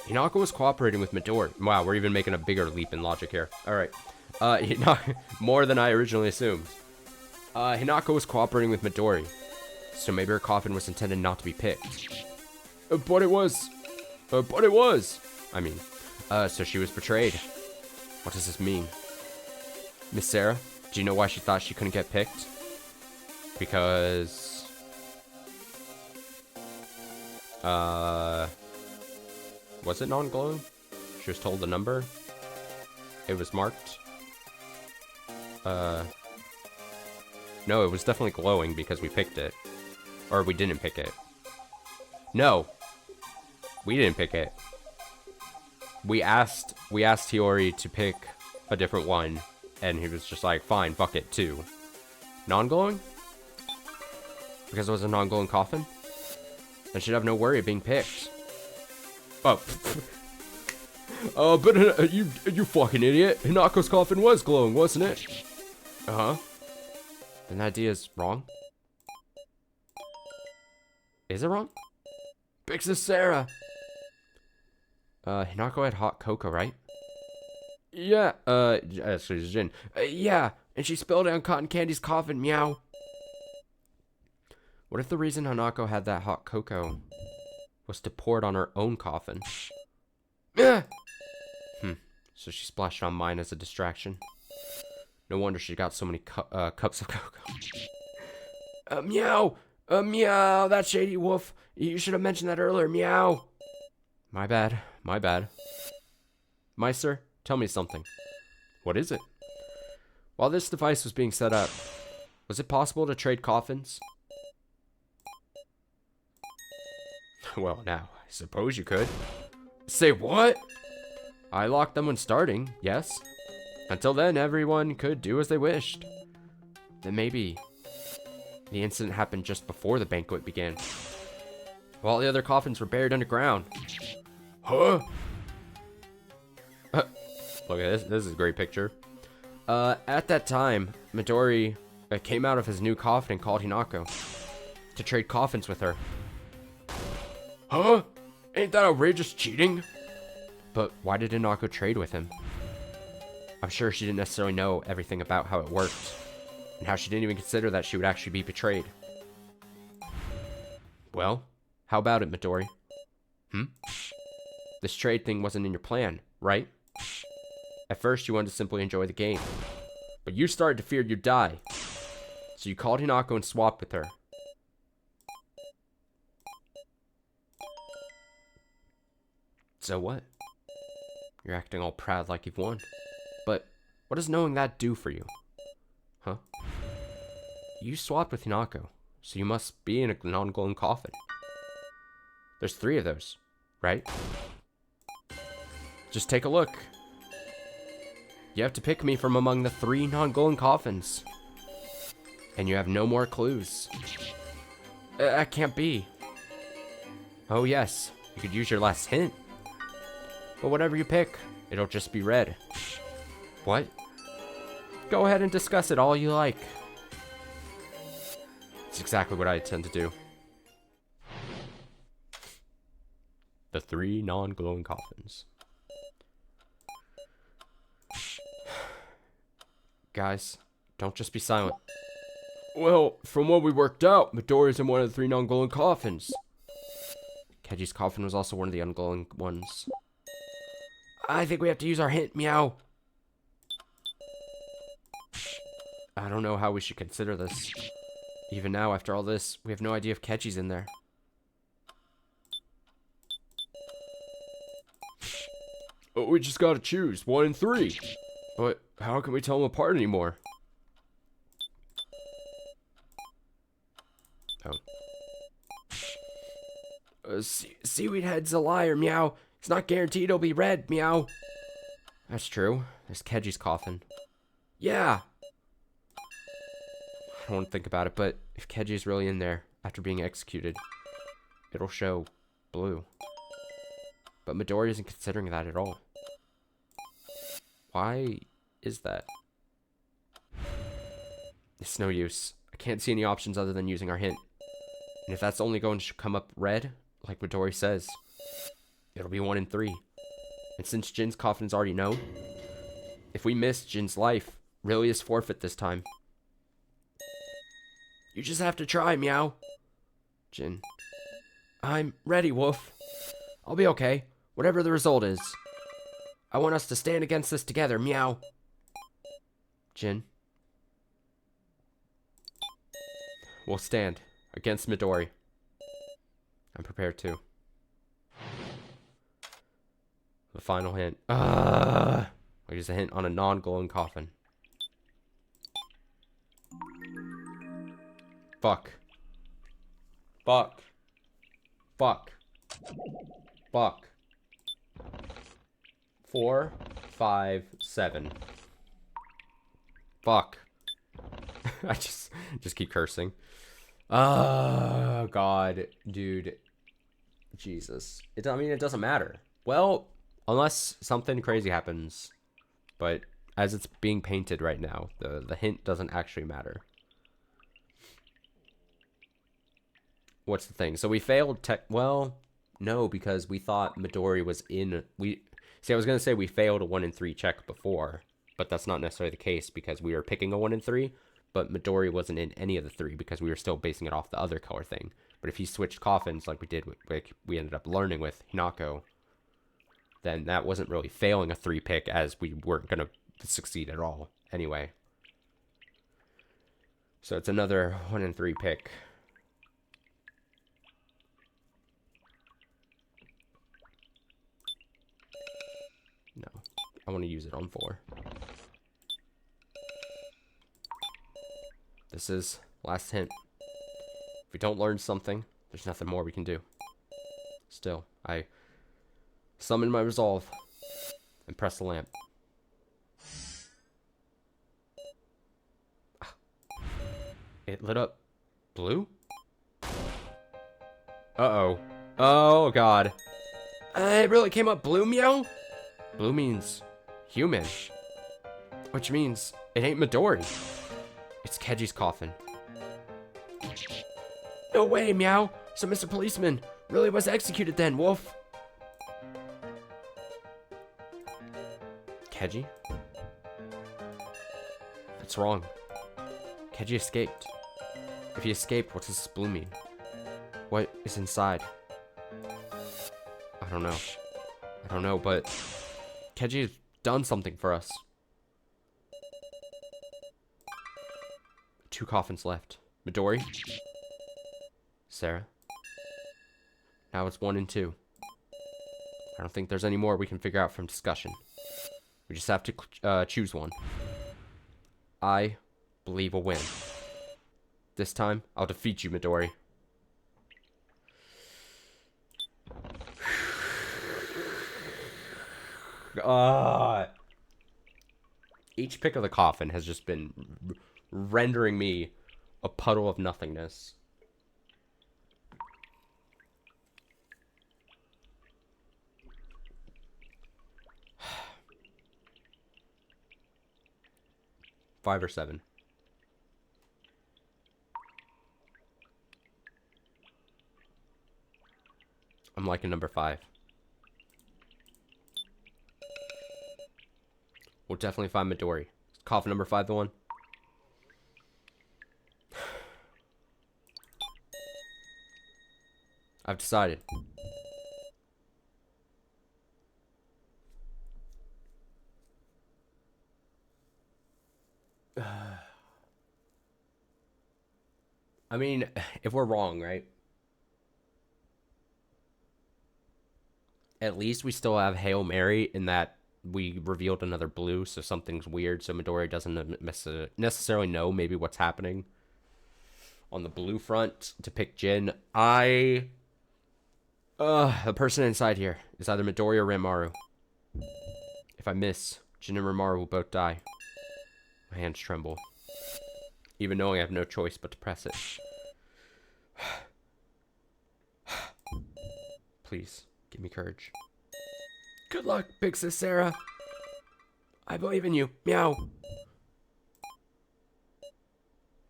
Hinako was cooperating with Midori. Wow, we're even making a bigger leap in logic here. Alright. More than I originally assumed. Hinako was cooperating with Midori. So maybe her coffin was intended not to be picked. But it was. I mean, so she was betrayed. What does this mean? Miss Sarah, do you know why she thought she couldn't get picked? Because... was it non-glowing? She was told the number. It was marked. No, it was definitely glowing because we picked it. Or we didn't pick it. No. We didn't pick it. We asked Hiyori to pick a different one, and he was just like, fine, fuck it, too. Non-glowing? Because it was a non-glowing coffin? Then she'd have no worry of being picked. Oh. But you fucking idiot. Hinako's coffin was glowing, wasn't it? Uh-huh. Then the idea is wrong? Is it wrong? Big Sis Sarah. Hinako had hot cocoa, right? Yeah, actually, it's gin. Yeah, and she spilled it on Cotton Candy's coffin, meow. What if the reason Hanako had that hot cocoa was to pour it on her own coffin? So she splashed on mine as a distraction. No wonder she got so many cups of cocoa. Meow! Meow! That shady wolf! You should have mentioned that earlier, meow! My bad. Meister, tell me something. What is it? While this device was being set up, was it possible to trade coffins? Well, now, I suppose you could. Say what? I locked them when starting, yes. Until then, everyone could do as they wished. Then maybe the incident happened just before the banquet began, while the other coffins were buried underground. Huh? Look at this. This is a great picture. At that time, Midori came out of his new coffin and called Hinako to trade coffins with her. Huh? Ain't that outrageous cheating? But why did Hinako trade with him? I'm sure she didn't necessarily know everything about how it worked, and how she didn't even consider that she would actually be betrayed. Well, how about it, Midori? This trade thing wasn't in your plan, right? At first, you wanted to simply enjoy the game, but you started to fear you'd die, so you called Hinako and swapped with her. So what? You're acting all proud like you've won. But what does knowing that do for you? Huh? You swapped with Hinako, so you must be in a non-glowing coffin. There's 3 of those, right? Just take a look. You have to pick me from among the 3 non-glowing coffins. And you have no more clues. That can't be. Oh yes, you could use your last hint. But whatever you pick, it'll just be red. What? Go ahead and discuss it all you like. It's exactly what I intend to do. The 3 non-glowing coffins. Guys, don't just be silent. Well, from what we worked out, Midori's in one of the 3 non-glowing coffins. Keji's coffin was also one of the unglowing ones. I think we have to use our hint, meow. I don't know how we should consider this. Even now, after all this, we have no idea if Keji's in there. Oh, we just gotta choose 1 and 3. But how can we tell them apart anymore? Oh. Seaweed Head's a liar, meow. It's not guaranteed it'll be red, meow. That's true. There's Keji's coffin. Yeah. I don't want to think about it, but if Keji's really in there after being executed, it'll show blue. But Midori isn't considering that at all. Why is that? It's no use. I can't see any options other than using our hint. And if that's only going to come up red, like Midori says, it'll be 1 in 3. And since Jin's coffin's already known, if we miss, Jin's life really is forfeit this time. You just have to try, meow. Jin. I'm ready, Wolf. I'll be okay, whatever the result is. I want us to stand against this together, meow. Jin. We'll stand against Midori. I'm prepared to. The final hint. I'll use a hint on a non-glowing coffin. Fuck. Fuck. Fuck. Fuck. 4, 5, 7. Fuck. I just keep cursing. Oh, God, dude. Jesus. I mean, it doesn't matter. Well, unless something crazy happens. But as it's being painted right now, the hint doesn't actually matter. What's the thing? So we failed well, no, because we thought Midori was in... I was going to say we failed a 1 in 3 check before, but that's not necessarily the case because we were picking a 1 in 3, but Midori wasn't in any of the 3 because we were still basing it off the other color thing. But if he switched coffins like we did, like we ended up learning with Hinako, then that wasn't really failing a 3 pick as we weren't going to succeed at all anyway. So it's another 1 in 3 pick. No, I want to use it on 4. This is last hint. If we don't learn something, there's nothing more we can do. Still, I summon my resolve and press the lamp. It lit up blue? Uh-oh. Oh, God. It really came up blue, meow? Blue means human. Which means it ain't Midori. It's Keji's coffin. No way, meow. So Mr. Policeman really was executed then, Wolf. Keji? That's wrong. Keji escaped. If he escaped, what does this blue mean? What is inside? I don't know. I don't know, but Keji has done something for us. 2 coffins left. Midori. Sarah. Now it's 1 and 2. I don't think there's any more we can figure out from discussion. We just have to choose one. I believe we'll win. This time, I'll defeat you, Midori. Each pick of the coffin has just been rendering me a puddle of nothingness. Five or 7. I'm liking number 5. We'll definitely find Midori. Coffin number 5 the one? I've decided. I mean, if we're wrong, right? At least we still have Hail Mary in that we revealed another blue, so something's weird, so Midori doesn't necessarily know maybe what's happening on the blue front to pick Jin. I The person inside here is either Midori or Ranmaru. If I miss, Jin and Ranmaru will both die. My hands tremble, even knowing I have no choice but to press it. Please, give me courage. Good luck, big sis Sarah. I believe in you. Meow.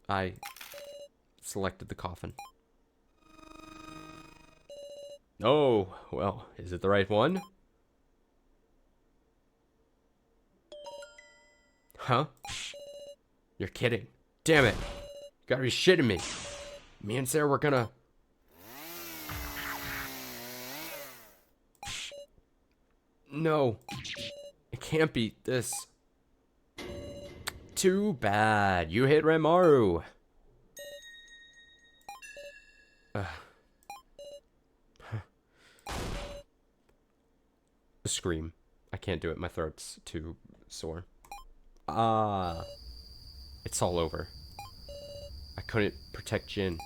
I selected the coffin. Oh, well, is it the right one? Huh? You're kidding. Damn it. You gotta be shitting me. Me and Sarah were gonna... No. It can't be this. Too bad. You hit Ranmaru. Scream. I can't do it. My throat's too sore. It's all over. I couldn't protect Jin.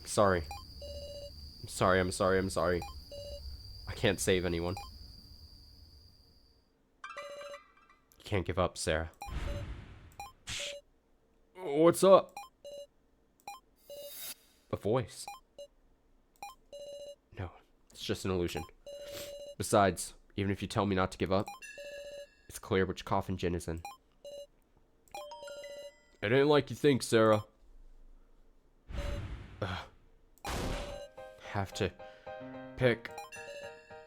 I'm sorry. I'm sorry, I'm sorry, I'm sorry. I can't save anyone. You can't give up, Sarah. What's up? A voice. No, it's just an illusion. Besides, even if you tell me not to give up, it's clear which coffin Jin is in. It ain't like you think, Sarah. Have to pick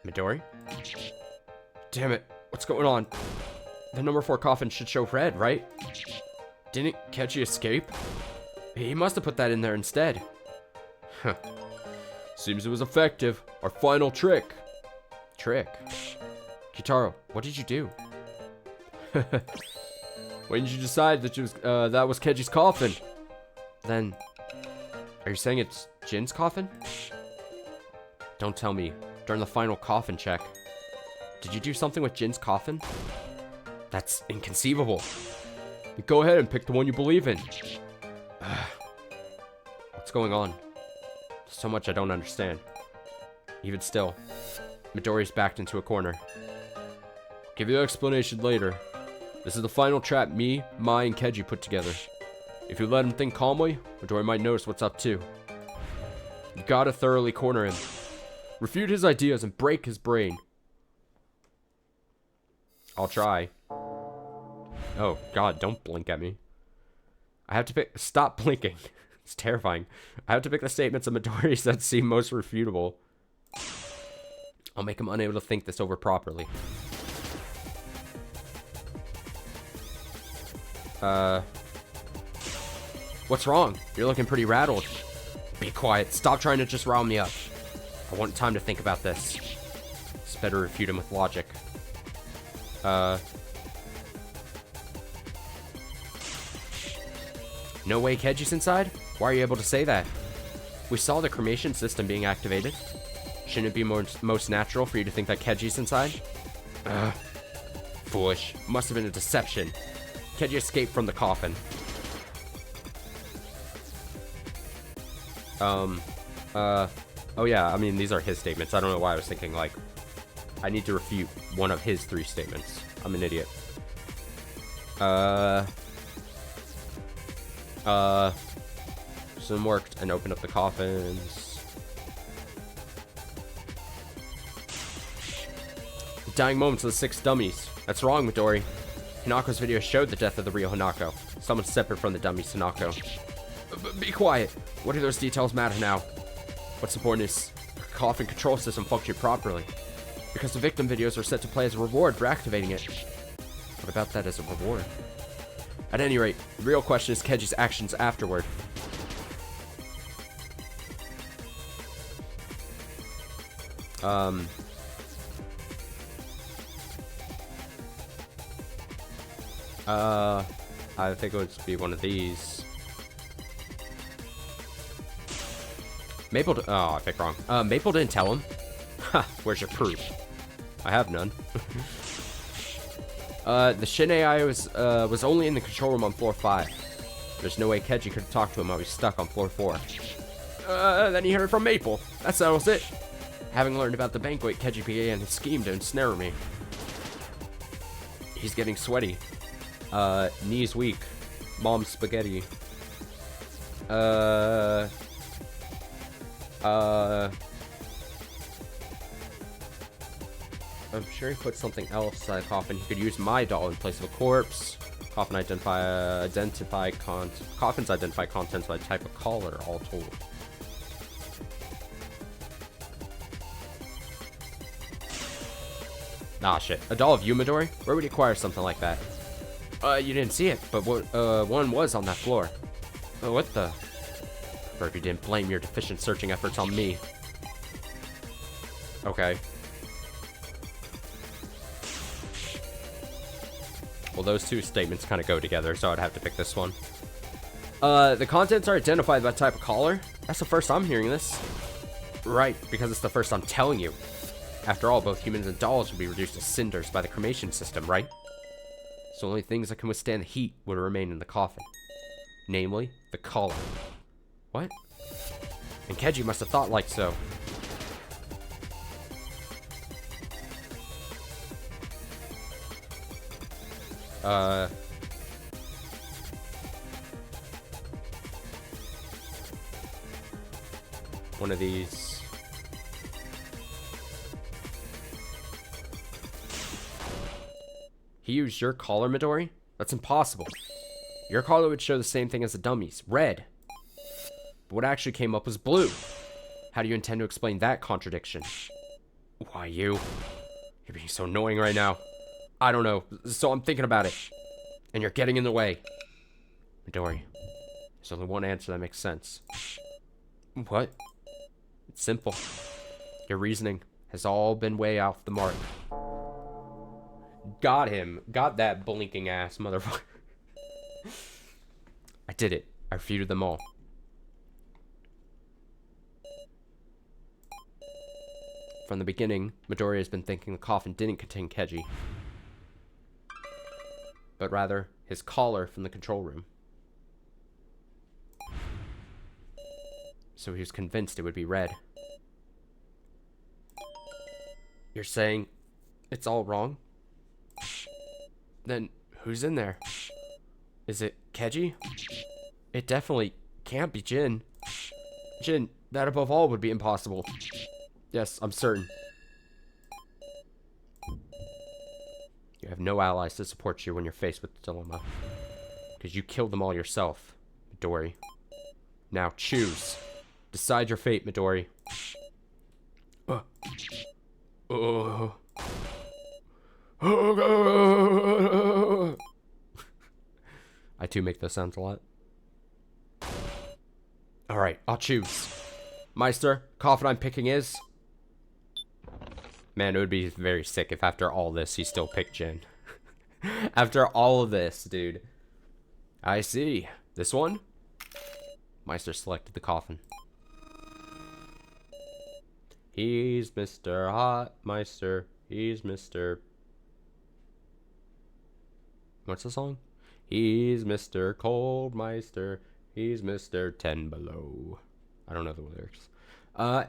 Midori? Damn it, what's going on? The number 4 coffin should show red, right? Didn't Keiji escape? He must have put that in there instead. Huh. Seems it was effective. Our final trick. Trick? Kitaro, what did you do? When did you decide that that was Keji's coffin? Then, are you saying it's Jin's coffin? Don't tell me. During the final coffin check, did you do something with Jin's coffin? That's inconceivable. Go ahead and pick the one you believe in. What's going on? There's so much I don't understand. Even still, Midori's backed into a corner. Give you the explanation later. This is the final trap me, Mai, and Keiji put together. If you let him think calmly, Midori might notice what's up too. You gotta thoroughly corner him. Refute his ideas and break his brain. I'll try. Oh, God, don't blink at me. I have to pick... Stop blinking. It's terrifying. I have to pick the statements of Midori that seem most refutable. I'll make him unable to think this over properly. What's wrong? You're looking pretty rattled. Be quiet. Stop trying to just rile me up. I want time to think about this. It's better refute him with logic. No way Keji's inside? Why are you able to say that? We saw the cremation system being activated. Shouldn't it be most natural for you to think that Keji's inside? Foolish. Must have been a deception. Keiji escaped from the coffin. Oh yeah, I mean, these are his statements. I don't know why I was thinking, like, I need to refute one of his 3 statements. I'm an idiot. Some worked and opened up the coffins. The dying moments of the 6 dummies. That's wrong, Midori. Hanako's video showed the death of the real Hanako. Someone separate from the dummies, Hanako. Be quiet. What do those details matter now? What's important is the coffin control system functioning properly. Because the victim videos are set to play as a reward for activating it. What about that as a reward? At any rate, the real question is Keji's actions afterward. I think it would be one of these. Maple, oh, I picked wrong. Maple didn't tell him. Ha, where's your proof? I have none. The Shin AI was only in the control room on floor 5. There's no way Keiji could have talked to him while he's stuck on floor 4. Then he heard from Maple. That settles it. Having learned about the banquet, Keji began his scheme to ensnare me. He's getting sweaty. Knees weak. Mom's spaghetti. I'm sure he put something else inside the coffin. He could use my doll in place of a corpse. Coffins identify contents by type of collar, all told. Ah, shit. A doll of you, Midori? Where would you acquire something like that? You didn't see it, but one was on that floor. Oh, what the? Or if you didn't blame your deficient searching efforts on me. Okay. Well, those two statements kind of go together, so I'd have to pick this one. The contents are identified by type of collar? That's the first I'm hearing this. Right, because it's the first I'm telling you. After all, both humans and dolls would be reduced to cinders by the cremation system, right? So only things that can withstand the heat would remain in the coffin. Namely, the collar. What? And Keji must have thought like so. One of these. He used your collar, Midori? That's impossible. Your collar would show the same thing as the dummies, red. But what actually came up was blue. How do you intend to explain that contradiction? Why, you? You're being so annoying right now. I don't know, so I'm thinking about it. And you're getting in the way. Midori, there's only one answer that makes sense. What? It's simple. Your reasoning has all been way off the mark. Got him. Got that blinking ass motherfucker. I did it. I refuted them all. From the beginning, Midori has been thinking the coffin didn't contain Keji, but rather his collar from the control room. So he was convinced it would be red. You're saying it's all wrong? Then who's in there? Is it Keji? It definitely can't be Jin. Jin, that above all would be impossible. Yes, I'm certain. You have no allies to support you when you're faced with the dilemma. Because you killed them all yourself, Midori. Now choose. Decide your fate, Midori. I too make those sounds a lot. Alright, I'll choose. Meister, coffin I'm picking is... Man, it would be very sick if after all this he still picked Jin. After all of this, dude. I see. This one? Meister selected the coffin. He's Mr. Hot Meister. He's Mr. What's the song? He's Mr. Cold Meister. He's Mr. 10 Below. I don't know the lyrics.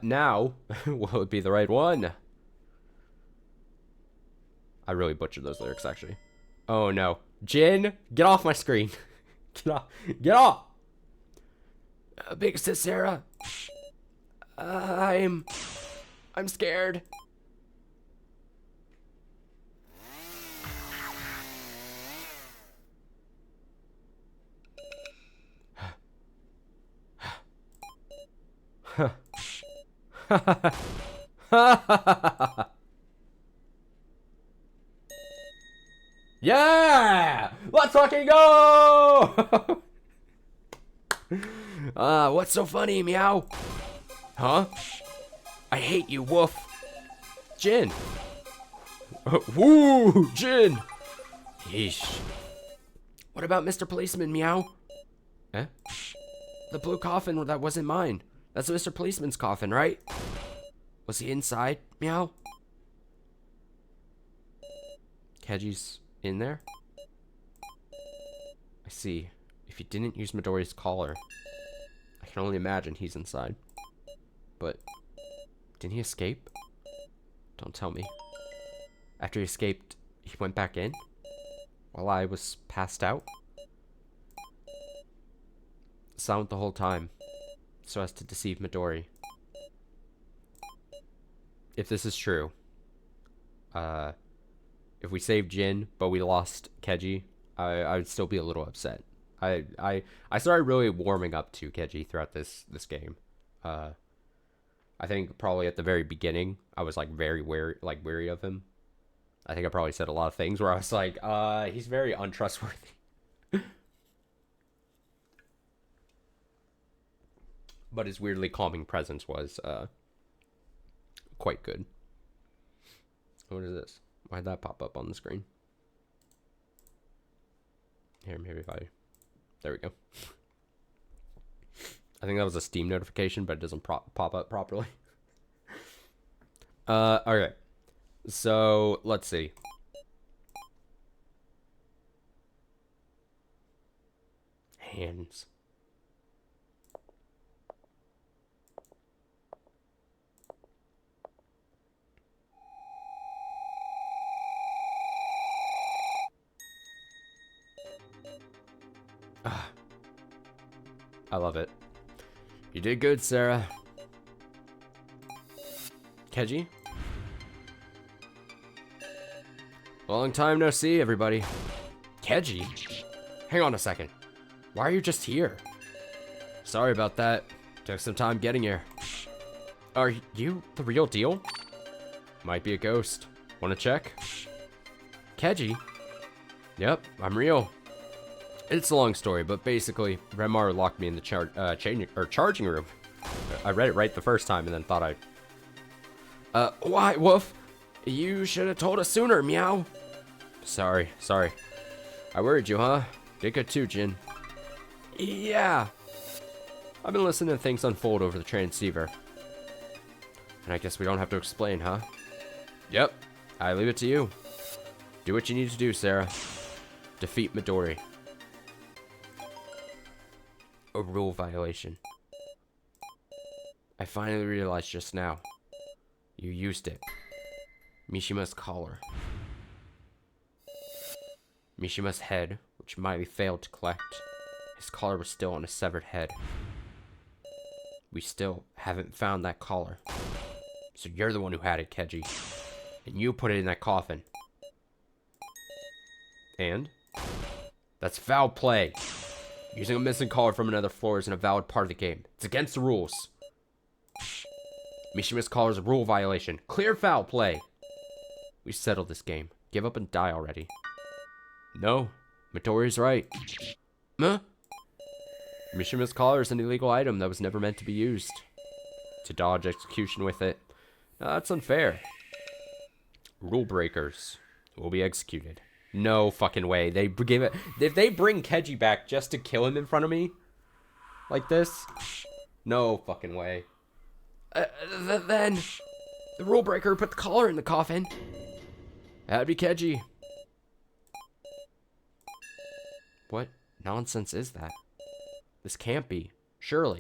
Now, what would be the right one? I really butchered those lyrics, actually. Oh, no. Jin, get off my screen. Get off. Get off! Big sis Sarah. I'm scared. Yeah! Let's fucking go! What's so funny, meow? Huh? I hate you, woof. Jin. Woo! Jin! Yeesh. What about Mr. Policeman, meow? Eh? The blue coffin, that wasn't mine. That's Mr. Policeman's coffin, right? Was he inside, meow? Keji's in there? I see. If you didn't use Midori's collar, I can only imagine he's inside. But Didn't he escape? Don't tell me. After he escaped, he went back in? While I was passed out? Silent the whole time, so as to deceive Midori. If this is true, if we saved Jin, but we lost Keiji, I would still be a little upset. I started really warming up to Keiji throughout this game. I think probably at the very beginning, I was like very wary of him. I think I probably said a lot of things where I was like, he's very untrustworthy. But his weirdly calming presence was quite good. What is this? Why'd that pop up on the screen? Here, maybe if I... There we go. I think that was a Steam notification, but it doesn't pop up properly. Okay. So, let's see. Hands. I love it. You did good, Sarah. Keiji? Long time no see, everybody. Keiji? Hang on a second. Why are you just here? Sorry about that. Took some time getting here. Are you the real deal? Might be a ghost. Wanna check? Keiji? Yep, I'm real. It's a long story, but basically, Renmaru locked me in the charging room. I read it right the first time and then thought why, Wolf? You should have told us sooner, meow. Sorry. I worried you, huh? Did good too, Jin. Yeah. I've been listening to things unfold over the transceiver. And I guess we don't have to explain, huh? Yep. I leave it to you. Do what you need to do, Sarah. Defeat Midori. A rule violation. I finally realized just now. You used it. Mishima's collar. Mishima's head, which Miley failed to collect. His collar was still on a severed head. We still haven't found that collar. So you're the one who had it, Keiji. And you put it in that coffin. And? That's foul play. Using a missing collar from another floor isn't a valid part of the game. It's against the rules. Mishima's collar is a rule violation. Clear foul play. We settled this game. Give up and die already. No. Midori's right. Huh? Mishima's collar is an illegal item that was never meant to be used. To dodge execution with it. Now, that's unfair. Rule breakers will be executed. No fucking way. They give it. If they bring Keiji back just to kill him in front of me, like this, no fucking way. Then the rule breaker put the collar in the coffin. That'd be Keiji. What nonsense is that? This can't be. Surely.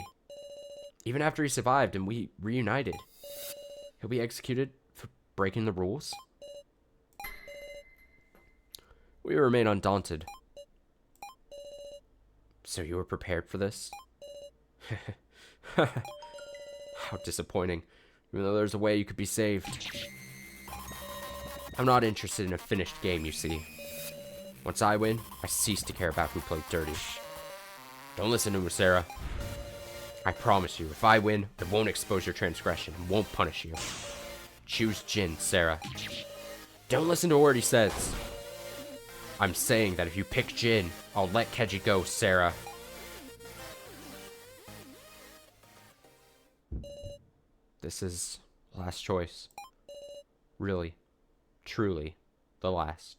Even after he survived and we reunited, he'll be executed for breaking the rules? We remain undaunted. So you were prepared for this? How disappointing. Even though there's a way you could be saved. I'm not interested in a finished game, you see. Once I win, I cease to care about who played dirty. Don't listen to him, Sarah. I promise you, if I win, I won't expose your transgression and won't punish you. Choose Jin, Sarah. Don't listen to what he says. I'm saying that if you pick Jin, I'll let Keiji go, Sarah. This is last choice. Really, truly, the last.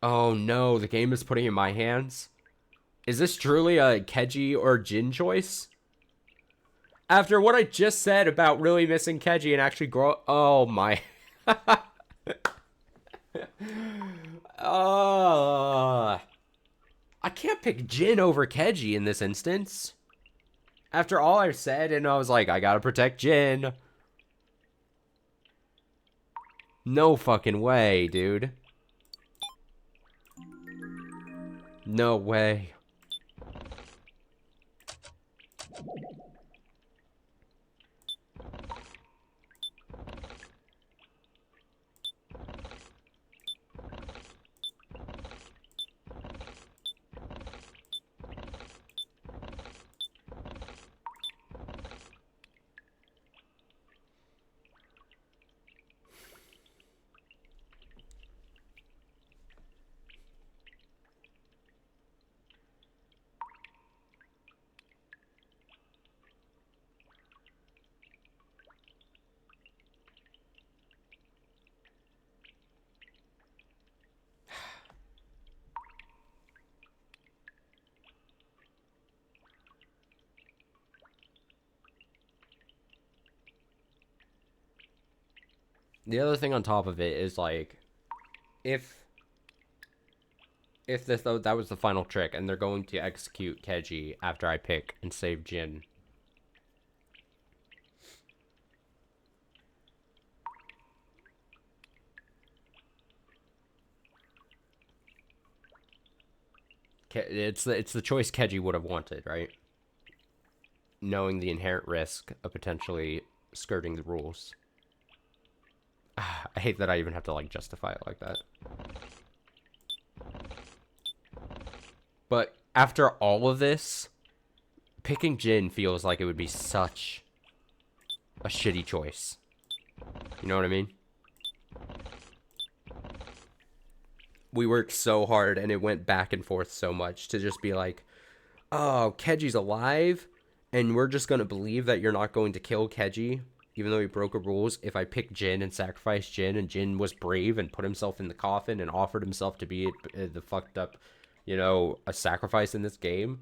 Oh no, the game is putting it in my hands? Is this truly a Keiji or Jin choice? After what I just said about really missing Keiji and actually grow... Oh my... I can't pick Jin over Keiji in this instance. After all I've said, and I was like, I gotta protect Jin. No fucking way, dude. No way. The other thing on top of it is like, if that was the final trick and they're going to execute Keji after I pick and save Jin. It's the choice Keji would have wanted, right? Knowing the inherent risk of potentially skirting the rules. I hate that I even have to like justify it like that. But after all of this, picking Jin feels like it would be such a shitty choice. You know what I mean? We worked so hard and it went back and forth so much to just be like, oh, Keji's alive, and we're just going to believe that you're not going to kill Keji, even though he broke rules. If I pick Jin and sacrifice Jin, and Jin was brave and put himself in the coffin and offered himself to be the fucked up, you know, a sacrifice in this game.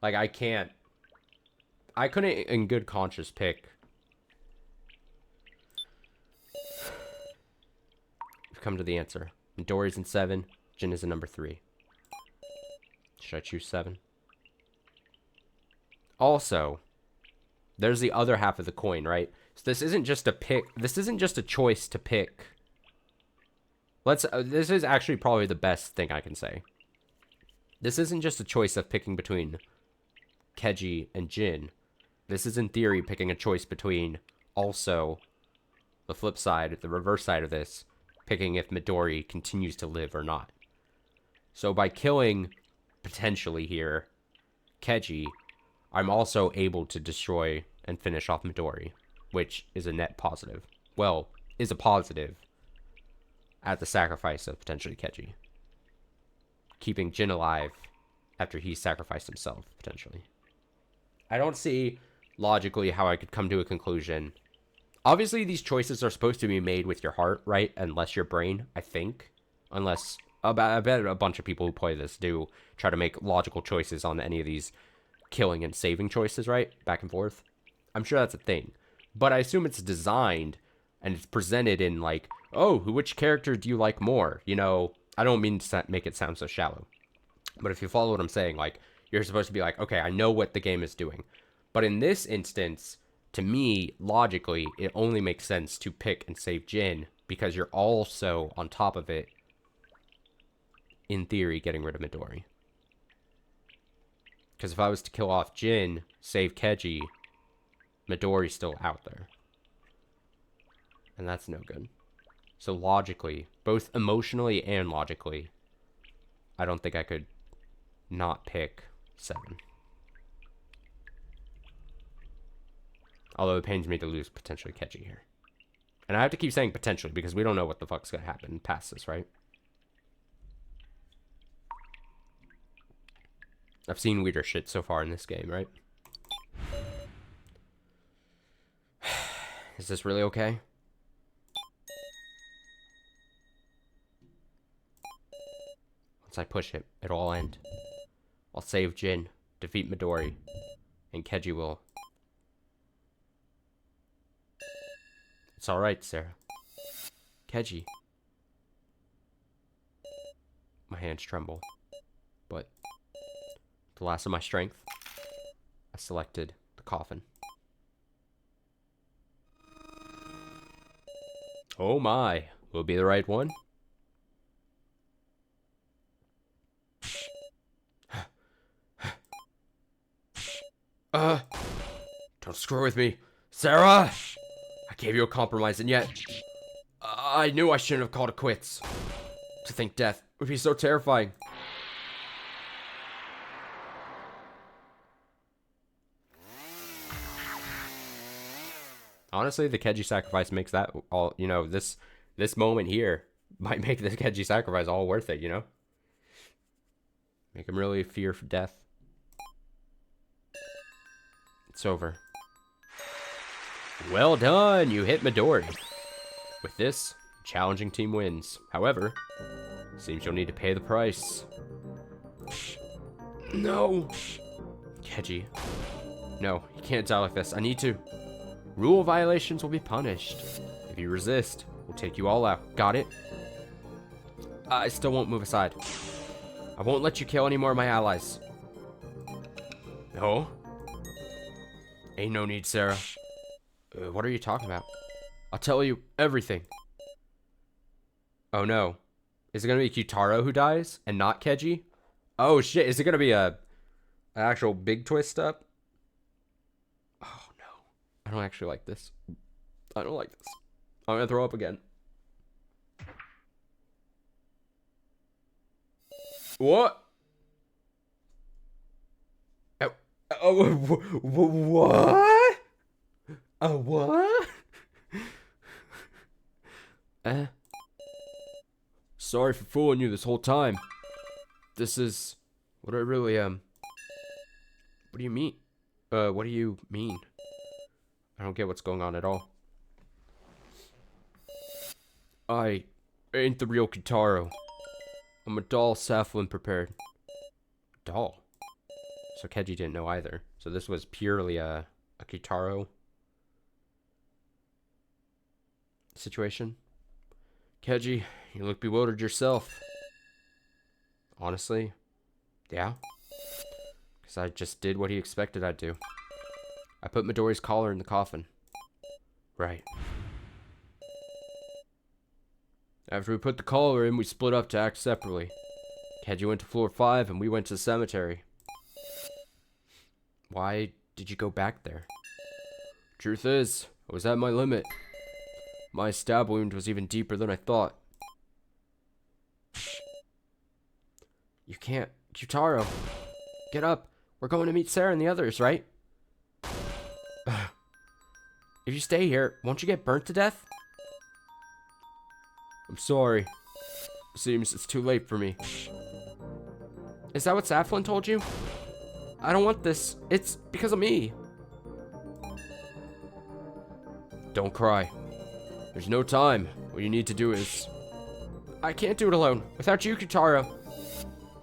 Like, I couldn't in good conscience pick. We've come to the answer. Midori's in 7. Jin is in number 3. Should I choose 7? Also, there's the other half of the coin, right? So this isn't just a pick. This isn't just a choice to pick. This is actually probably the best thing I can say. This isn't just a choice of picking between Keji and Jin. This is in theory picking a choice between also the flip side, the reverse side of this, picking if Midori continues to live or not. So by killing, potentially here, Keji, I'm also able to destroy and finish off Midori, which is a net positive. Well, is a positive at the sacrifice of potentially Keji. Keeping Jin alive after he sacrificed himself, potentially. I don't see logically how I could come to a conclusion. Obviously, these choices are supposed to be made with your heart, right? And less your brain, I think. Unless, I bet a bunch of people who play this do try to make logical choices on any of these killing and saving choices, right? Back and forth. I'm sure that's a thing. But I assume it's designed and it's presented in like, oh, which character do you like more? You know, I don't mean to make it sound so shallow. But if you follow what I'm saying, like, you're supposed to be like, okay, I know what the game is doing. But in this instance, to me, logically, it only makes sense to pick and save Jin because you're also, on top of it, in theory, getting rid of Midori. Because if I was to kill off Jin, save Keji, Midori's still out there. And that's no good. So logically, both emotionally and logically, I don't think I could not pick 7. Although it pains me to lose potentially Keji here. And I have to keep saying potentially because we don't know what the fuck's gonna happen past this, right? I've seen weirder shit so far in this game, right? Is this really okay? Once I push it, it'll all end. I'll save Jin, defeat Midori, and Keji will. It's alright, Sarah. Keji. My hands tremble. But the last of my strength, I selected the coffin. Oh my, will it be the right one? Don't screw with me. Sarah! I gave you a compromise, and yet I knew I shouldn't have called it quits. To think death would be so terrifying. Honestly, the Keji sacrifice makes that all, you know, this moment here might make the Keji sacrifice all worth it, you know? Make him really fear for death. It's over. Well done, you hit Midori. With this, challenging team wins. However, seems you'll need to pay the price. No! Keji. No, you can't die like this. I need to. Rule violations will be punished. If you resist, we'll take you all out. Got it? I still won't move aside. I won't let you kill any more of my allies. No? Ain't no need, Sarah. What are you talking about? I'll tell you everything. Oh no. Is it gonna be Kyutaro who dies and not Keji? Oh shit, is it gonna be an actual big twist up? Oh no. I don't actually like this. I don't like this. I'm gonna throw up again. What? What? What? Sorry for fooling you this whole time. This is what I really am. What do you mean? What do you mean? I don't get what's going on at all. I ain't the real Kitaro. I'm a doll Saflin prepared. Doll? So Keji didn't know either. So this was purely a Kitaro situation. Keji, you look bewildered yourself. Honestly, yeah. Because I just did what he expected I'd do. I put Midori's collar in the coffin. Right. After we put the collar in, we split up to act separately. Keji went to floor 5 and we went to the cemetery. Why did you go back there? Truth is, I was at my limit. My stab wound was even deeper than I thought. You can't. Kyutaro, get up. We're going to meet Sarah and the others, right? If you stay here, won't you get burnt to death? I'm sorry. Seems it's too late for me. Is that what Saflin told you? I don't want this. It's because of me. Don't cry. There's no time. What you need to do is... I can't do it alone. Without you, Kitaro.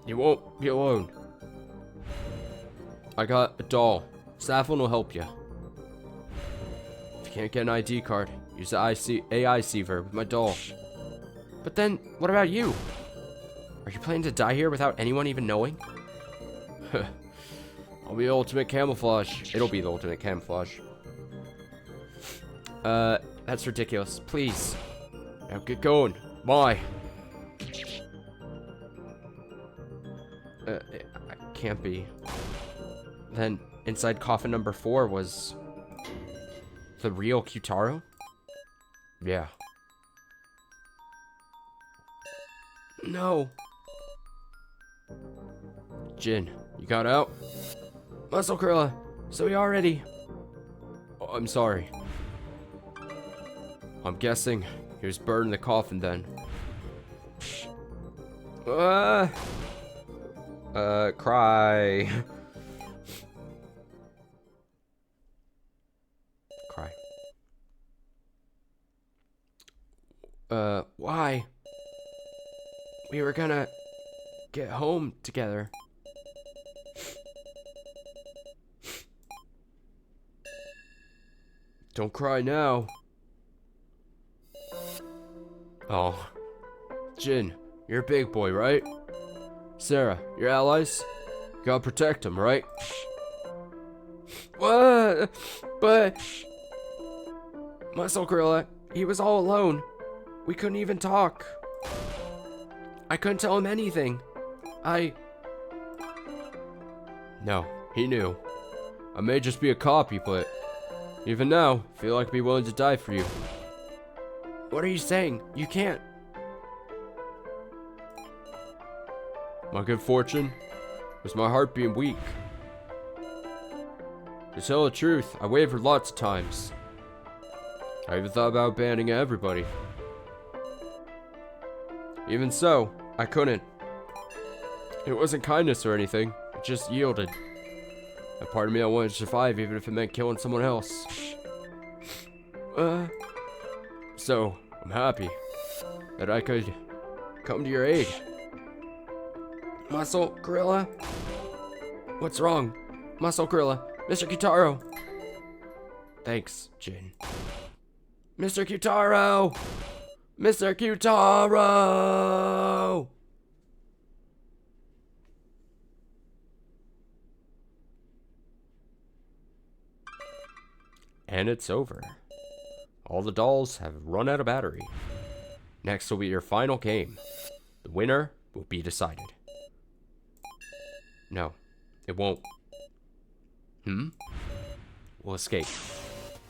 You won't be alone. I got a doll. Saflin will help you. If you can't get an ID card, use the AI Seaver with my doll. But then, what about you? Are you planning to die here without anyone even knowing? I'll be ultimate camouflage. It'll be the ultimate camouflage. That's ridiculous. Please. Now get going. Bye. It can't be. Then, inside coffin number 4 was... the real Kyutaro? Yeah. No. Jin, you got out? Muscle Krilla, so we already... Oh, I'm sorry. I'm guessing he was burned in the coffin then. Cry. Cry. Why? We were gonna get home together. Don't cry now. Oh. Jin, you're a big boy, right? Sarah, your allies? You gotta protect them, right? What? But Muscle Gorilla, he was all alone. We couldn't even talk. I couldn't tell him anything. No, he knew. I may just be a copy, but even now, I feel like I'd be willing to die for you. What are you saying? You can't. My good fortune was my heart being weak. To tell the truth, I wavered lots of times. I even thought about abandoning everybody. Even so, I couldn't. It wasn't kindness or anything, it just yielded. A part of me I wanted to survive even if it meant killing someone else. So, I'm happy that I could come to your aid. Muscle Gorilla? What's wrong? Muscle Gorilla, Mr. Kitaro. Thanks, Jin. Mr. Kitaro! Mr. Kitaro! And it's over. All the dolls have run out of battery. Next will be your final game. The winner will be decided. No, it won't. We'll escape.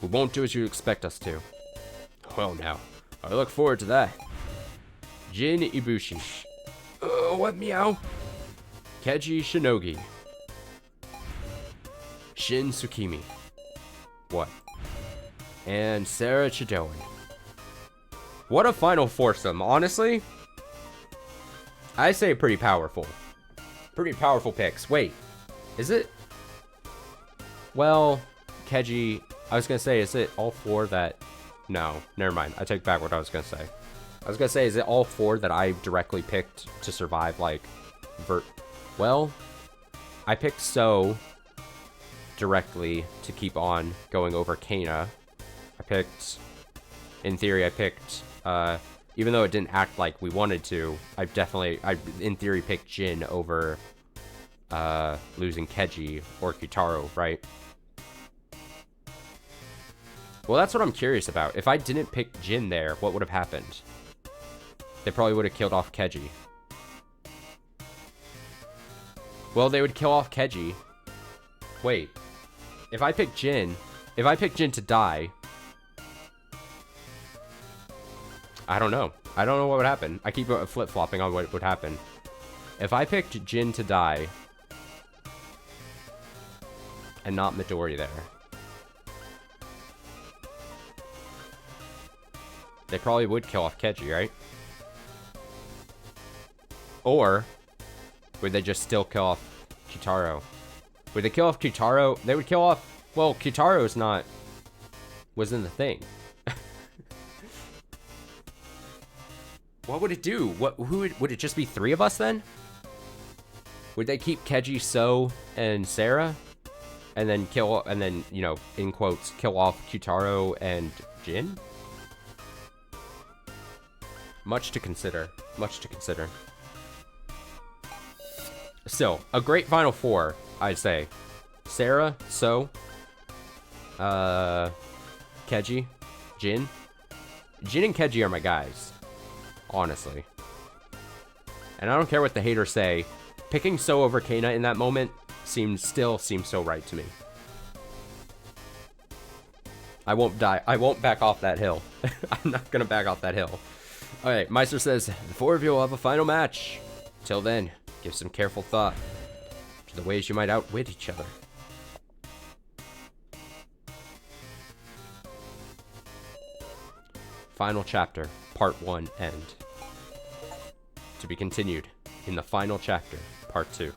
We won't do as you expect us to. Well now, I look forward to that. Jin Ibushi. What meow? Keiji Shinogi. Shin Tsukimi. What? And Sarah Chidoan. What a final foursome, honestly. I say pretty powerful. Pretty powerful picks. Wait, is it? Well, Keiji, I was gonna say, is it all four that... No, never mind. I take back what I was gonna say. I was gonna say, is it all four that I directly picked to survive, like, Well, I picked So directly to keep on going over Kana. I picked, in theory, I picked, even though it didn't act like we wanted to, I in theory, picked Jin over, losing Keiji or Kitaro, right? Well, that's what I'm curious about. If I didn't pick Jin there, what would have happened? They probably would have killed off Keiji. Well, they would kill off Keiji. Wait. If I pick Jin to die... I don't know. I don't know what would happen. I keep flip-flopping on what would happen. If I picked Jin to die... and not Midori there... they probably would kill off Keiji, right? Or... would they just still kill off Kitaro? Would they kill off Kitaro? They would kill off... well, Kitaro's not... was in the thing. What would it do? Would it just be three of us then? Would they keep Keiji, So, and Sarah? And then you know, in quotes, kill off Kitaro and Jin? Much to consider. Much to consider. Still, a great final four, I'd say. Sarah, So, Keiji, Jin. Jin and Keiji are my guys. Honestly. And I don't care what the haters say. Picking So over Kana in that moment still seems so right to me. I won't die. I won't back off that hill. I'm not gonna back off that hill. Alright, Meister says, the four of you will have a final match. Till then, give some careful thought to the ways you might outwit each other. Final chapter, part 1, end. To be continued in the final chapter, part 2.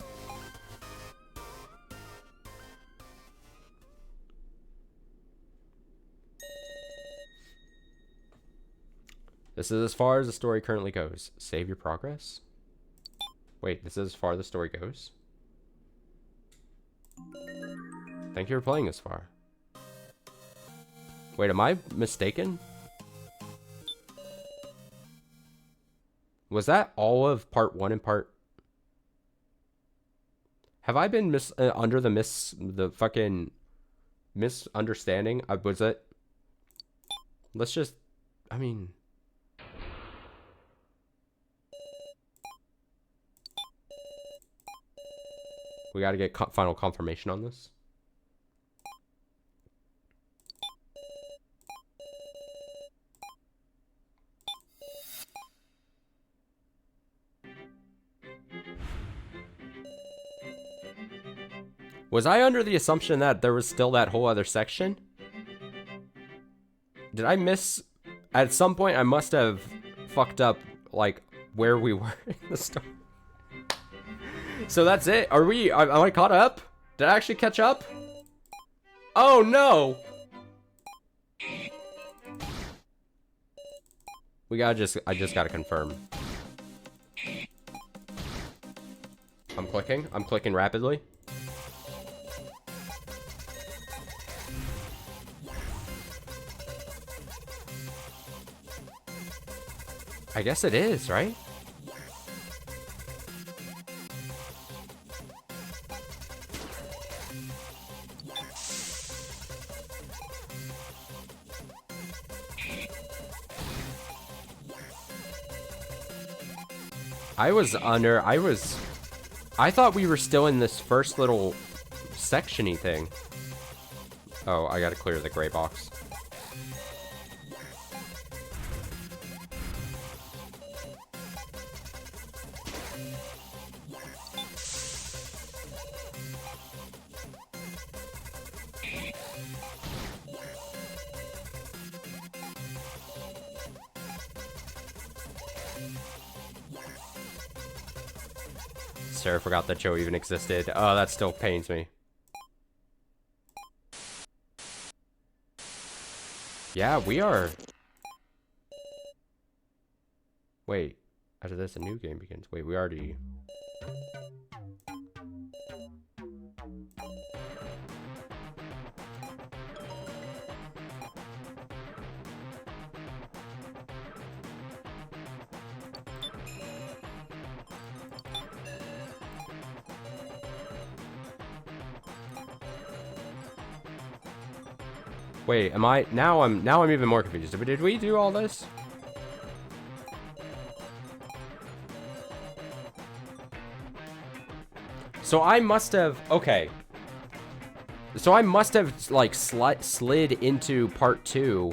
This is as far as the story currently goes. Save your progress? Wait, this is as far as the story goes? Thank you for playing this far. Wait, am I mistaken? Was that all of part 1 and part... Have I been under the fucking misunderstanding? Was it? Let's just, I mean, we got to get final confirmation on this. Was I under the assumption that there was still that whole other section? Did I miss? At some point, I must have fucked up, like, where we were in the story. So that's it? Am I caught up? Did I actually catch up? Oh, no! I just gotta confirm. I'm clicking rapidly. I guess it is, right? I thought we were still in this first little section-y thing. Oh, I gotta clear the gray box. Sarah forgot that Joe even existed. Oh, that still pains me. Yeah, we are. Wait, after this, a new game begins. Wait, we already. Wait, am I now? I'm even more confused. Did we do all this? So I must have, okay. So I must have like slid into part 2.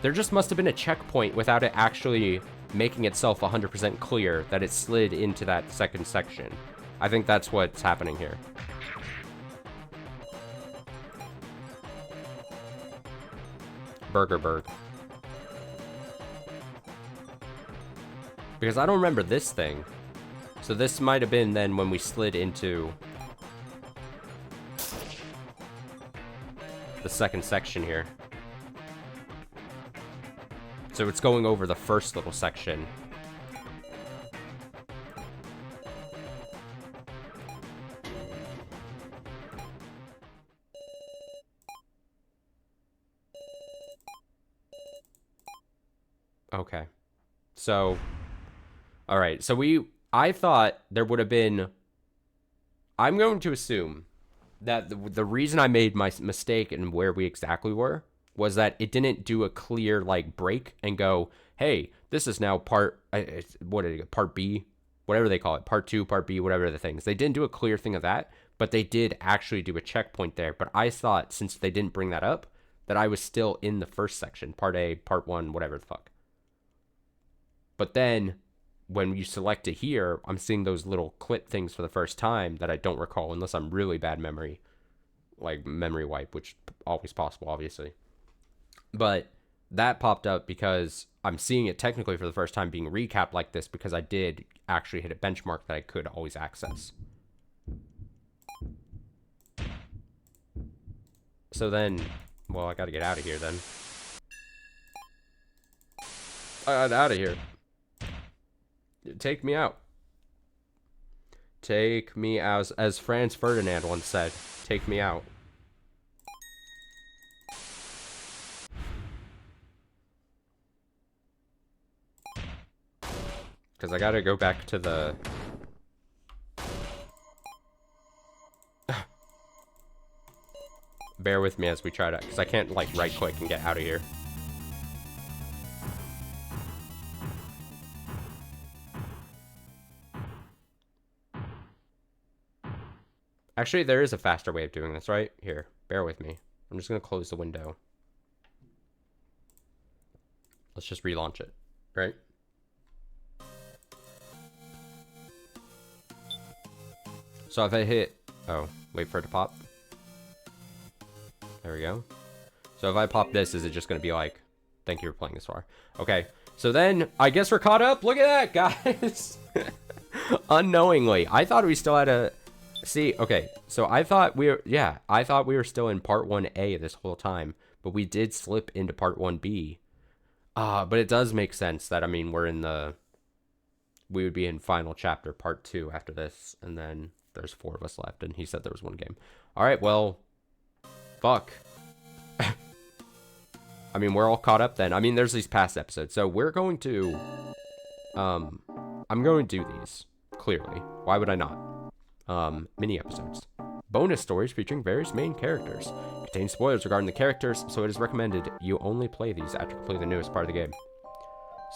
There just must have been a checkpoint without it actually making itself 100% clear that it slid into that second section. I think that's what's happening here. Burgerberg. Because I don't remember this thing. So this might have been then when we slid into the second section here. So it's going over the first little section. Okay. So, all right. So I thought there would have been, I'm going to assume that the reason I made my mistake and where we exactly were was that it didn't do a clear like break and go, hey, this is now part B, whatever they call it, part 2, part B, whatever the things. They didn't do a clear thing of that, but they did actually do a checkpoint there. But I thought since they didn't bring that up, that I was still in the first section, part A, part 1, whatever the fuck. But then when you select it here, I'm seeing those little clip things for the first time that I don't recall unless I'm really bad memory, like memory wipe, which always possible, obviously. But that popped up because I'm seeing it technically for the first time being recapped like this because I did actually hit a benchmark that I could always access. So then, well, I gotta get out of here then. I got out of here. Take me out. Take me out. As Franz Ferdinand once said, take me out. Because I gotta go back to the... bear with me as we try to, because I can't, like, right-click and get out of here. Actually, there is a faster way of doing this, right? Here, bear with me. I'm just going to close the window. Let's just relaunch it, right? So if I hit... Oh, wait for it to pop. There we go. So if I pop this, is it just going to be like, thank you for playing this far? Okay, so then I guess we're caught up. Look at that, guys. Unknowingly. I thought we still had a... See, okay, so I thought we were... Yeah, I thought we were still in part 1A this whole time. But we did slip into part 1B. But it does make sense that, I mean, we're in the... We would be in final chapter, part 2 after this. And then there's 4 of us left. And he said there was 1 game. Alright, well... Fuck. I mean, we're all caught up then. I mean, there's these past episodes. So we're going to... I'm going to do these, clearly. Why would I not? Mini episodes. Bonus stories featuring various main characters. Contain spoilers regarding the characters, so it is recommended you only play these after completing the newest part of the game.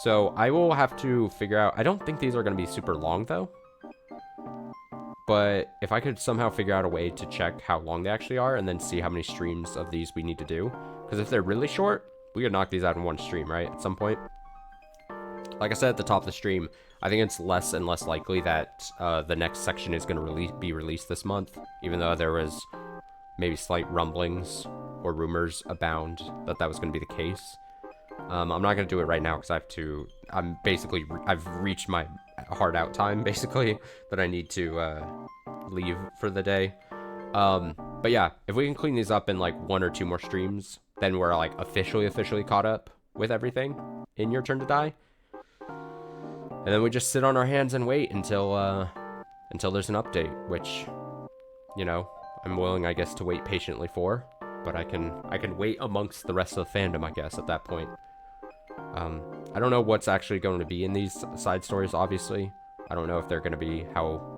So I will have to figure out... I don't think these are going to be super long, though. But if I could somehow figure out a way to check how long they actually are, and then see how many streams of these we need to do. Because if they're really short, we could knock these out in 1 stream, right? At some point. Like I said at the top of the stream, I think it's less and less likely that the next section is going to be released this month. Even though there was maybe slight rumblings or rumors abound that that was going to be the case. I'm not going to do it right now because I have to... I've reached my hard out time, basically, that I need to leave for the day. But yeah, if we can clean these up in like 1 or 2 more streams, then we're like officially caught up with everything in Your Turn to Die. And then we just sit on our hands and wait until there's an update, which, you know, I'm willing, I guess, to wait patiently for. But I can wait amongst the rest of the fandom, I guess, at that point. I don't know what's actually going to be in these side stories, obviously. I don't know if they're going to be how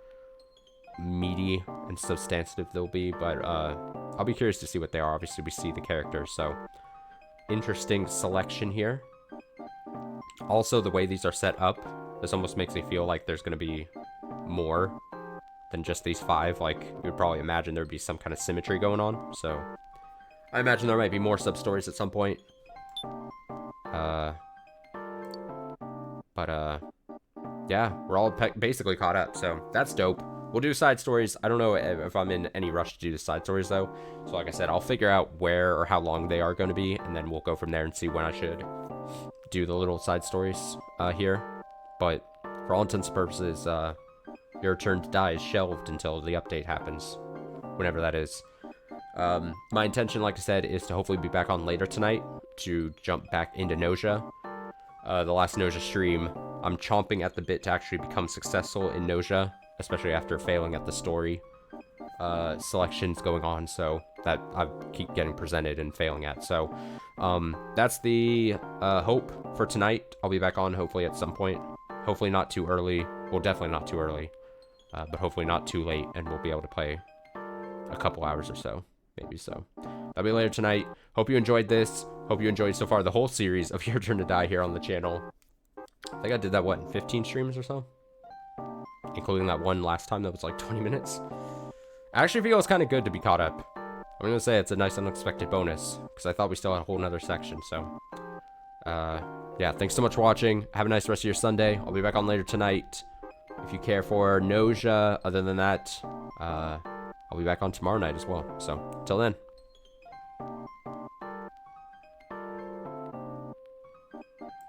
meaty and substantive they'll be, but I'll be curious to see what they are. Obviously, we see the characters, so interesting selection here. Also, the way these are set up, this almost makes me feel like there's going to be more than just these 5. Like, you would probably imagine there would be some kind of symmetry going on, so I imagine there might be more sub-stories at some point. Yeah, we're all basically caught up, so that's dope. We'll do side stories. I don't know if I'm in any rush to do the side stories, though. So like I said, I'll figure out where or how long they are going to be, and then we'll go from there and see when I should do the little side stories here. But for all intents and purposes, Your Turn to Die is shelved until the update happens, whenever that is. My intention, like I said, is to hopefully be back on later tonight to jump back into Noja. The last Noja stream, I'm chomping at the bit to actually become successful in Noja, especially after failing at the story selections going on, so that I keep getting presented and failing at. So that's the hope for tonight. I'll be back on hopefully at some point. Hopefully not too early. Well, definitely not too early, but hopefully not too late, and we'll be able to play a couple hours or so. Maybe so. That'll be later tonight. Hope you enjoyed this. Hope you enjoyed so far the whole series of Your Turn to Die here on the channel. I think I did that, what, in 15 streams or so? Including that one last time that was like 20 minutes. I actually feel it's kind of good to be caught up. I'm going to say it's a nice unexpected bonus, because I thought we still had a whole nother section, so. Yeah, thanks so much for watching. Have a nice rest of your Sunday. I'll be back on later tonight. If you care for Noja, other than that, I'll be back on tomorrow night as well. So, till then.